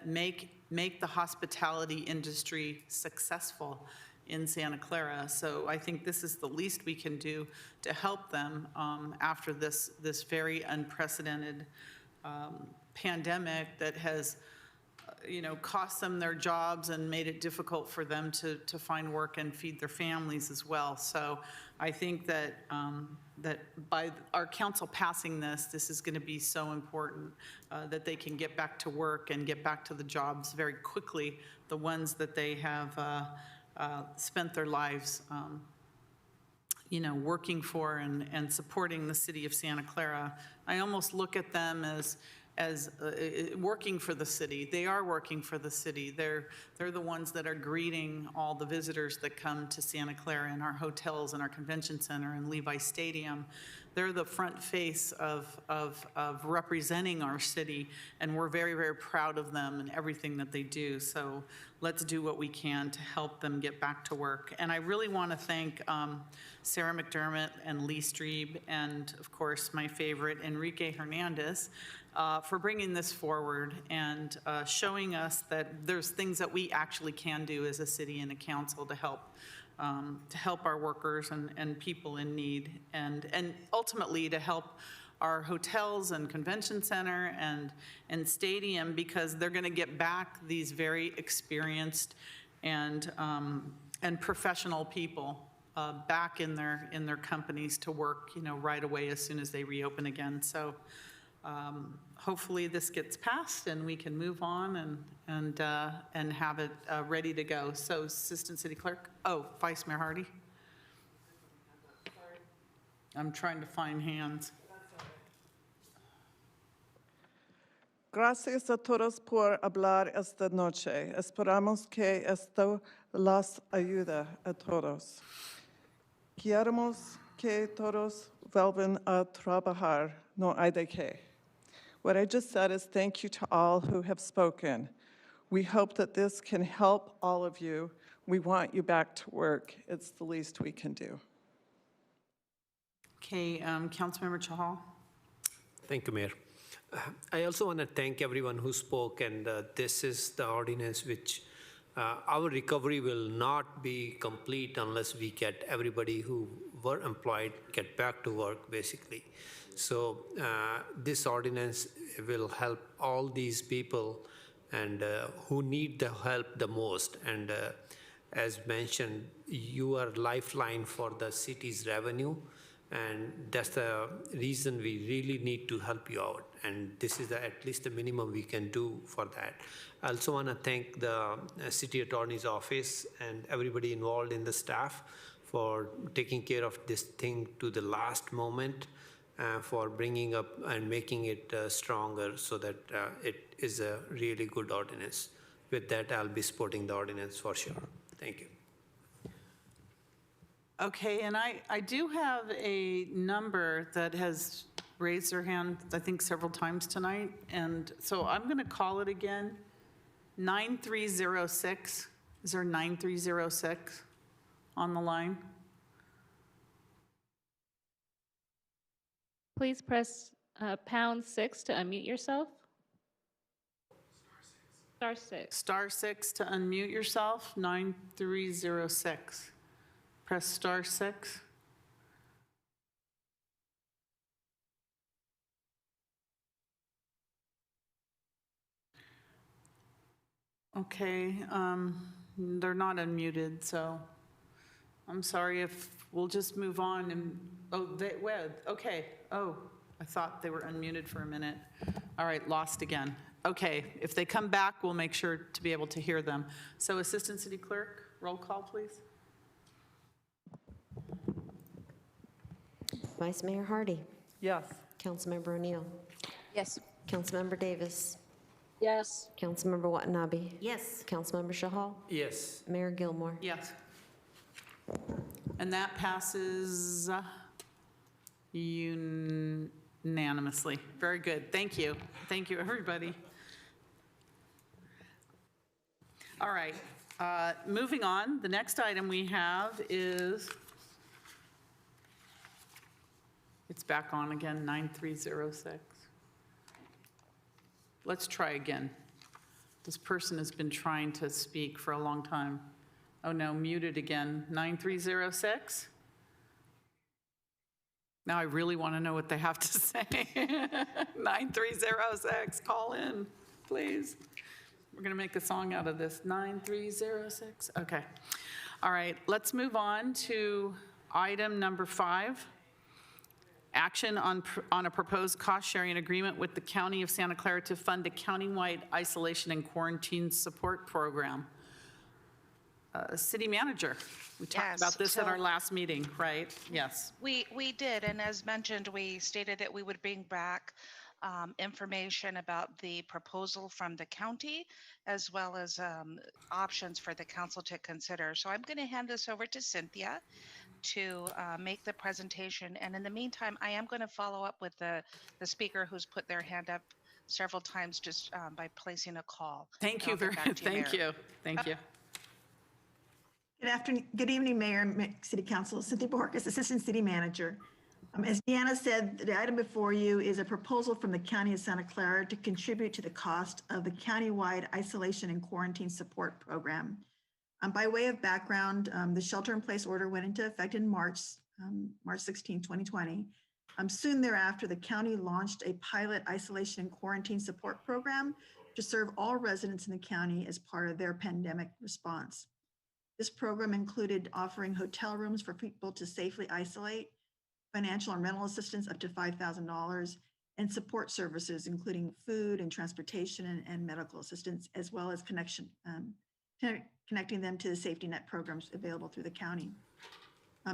make the hospitality industry successful in Santa Clara. So I think this is the least we can do to help them after this very unprecedented pandemic that has cost them their jobs and made it difficult for them to find work and feed their families as well. So I think that by our council passing this is going to be so important that they can get back to work and get back to the jobs very quickly, the ones that they have spent their lives working for and supporting the city of Santa Clara. I almost look at them as working for the city. They are working for the city. They're the ones that are greeting all the visitors that come to Santa Clara in our hotels and our convention center and Levi Stadium. They're the front face of representing our city, and we're very, very proud of them and everything that they do. So let's do what we can to help them get back to work. And I really want to thank Sarah McDermott and Lee Streeb and, of course, my favorite, Enrique Hernandez, for bringing this forward and showing us that there's things that we actually can do as a city and a council to help our workers and people in need, and ultimately to help our hotels and convention center and stadium, because they're going to get back these very experienced and professional people back in their companies to work right away as soon as they reopen again. So hopefully this gets passed and we can move on and have it ready to go. So Assistant City Clerk, Vice Mayor Hardy. I'm trying to find hands. Gracias a todos por hablar esta noche. Esperamos que esto las ayude a todos. Queremos que todos vuelvan a trabajar. No hay de qué. What I just said is thank you to all who have spoken. We hope that this can help all of you. We want you back to work. It's the least we can do. Okay, Councilmember Chahal. Thank you, Mayor. I also want to thank everyone who spoke, and this is the ordinance which our recovery will not be complete unless we get everybody who were employed get back to work, basically. So this ordinance will help all these people and who need the help the most. And as mentioned, you are lifeline for the city's revenue, and that's the reason we really need to help you out. And this is at least the minimum we can do for that. I also want to thank the City Attorney's Office and everybody involved in the staff for taking care of this thing to the last moment, for bringing up and making it stronger so that it is a really good ordinance. With that, I'll be supporting the ordinance for sure. Thank you. Okay, and I do have a number that has raised their hand, I think, several times tonight. And so I'm going to call it again. 9306. Is there 9306 on the line? Please press #6 to unmute yourself. Star 6. Star 6 to unmute yourself. 9306. Press star 6. Okay, they're not unmuted, so I'm sorry if we'll just move on and, okay. Oh, I thought they were unmuted for a minute. All right, lost again. Okay, if they come back, we'll make sure to be able to hear them. So Assistant City Clerk, roll call, please. Vice Mayor Hardy. Yes. Councilmember O'Neill. Yes. Councilmember Davis. Yes. Councilmember Watanabe. Yes. Councilmember Shahal. Yes. Mayor Gilmore. Yes. And that passes unanimously. Very good. Thank you. Thank you, everybody. All right. Moving on, the next item we have is, it's back on again, 9306. Let's try again. This person has been trying to speak for a long time. Oh no, muted again. 9306? Now I really want to know what they have to say. 9306, call in, please. We're going to make a song out of this. 9306. Okay. All right, let's move on to item number 5. Action on a proposed cost-sharing agreement with the County of Santa Clara to fund a countywide isolation and quarantine support program. City Manager, we talked Yes, about this at so- our last meeting, right? Yes. We did, and as mentioned, we stated that we would bring back information about the proposal from the county, as well as options for the council to consider. So I'm going to hand this over to Cynthia to make the presentation. And in the meantime, I am going to follow up with the speaker who's put their hand up several times just by placing a call. Thank And you I'll get very, back to you, thank Mayor. you, thank you. Good evening, Mayor and City Council. Cynthia Borges, Assistant City Manager. As Deanna said, the item before you is a proposal from the County of Santa Clara to contribute to the cost of the countywide isolation and quarantine support program. By way of background, the shelter-in-place order went into effect in March 16, 2020. Soon thereafter, the county launched a pilot isolation and quarantine support program to serve all residents in the county as part of their pandemic response. This program included offering hotel rooms for people to safely isolate, financial and rental assistance up to $5,000, and support services, including food and transportation and medical assistance, as well as connecting them to the safety net programs available through the county.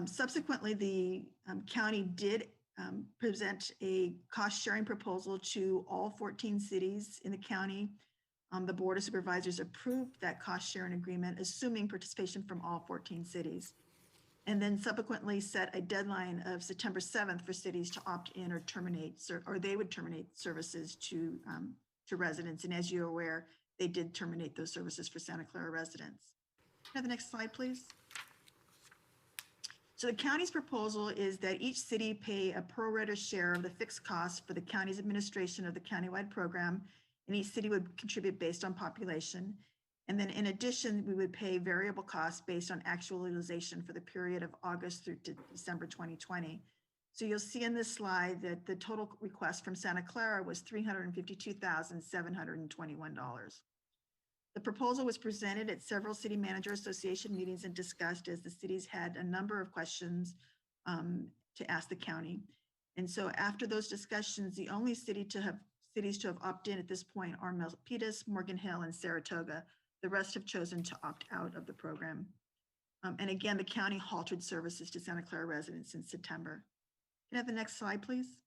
Subsequently, the county did present a cost-sharing proposal to all 14 cities in the county. The Board of Supervisors approved that cost-sharing agreement, assuming participation from all 14 cities, and then subsequently set a deadline of September 7th for cities to opt in or terminate, or they would terminate services to residents. And as you're aware, they did terminate those services for Santa Clara residents. Can I have the next slide, please? So the county's proposal is that each city pay a pro rata share of the fixed costs for the county's administration of the countywide program, and each city would contribute based on population. And then in addition, we would pay variable costs based on actual utilization for the period of August through to December 2020. So you'll see in this slide that the total request from Santa Clara was $352,721. The proposal was presented at several City Manager Association meetings and discussed as the cities had a number of questions to ask the county. And so after those discussions, the only cities to have opted in at this point are Milpitas, Morgan Hill, and Saratoga. The rest have chosen to opt out of the program. And again, the county halted services to Santa Clara residents in September. Can I have the next slide, please?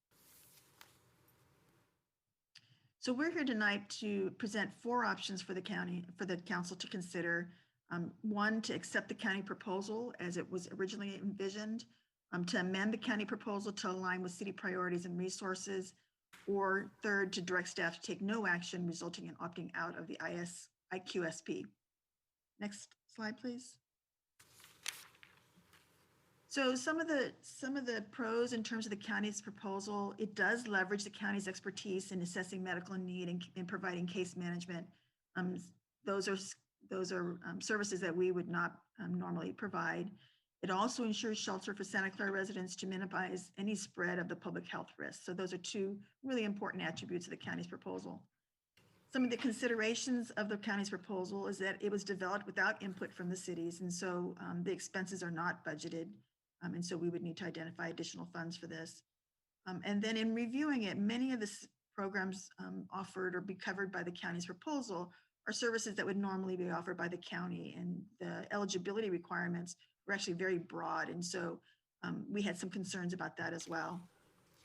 So we're here tonight to present 4 options for the council to consider. 1, to accept the county proposal as it was originally envisioned, to amend the county proposal to align with city priorities and resources, or 3rd, to direct staff to take no action resulting in opting out of the IQSP. Next slide, please. So some of the pros in terms of the county's proposal, it does leverage the county's expertise in assessing medical need and providing case management. Those are services that we would not normally provide. It also ensures shelter for Santa Clara residents to minimize any spread of the public health risks. So those are 2 really important attributes of the county's proposal. Some of the considerations of the county's proposal is that it was developed without input from the cities, and so the expenses are not budgeted, and so we would need to identify additional funds for this. And then in reviewing it, many of the programs offered or be covered by the county's proposal are services that would normally be offered by the county, and the eligibility requirements were actually very broad, and so we had some concerns about that as well.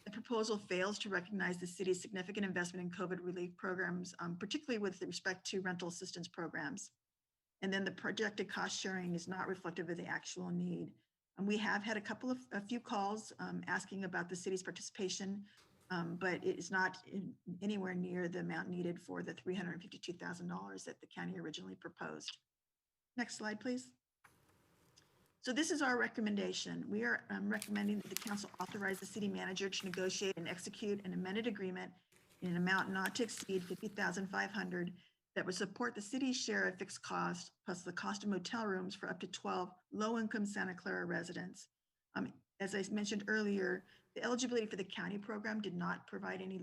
The proposal fails to recognize the city's significant investment in COVID relief programs, particularly with respect to rental assistance programs. And then the projected cost sharing is not reflective of the actual need. And we have had a few calls asking about the city's participation, but it is not anywhere near the amount needed for the $352,000 that the county originally proposed. Next slide, please. So this is our recommendation. We are recommending that the council authorize the city manager to negotiate and execute an amended agreement in an amount not to exceed $50,500 that would support the city's share of fixed costs plus the cost of motel rooms for up to 12 low-income Santa Clara residents. As I mentioned earlier, the eligibility for the county program did not provide any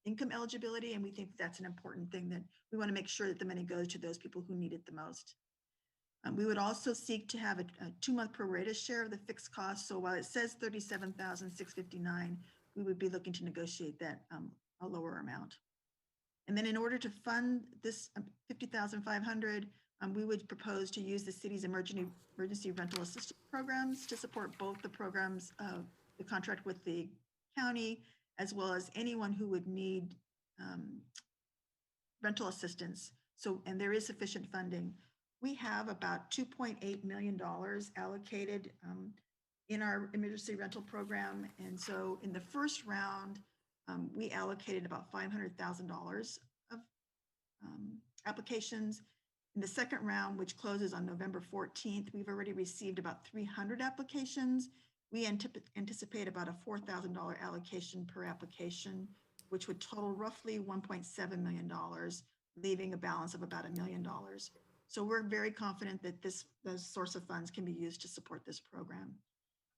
income eligibility, and we think that's an important thing, that we want to make sure that the money goes to those people who need it the most. We would also seek to have a 2-month prorated share of the fixed costs. So while it says $37,659, we would be looking to negotiate that a lower amount. And then in order to fund this $50,500, we would propose to use the city's emergency rental assistance programs to support both the programs of the contract with the county, as well as anyone who would need rental assistance. So, and there is sufficient funding. We have about $2.8 million allocated in our emergency rental program. And so in the first round, we allocated about $500,000 of applications. In the second round, which closes on November 14th, we've already received about 300 applications. We anticipate about a $4,000 allocation per application, which would total roughly $1.7 million, leaving a balance of about $1 million. So we're very confident that this source of funds can be used to support this program.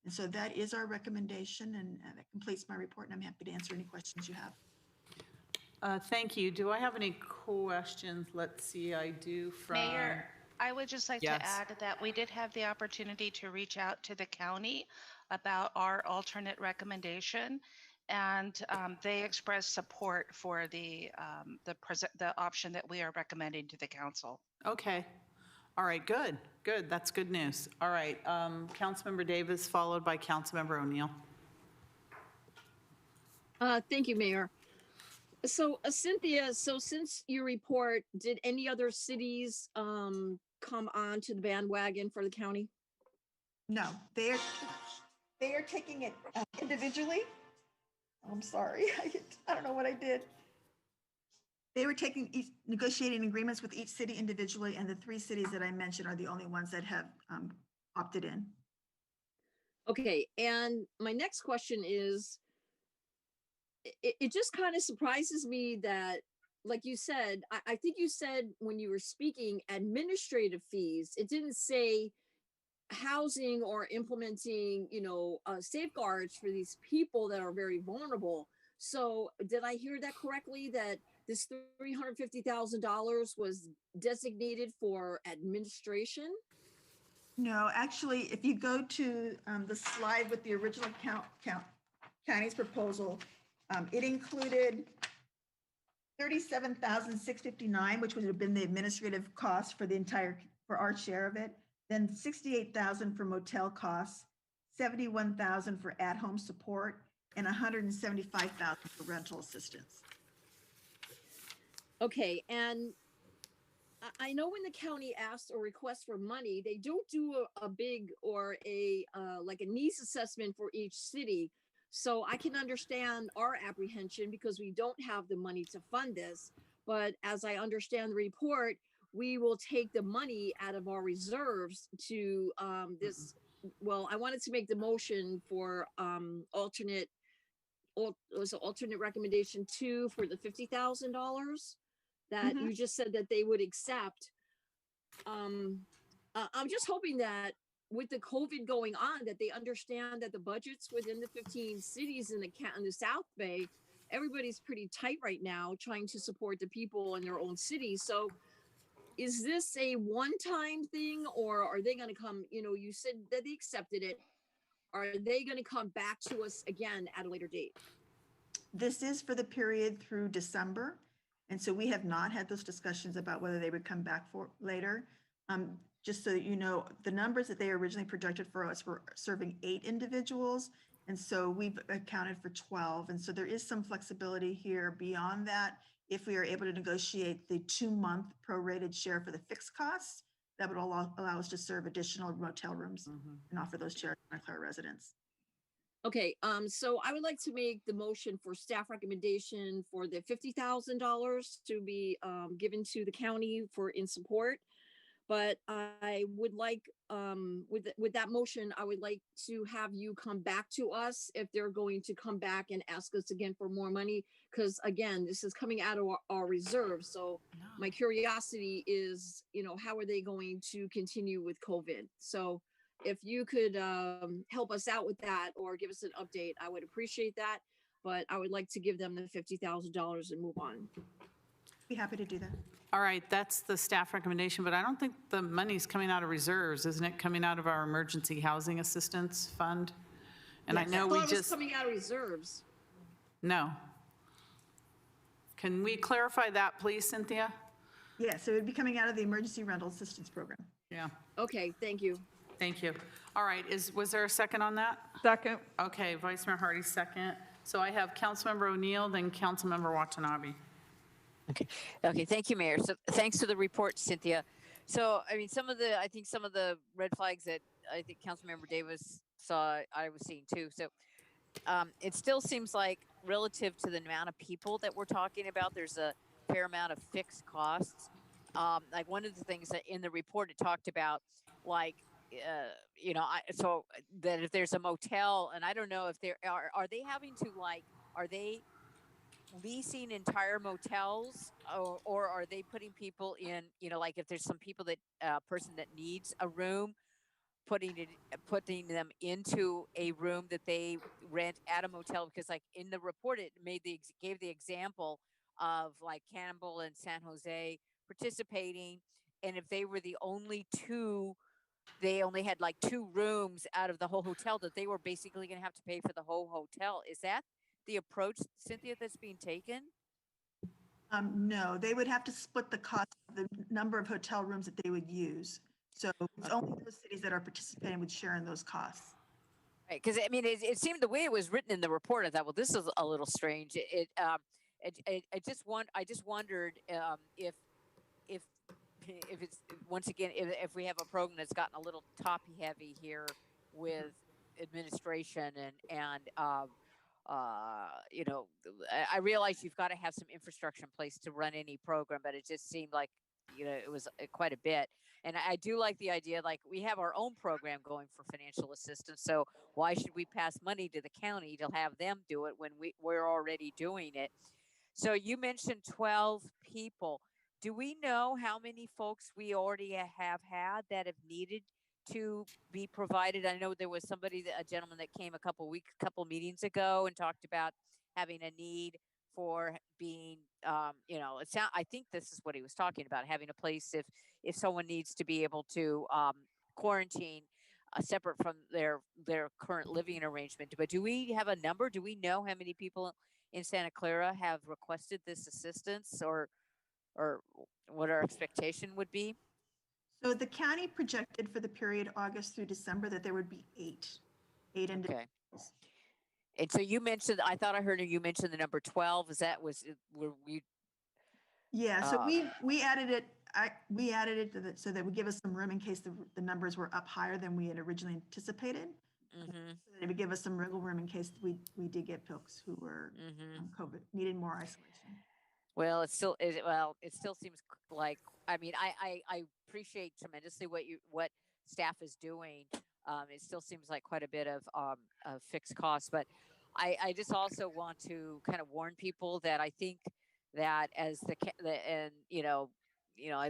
And so that is our recommendation, and that completes my report, and I'm happy to answer any questions you have. Thank you. Do I have any questions? Let's see, I do from. Mayor, I would just like Yes. to add that we did have the opportunity to reach out to the county about our alternate recommendation, and they expressed support for the option that we are recommending to the council. Okay. All right, good, good. That's good news. All right, Councilmember Davis, followed by Councilmember O'Neill. Thank you, Mayor. So Cynthia, so since your report, did any other cities come on to the bandwagon for the county? No, they are taking it individually. I'm sorry, I don't know what I did. They were negotiating agreements with each city individually, and the 3 cities that I mentioned are the only ones that have opted in. Okay, and my next question is, it just kind of surprises me that, like you said, I think you said when you were speaking administrative fees, it didn't say housing or implementing, safeguards for these people that are very vulnerable. So did I hear that correctly, that this $350,000 was designated for administration? No, actually, if you go to the slide with the original county's proposal, it included $37,659, which would have been the administrative cost for for our share of it. Then $68,000 for motel costs, $71,000 for at-home support, and $175,000 for rental assistance. Okay, and I know when the county asks or requests for money, they don't do a big or like a needs assessment for each city. So I can understand our apprehension because we don't have the money to fund this. But as I understand the report, we will take the money out of our reserves to this. Well, I wanted to make the motion for alternate recommendation 2 for the $50,000 that you just said that they would accept. I'm just hoping that with the COVID going on, that they understand that the budgets within the 15 cities in the South Bay, everybody's pretty tight right now, trying to support the people in their own cities. So is this a one-time thing, or are they going to come, you said that they accepted it. Are they going to come back to us again at a later date? This is for the period through December. And so we have not had those discussions about whether they would come back for later. Just so that you know, the numbers that they originally projected for us were serving 8 individuals. And so we've accounted for 12. And so there is some flexibility here beyond that. If we are able to negotiate the 2-month prorated share for the fixed costs, that would allow us to serve additional motel rooms and offer those shares to our residents. Okay, so I would like to make the motion for staff recommendation for the $50,000 to be given to the county for in support. But I would like, with that motion, I would like to have you come back to us if they're going to come back and ask us again for more money. Because again, this is coming out of our reserves. So my curiosity is, how are they going to continue with COVID? So if you could help us out with that or give us an update, I would appreciate that. But I would like to give them the $50,000 and move on. Be happy to do that. All right, that's the staff recommendation, but I don't think the money's coming out of reserves. Isn't it coming out of our emergency housing assistance fund? And I know we thought it was just, coming out of reserves. no. Can we clarify that, please, Cynthia? Yeah, so it would be coming out of the emergency rental assistance program. Yeah. Okay, thank you. Thank you. All right, was there a second on that? Second. Okay, Vice Mayor Hardy, second. So I have Councilmember O'Neill, then Councilmember Watanabe. Okay, thank you, Mayor. So thanks for the report, Cynthia. So, I mean, I think some of the red flags that I think Councilmember Davis saw, I was seeing too. So it still seems like relative to the amount of people that we're talking about, there's a fair amount of fixed costs. Like one of the things that in the report, it talked about like, so that if there's a motel, and I don't know if are they having to are they leasing entire motels or are they putting people in, like if there's some people that person that needs a room, putting them into a room that they rent at a motel? Because like in the report, it gave the example of like Campbell and San Jose participating. And if they were the only two, they only had like 2 rooms out of the whole hotel, that they were basically going to have to pay for the whole hotel. Is that the approach, Cynthia, that's being taken? No, they would have to split the cost of the number of hotel rooms that they would use. So it's only those cities that are participating would share in those costs. Right, because I mean, it seemed the way it was written in the report, I thought, well, this is a little strange. I just wondered if it's once again, if we have a program that's gotten a little toppy heavy here with administration and I realize you've got to have some infrastructure in place to run any program, but it just seemed like, it was quite a bit. And I do like the idea, like we have our own program going for financial assistance. So why should we pass money to the county to have them do it when we're already doing it? So you mentioned 12 people. Do we know how many folks we already have had that have needed to be provided? I know there was a gentleman that came a couple meetings ago and talked about having a need for being, I think this is what he was talking about, having a place if someone needs to be able to quarantine separate from their current living arrangement. But do we have a number? Do we know how many people in Santa Clara have requested this assistance, or what our expectation would be? So the county projected for the period August through December that there would be 8 individuals. And so you mentioned, I thought I heard you mention the number 12. Were we? Yeah, so we added it. We added it so that would give us some room in case the numbers were up higher than we had originally anticipated. So that it would give us some wiggle room in case we did get folks who were COVID, needed more isolation. Well, it still seems like, I mean, I appreciate tremendously what staff is doing. It still seems like quite a bit of fixed costs, but I just also want to kind of warn people that I think that as I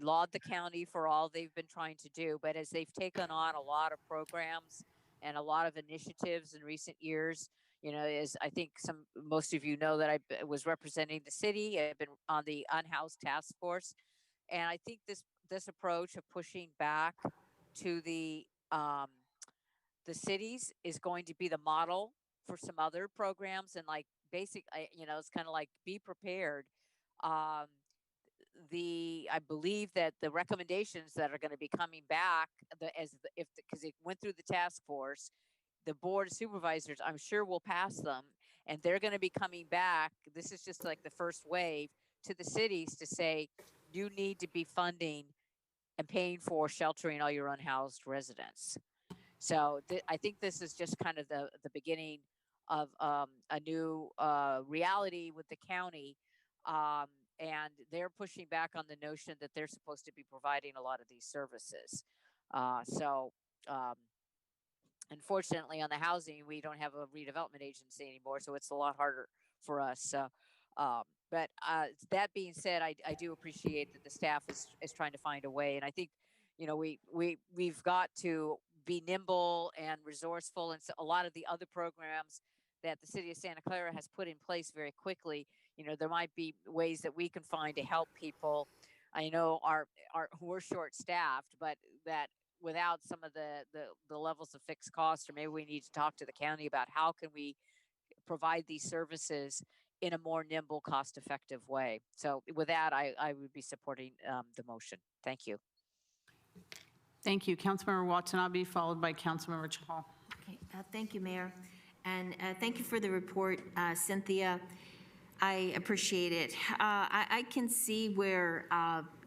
laud the county for all they've been trying to do, but as they've taken on a lot of programs and a lot of initiatives in recent years, as I think most of you know that I was representing the city. I've been on the unhoused task force, and I think this approach of pushing back to the cities is going to be the model for some other programs. And like it's kind of like be prepared. I believe that the recommendations that are going to be coming back, because it went through the task force, the board of supervisors, I'm sure will pass them, and they're going to be coming back. This is just like the first wave to the cities to say, you need to be funding and paying for sheltering all your unhoused residents. So I think this is just kind of the beginning of a new reality with the county. And they're pushing back on the notion that they're supposed to be providing a lot of these services. So unfortunately, on the housing, we don't have a redevelopment agency anymore, so it's a lot harder for us. But that being said, I do appreciate that the staff is trying to find a way, and I think, you know, we've got to be nimble and resourceful, and so a lot of the other programs that the city of Santa Clara has put in place very quickly, you know, there might be ways that we can find to help people. I know we're short staffed, but that without some of the levels of fixed costs, or maybe we need to talk to the county about how can we provide these services in a more nimble, cost-effective way. So with that, I would be supporting the motion. Thank you. Thank you. Councilmember Watanabe, followed by Councilmember Chahal. Okay, thank you, Mayor. And thank you for the report, Cynthia. I appreciate it. I can see where,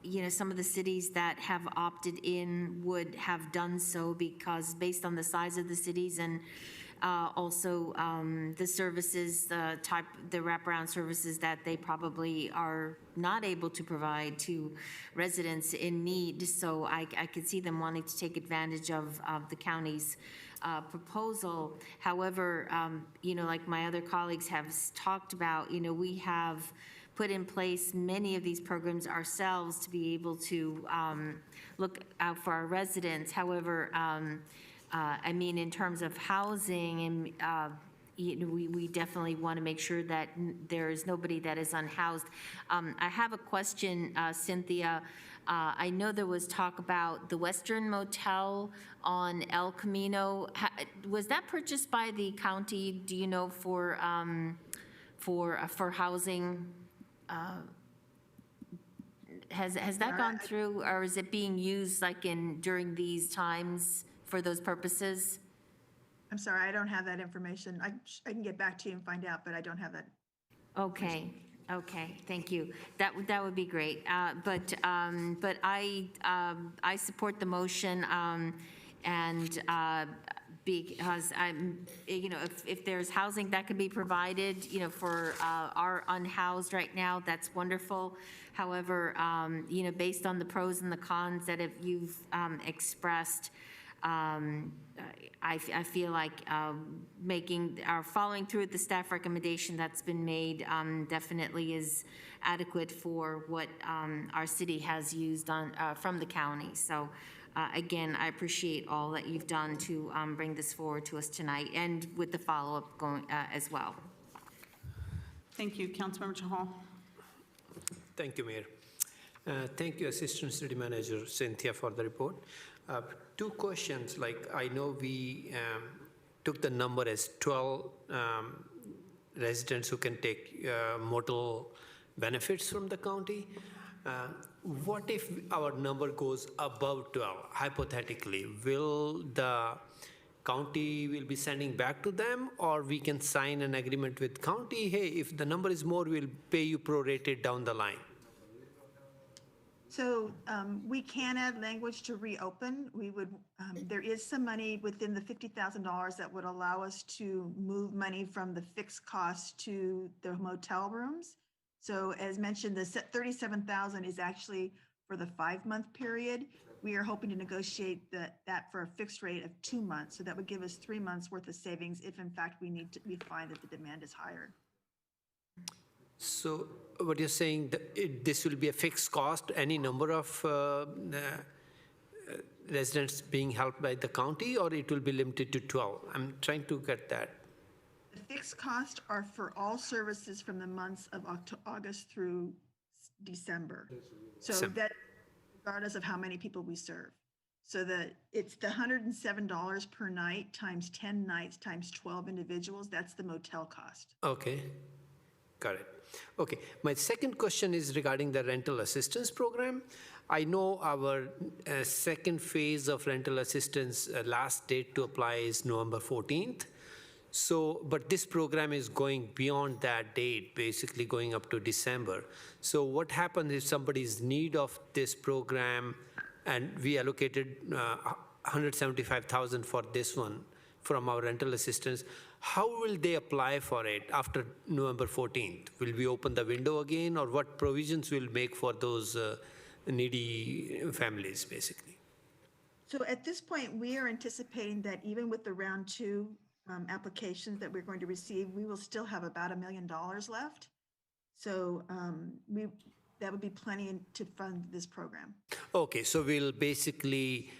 you know, some of the cities that have opted in would have done so because based on the size of the cities and also the services, the wraparound services that they probably are not able to provide to residents in need. So I could see them wanting to take advantage of the county's proposal. However, you know, like my other colleagues have talked about, you know, we have put in place many of these programs ourselves to be able to look out for our residents. However, I mean, in terms of housing, and you know, we definitely want to make sure that there is nobody that is unhoused. I have a question, Cynthia. I know there was talk about the Western Motel on El Camino. Was that purchased by the county? Do you know for housing? Has that gone through, or is it being used like during these times for those purposes? I'm sorry, I don't have that information. I can get back to you and find out, but I don't have that. Okay, okay, thank you. That would be great. But I support the motion, and because I'm, you know, if there's housing that could be provided, you know, for our unhoused right now, that's wonderful. However, you know, based on the pros and the cons that you've expressed, I feel like following through with the staff recommendation that's been made definitely is adequate for what our city has used from the county. So again, I appreciate all that you've done to bring this forward to us tonight, and with the follow-up going as well. Thank you. Councilmember Chahal. Thank you, Mayor. Thank you, Assistant City Manager Cynthia, for the report. Two questions. Like, I know we took the number as 12 residents who can take motel benefits from the county. What if our number goes above 12, hypothetically? Will the county will be sending back to them, or we can sign an agreement with county, hey, if the number is more, we'll pay you prorated down the line? So we can add language to reopen. We would, there is some money within the $50,000 that would allow us to move money from the fixed cost to the motel rooms. So as mentioned, the $37,000 is actually for the 5-month period. We are hoping to negotiate that for a fixed rate of 2 months. So that would give us 3 months worth of savings if in fact we find that the demand is higher. So what you're saying, that this will be a fixed cost, any number of residents being helped by the county, or it will be limited to 12? I'm trying to get that. The fixed costs are for all services from the months of August through December. So that regardless of how many people we serve. So it's the $107 per night times 10 nights times 12 individuals. That's the motel cost. Okay. Got it. Okay. My second question is regarding the rental assistance program. I know our second phase of rental assistance last date to apply is November 14th. So, but this program is going beyond that date, basically going up to December. So what happens if somebody's in need of this program and we allocated $175,000 for this one from our rental assistance? How will they apply for it after November 14th? Will we open the window again, or what provisions will make for those needy families, basically? So at this point, we are anticipating that even with the round two applications that we're going to receive, we will still have about $1 million left. So that would be plenty to fund this program. Okay, so we'll basically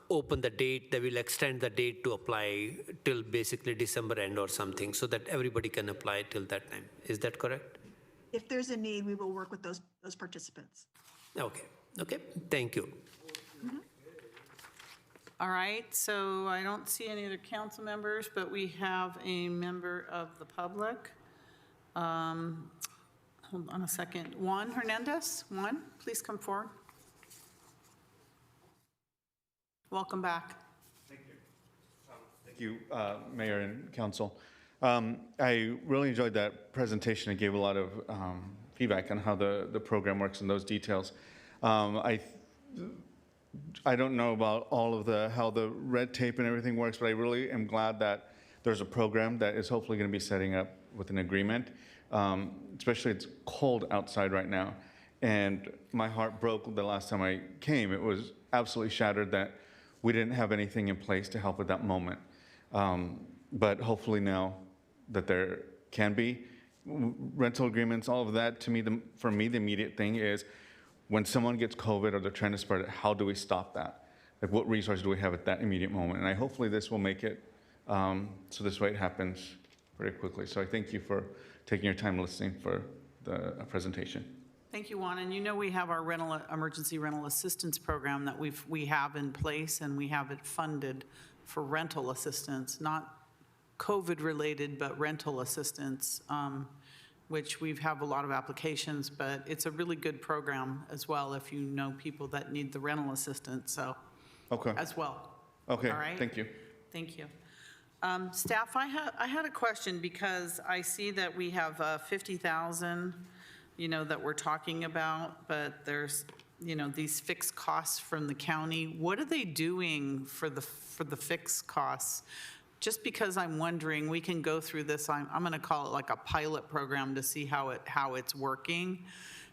open the date, they will extend the date to apply till basically December end or something, so that everybody can apply till that time. Is that correct? If there's a need, we will work with those participants. Okay, okay, thank you. All right, so I don't see any other council members, but we have a member of the public. Hold on a second. Juan Hernandez, Juan, please come forward. Welcome back. Thank you, Mayor and Council. I really enjoyed that presentation. It gave a lot of feedback on how the program works and those details. I don't know about all of how the red tape and everything works, but I really am glad that there's a program that is hopefully going to be setting up with an agreement. Especially it's cold outside right now, and my heart broke the last time I came. It was absolutely shattered that we didn't have anything in place to help at that moment. But hopefully now that there can be rental agreements, all of that, to me, for me, the immediate thing is when someone gets COVID or they're trying to spread it, how do we stop that? Like, what resources do we have at that immediate moment? And hopefully this will make it so this way it happens pretty quickly. So I thank you for taking your time listening for the presentation. Thank you, Juan. And you know we have our emergency rental assistance program that we have in place, and we have it funded for rental assistance, not COVID-related, but rental assistance, which we have a lot of applications, but it's a really good program as well if you know people that need the rental assistance, so okay. As well. Okay, all right? Thank you. Thank you. Staff, I had a question because I see that we have 50,000, that we're talking about, but there's, these fixed costs from the county. What are they doing for the fixed costs? Just because I'm wondering, we can go through this, I'm going to call it like a pilot program to see how it's working.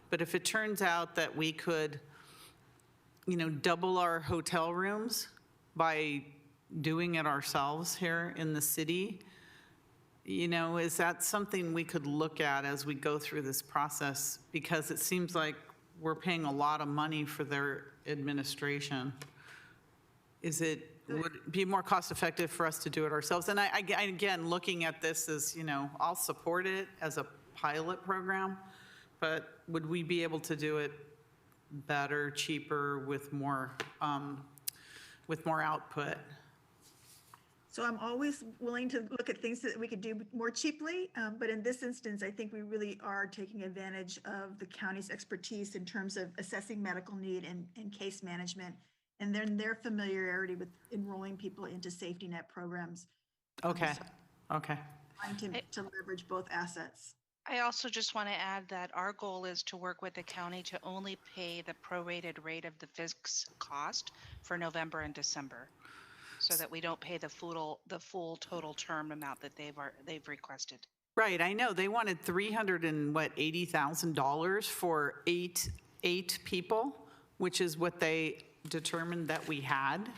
But if it turns out that we could, double our hotel rooms by doing it ourselves here in the city, is that something we could look at as we go through this process? Because it seems like we're paying a lot of money for their administration. Would it be more cost effective for us to do it ourselves? And I again, looking at this as, I'll support it as a pilot program, but would we be able to do it better, cheaper, with more output? So I'm always willing to look at things that we could do more cheaply, but in this instance, I think we really are taking advantage of the county's expertise in terms of assessing medical need and case management, and then their familiarity with enrolling people into safety net programs. Okay, okay. Trying to leverage both assets. I also just want to add that our goal is to work with the county to only pay the prorated rate of the fixed cost for November and December, so that we don't pay the full total term amount that they've requested. Right, I know they wanted $380,000 for eight people, which is what they determined that we had.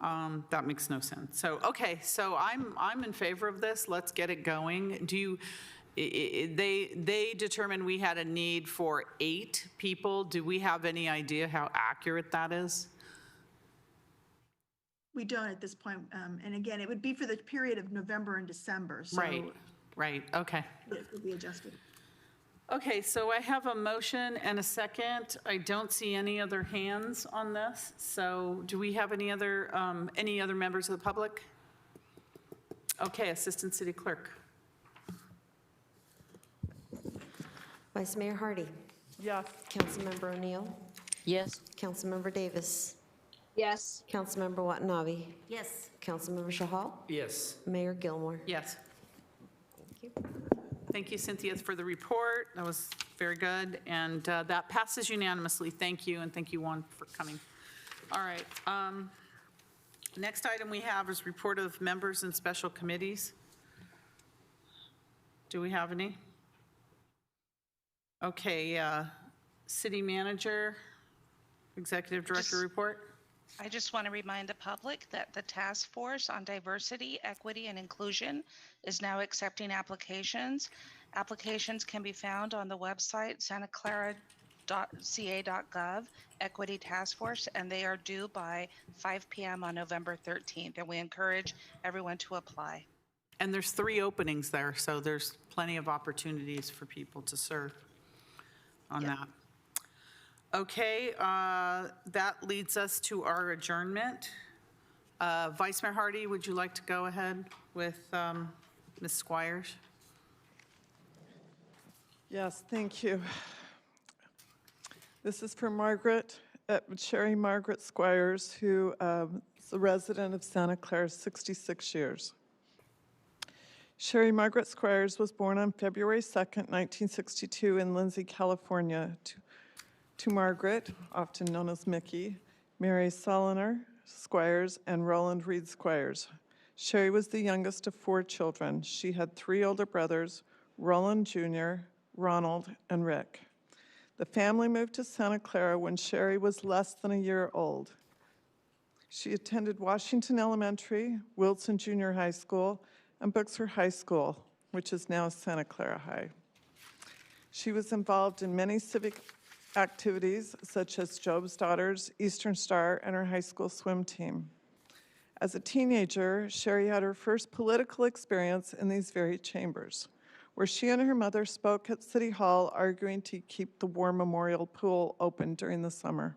That makes no sense. So okay, so I'm in favor of this. Let's get it going. They determined we had a need for 8 people. Do we have any idea how accurate that is? We don't at this point. And again, it would be for the period of November and December. So Right, okay. it will be adjusted. Okay, so I have a motion and a second. I don't see any other hands on this. So do we have any other members of the public? Okay, Assistant City Clerk. Vice Mayor Hardy. Yes. Councilmember O'Neill. Yes. Councilmember Davis. Yes. Councilmember Watanabe. Yes. Councilmember Shahal. Yes. Mayor Gilmore. Yes. Thank you. Thank you, Cynthia, for the report. That was very good, and that passes unanimously. Thank you, and thank you, Juan, for coming. All right. Next item we have is report of members and special committees. Do we have any? Okay, city manager, executive director report. I just want to remind the public that the Task Force on Diversity, Equity, and Inclusion is now accepting applications. Applications can be found on the website santaclara.ca.gov, Equity Task Force, and they are due by 5 p.m. on November 13th, and we encourage everyone to apply. And there's 3 openings there, so there's plenty of opportunities for people to serve on that. Okay, that leads us to our adjournment. Vice Mayor Hardy, would you like to go ahead with Ms. Squires? Yes, thank you. This is for Sherry Margaret Squires, who is a resident of Santa Clara, 66 years. Sherry Margaret Squires was born on February 2nd, 1962 in Lindsay, California, to Margaret, often known as Mickey, Mary Soliner Squires, and Roland Reed Squires. Sherry was the youngest of 4 children. She had 3 older brothers, Roland Jr., Ronald, and Rick. The family moved to Santa Clara when Sherry was less than a year old. She attended Washington Elementary, Wilson Junior High School, and Buxer High School, which is now Santa Clara High. She was involved in many civic activities such as Job's Daughters, Eastern Star, and her high school swim team. As a teenager, Sherry had her first political experience in these very chambers, where she and her mother spoke at City Hall arguing to keep the War Memorial Pool open during the summer.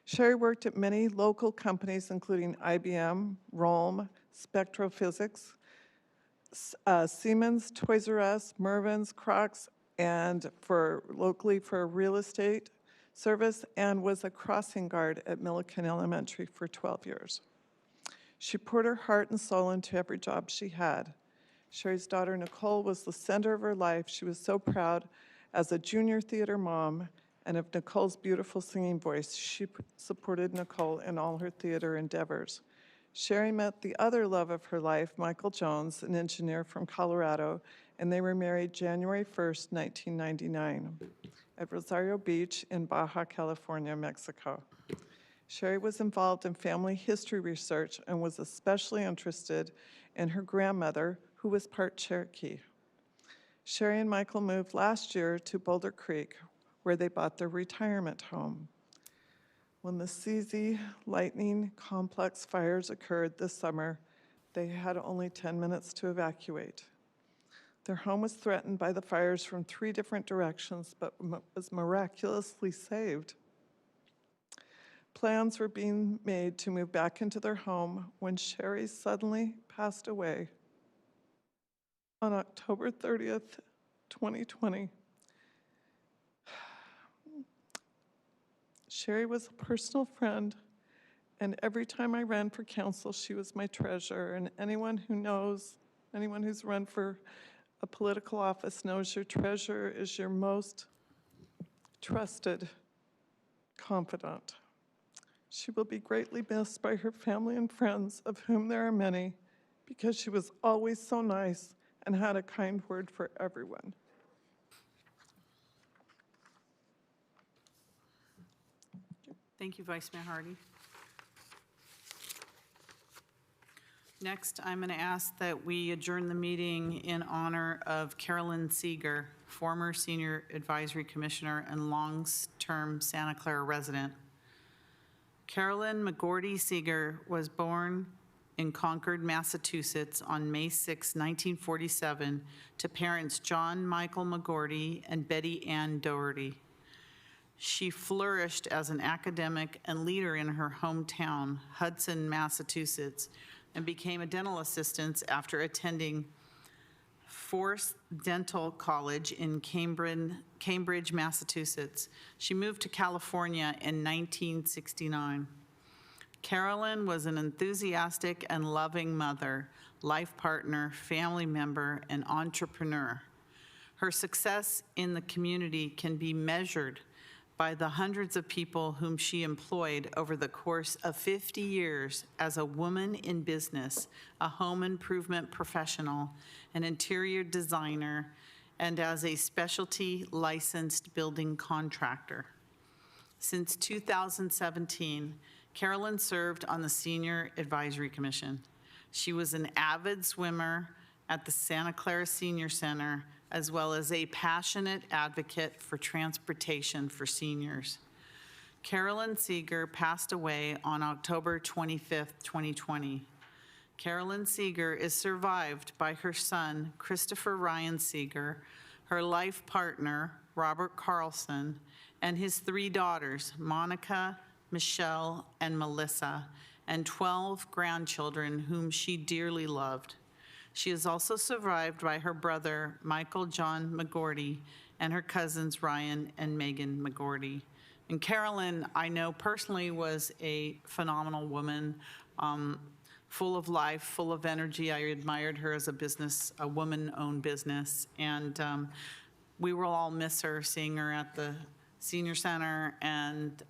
Sherry worked at many local companies, including IBM, Rome, Spectrophysics, Siemens, Toys R Us, Mervyn's, Crocs, and locally for real estate service, and was a crossing guard at Milliken Elementary for 12 years. She poured her heart and soul into every job she had. Sherry's daughter, Nicole, was the center of her life. She was so proud as a junior theater mom and of Nicole's beautiful singing voice. She supported Nicole in all her theater endeavors. Sherry met the other love of her life, Michael Jones, an engineer from Colorado, and they were married January 1st, 1999, at Rosario Beach in Baja California, Mexico. Sherry was involved in family history research and was especially interested in her grandmother, who was part Cherokee. Sherry and Michael moved last year to Boulder Creek, where they bought their retirement home. When the CZ Lightning Complex fires occurred this summer, they had only 10 minutes to evacuate. Their home was threatened by the fires from 3 different directions, but was miraculously saved. Plans were being made to move back into their home when Sherry suddenly passed away on October 30th, 2020. Sherry was a personal friend, and every time I ran for council, she was my treasure. And anyone who's run for a political office knows your treasure is your most trusted confidant. She will be greatly missed by her family and friends, of whom there are many, because she was always so nice and had a kind word for everyone. Thank you, Vice Mayor Hardy. Next, I'm going to ask that we adjourn the meeting in honor of Carolyn Seeger, former Senior Advisory Commissioner and long-term Santa Clara resident. Carolyn McGordy Seeger was born in Concord, Massachusetts on May 6, 1947, to parents John Michael McGordy and Betty Ann Doherty. She flourished as an academic and leader in her hometown, Hudson, Massachusetts, and became a dental assistant after attending Force Dental College in Cambridge, Massachusetts. She moved to California in 1969. Carolyn was an enthusiastic and loving mother, life partner, family member, and entrepreneur. Her success in the community can be measured by the hundreds of people whom she employed over the course of 50 years as a woman in business, a home improvement professional, an interior designer, and as a specialty licensed building contractor. Since 2017, Carolyn served on the Senior Advisory Commission. She was an avid swimmer at the Santa Clara Senior Center, as well as a passionate advocate for transportation for seniors. Carolyn Seeger passed away on October 25th, 2020. Carolyn Seeger is survived by her son, Christopher Ryan Seeger, her life partner, Robert Carlson, and his 3 daughters, Monica, Michelle, and Melissa, and 12 grandchildren whom she dearly loved. She is also survived by her brother, Michael John McGordy, and her cousins, Ryan and Megan McGordy. And Carolyn, I know personally, was a phenomenal woman, full of life, full of energy. I admired her as a woman-owned business. And we will all miss her, seeing her at the senior center and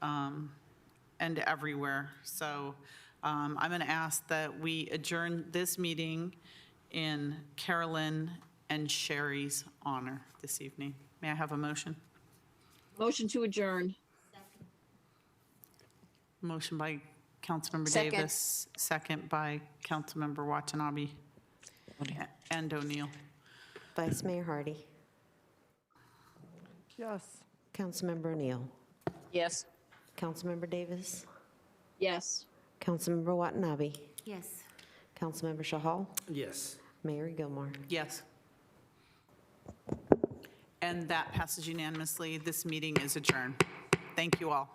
everywhere. So I'm going to ask that we adjourn this meeting in Carolyn and Sherry's honor this evening. May I have a motion? Motion to adjourn. Motion by Councilmember Second. Davis, second by Councilmember Watanabe and O'Neill. Vice Mayor Hardy. Yes. Councilmember O'Neill. Yes. Councilmember Davis. Yes. Councilmember Watanabe. Yes. Councilmember Shahal. Yes. Mayor Gilmore. Yes. And that passes unanimously. This meeting is adjourned. Thank you all.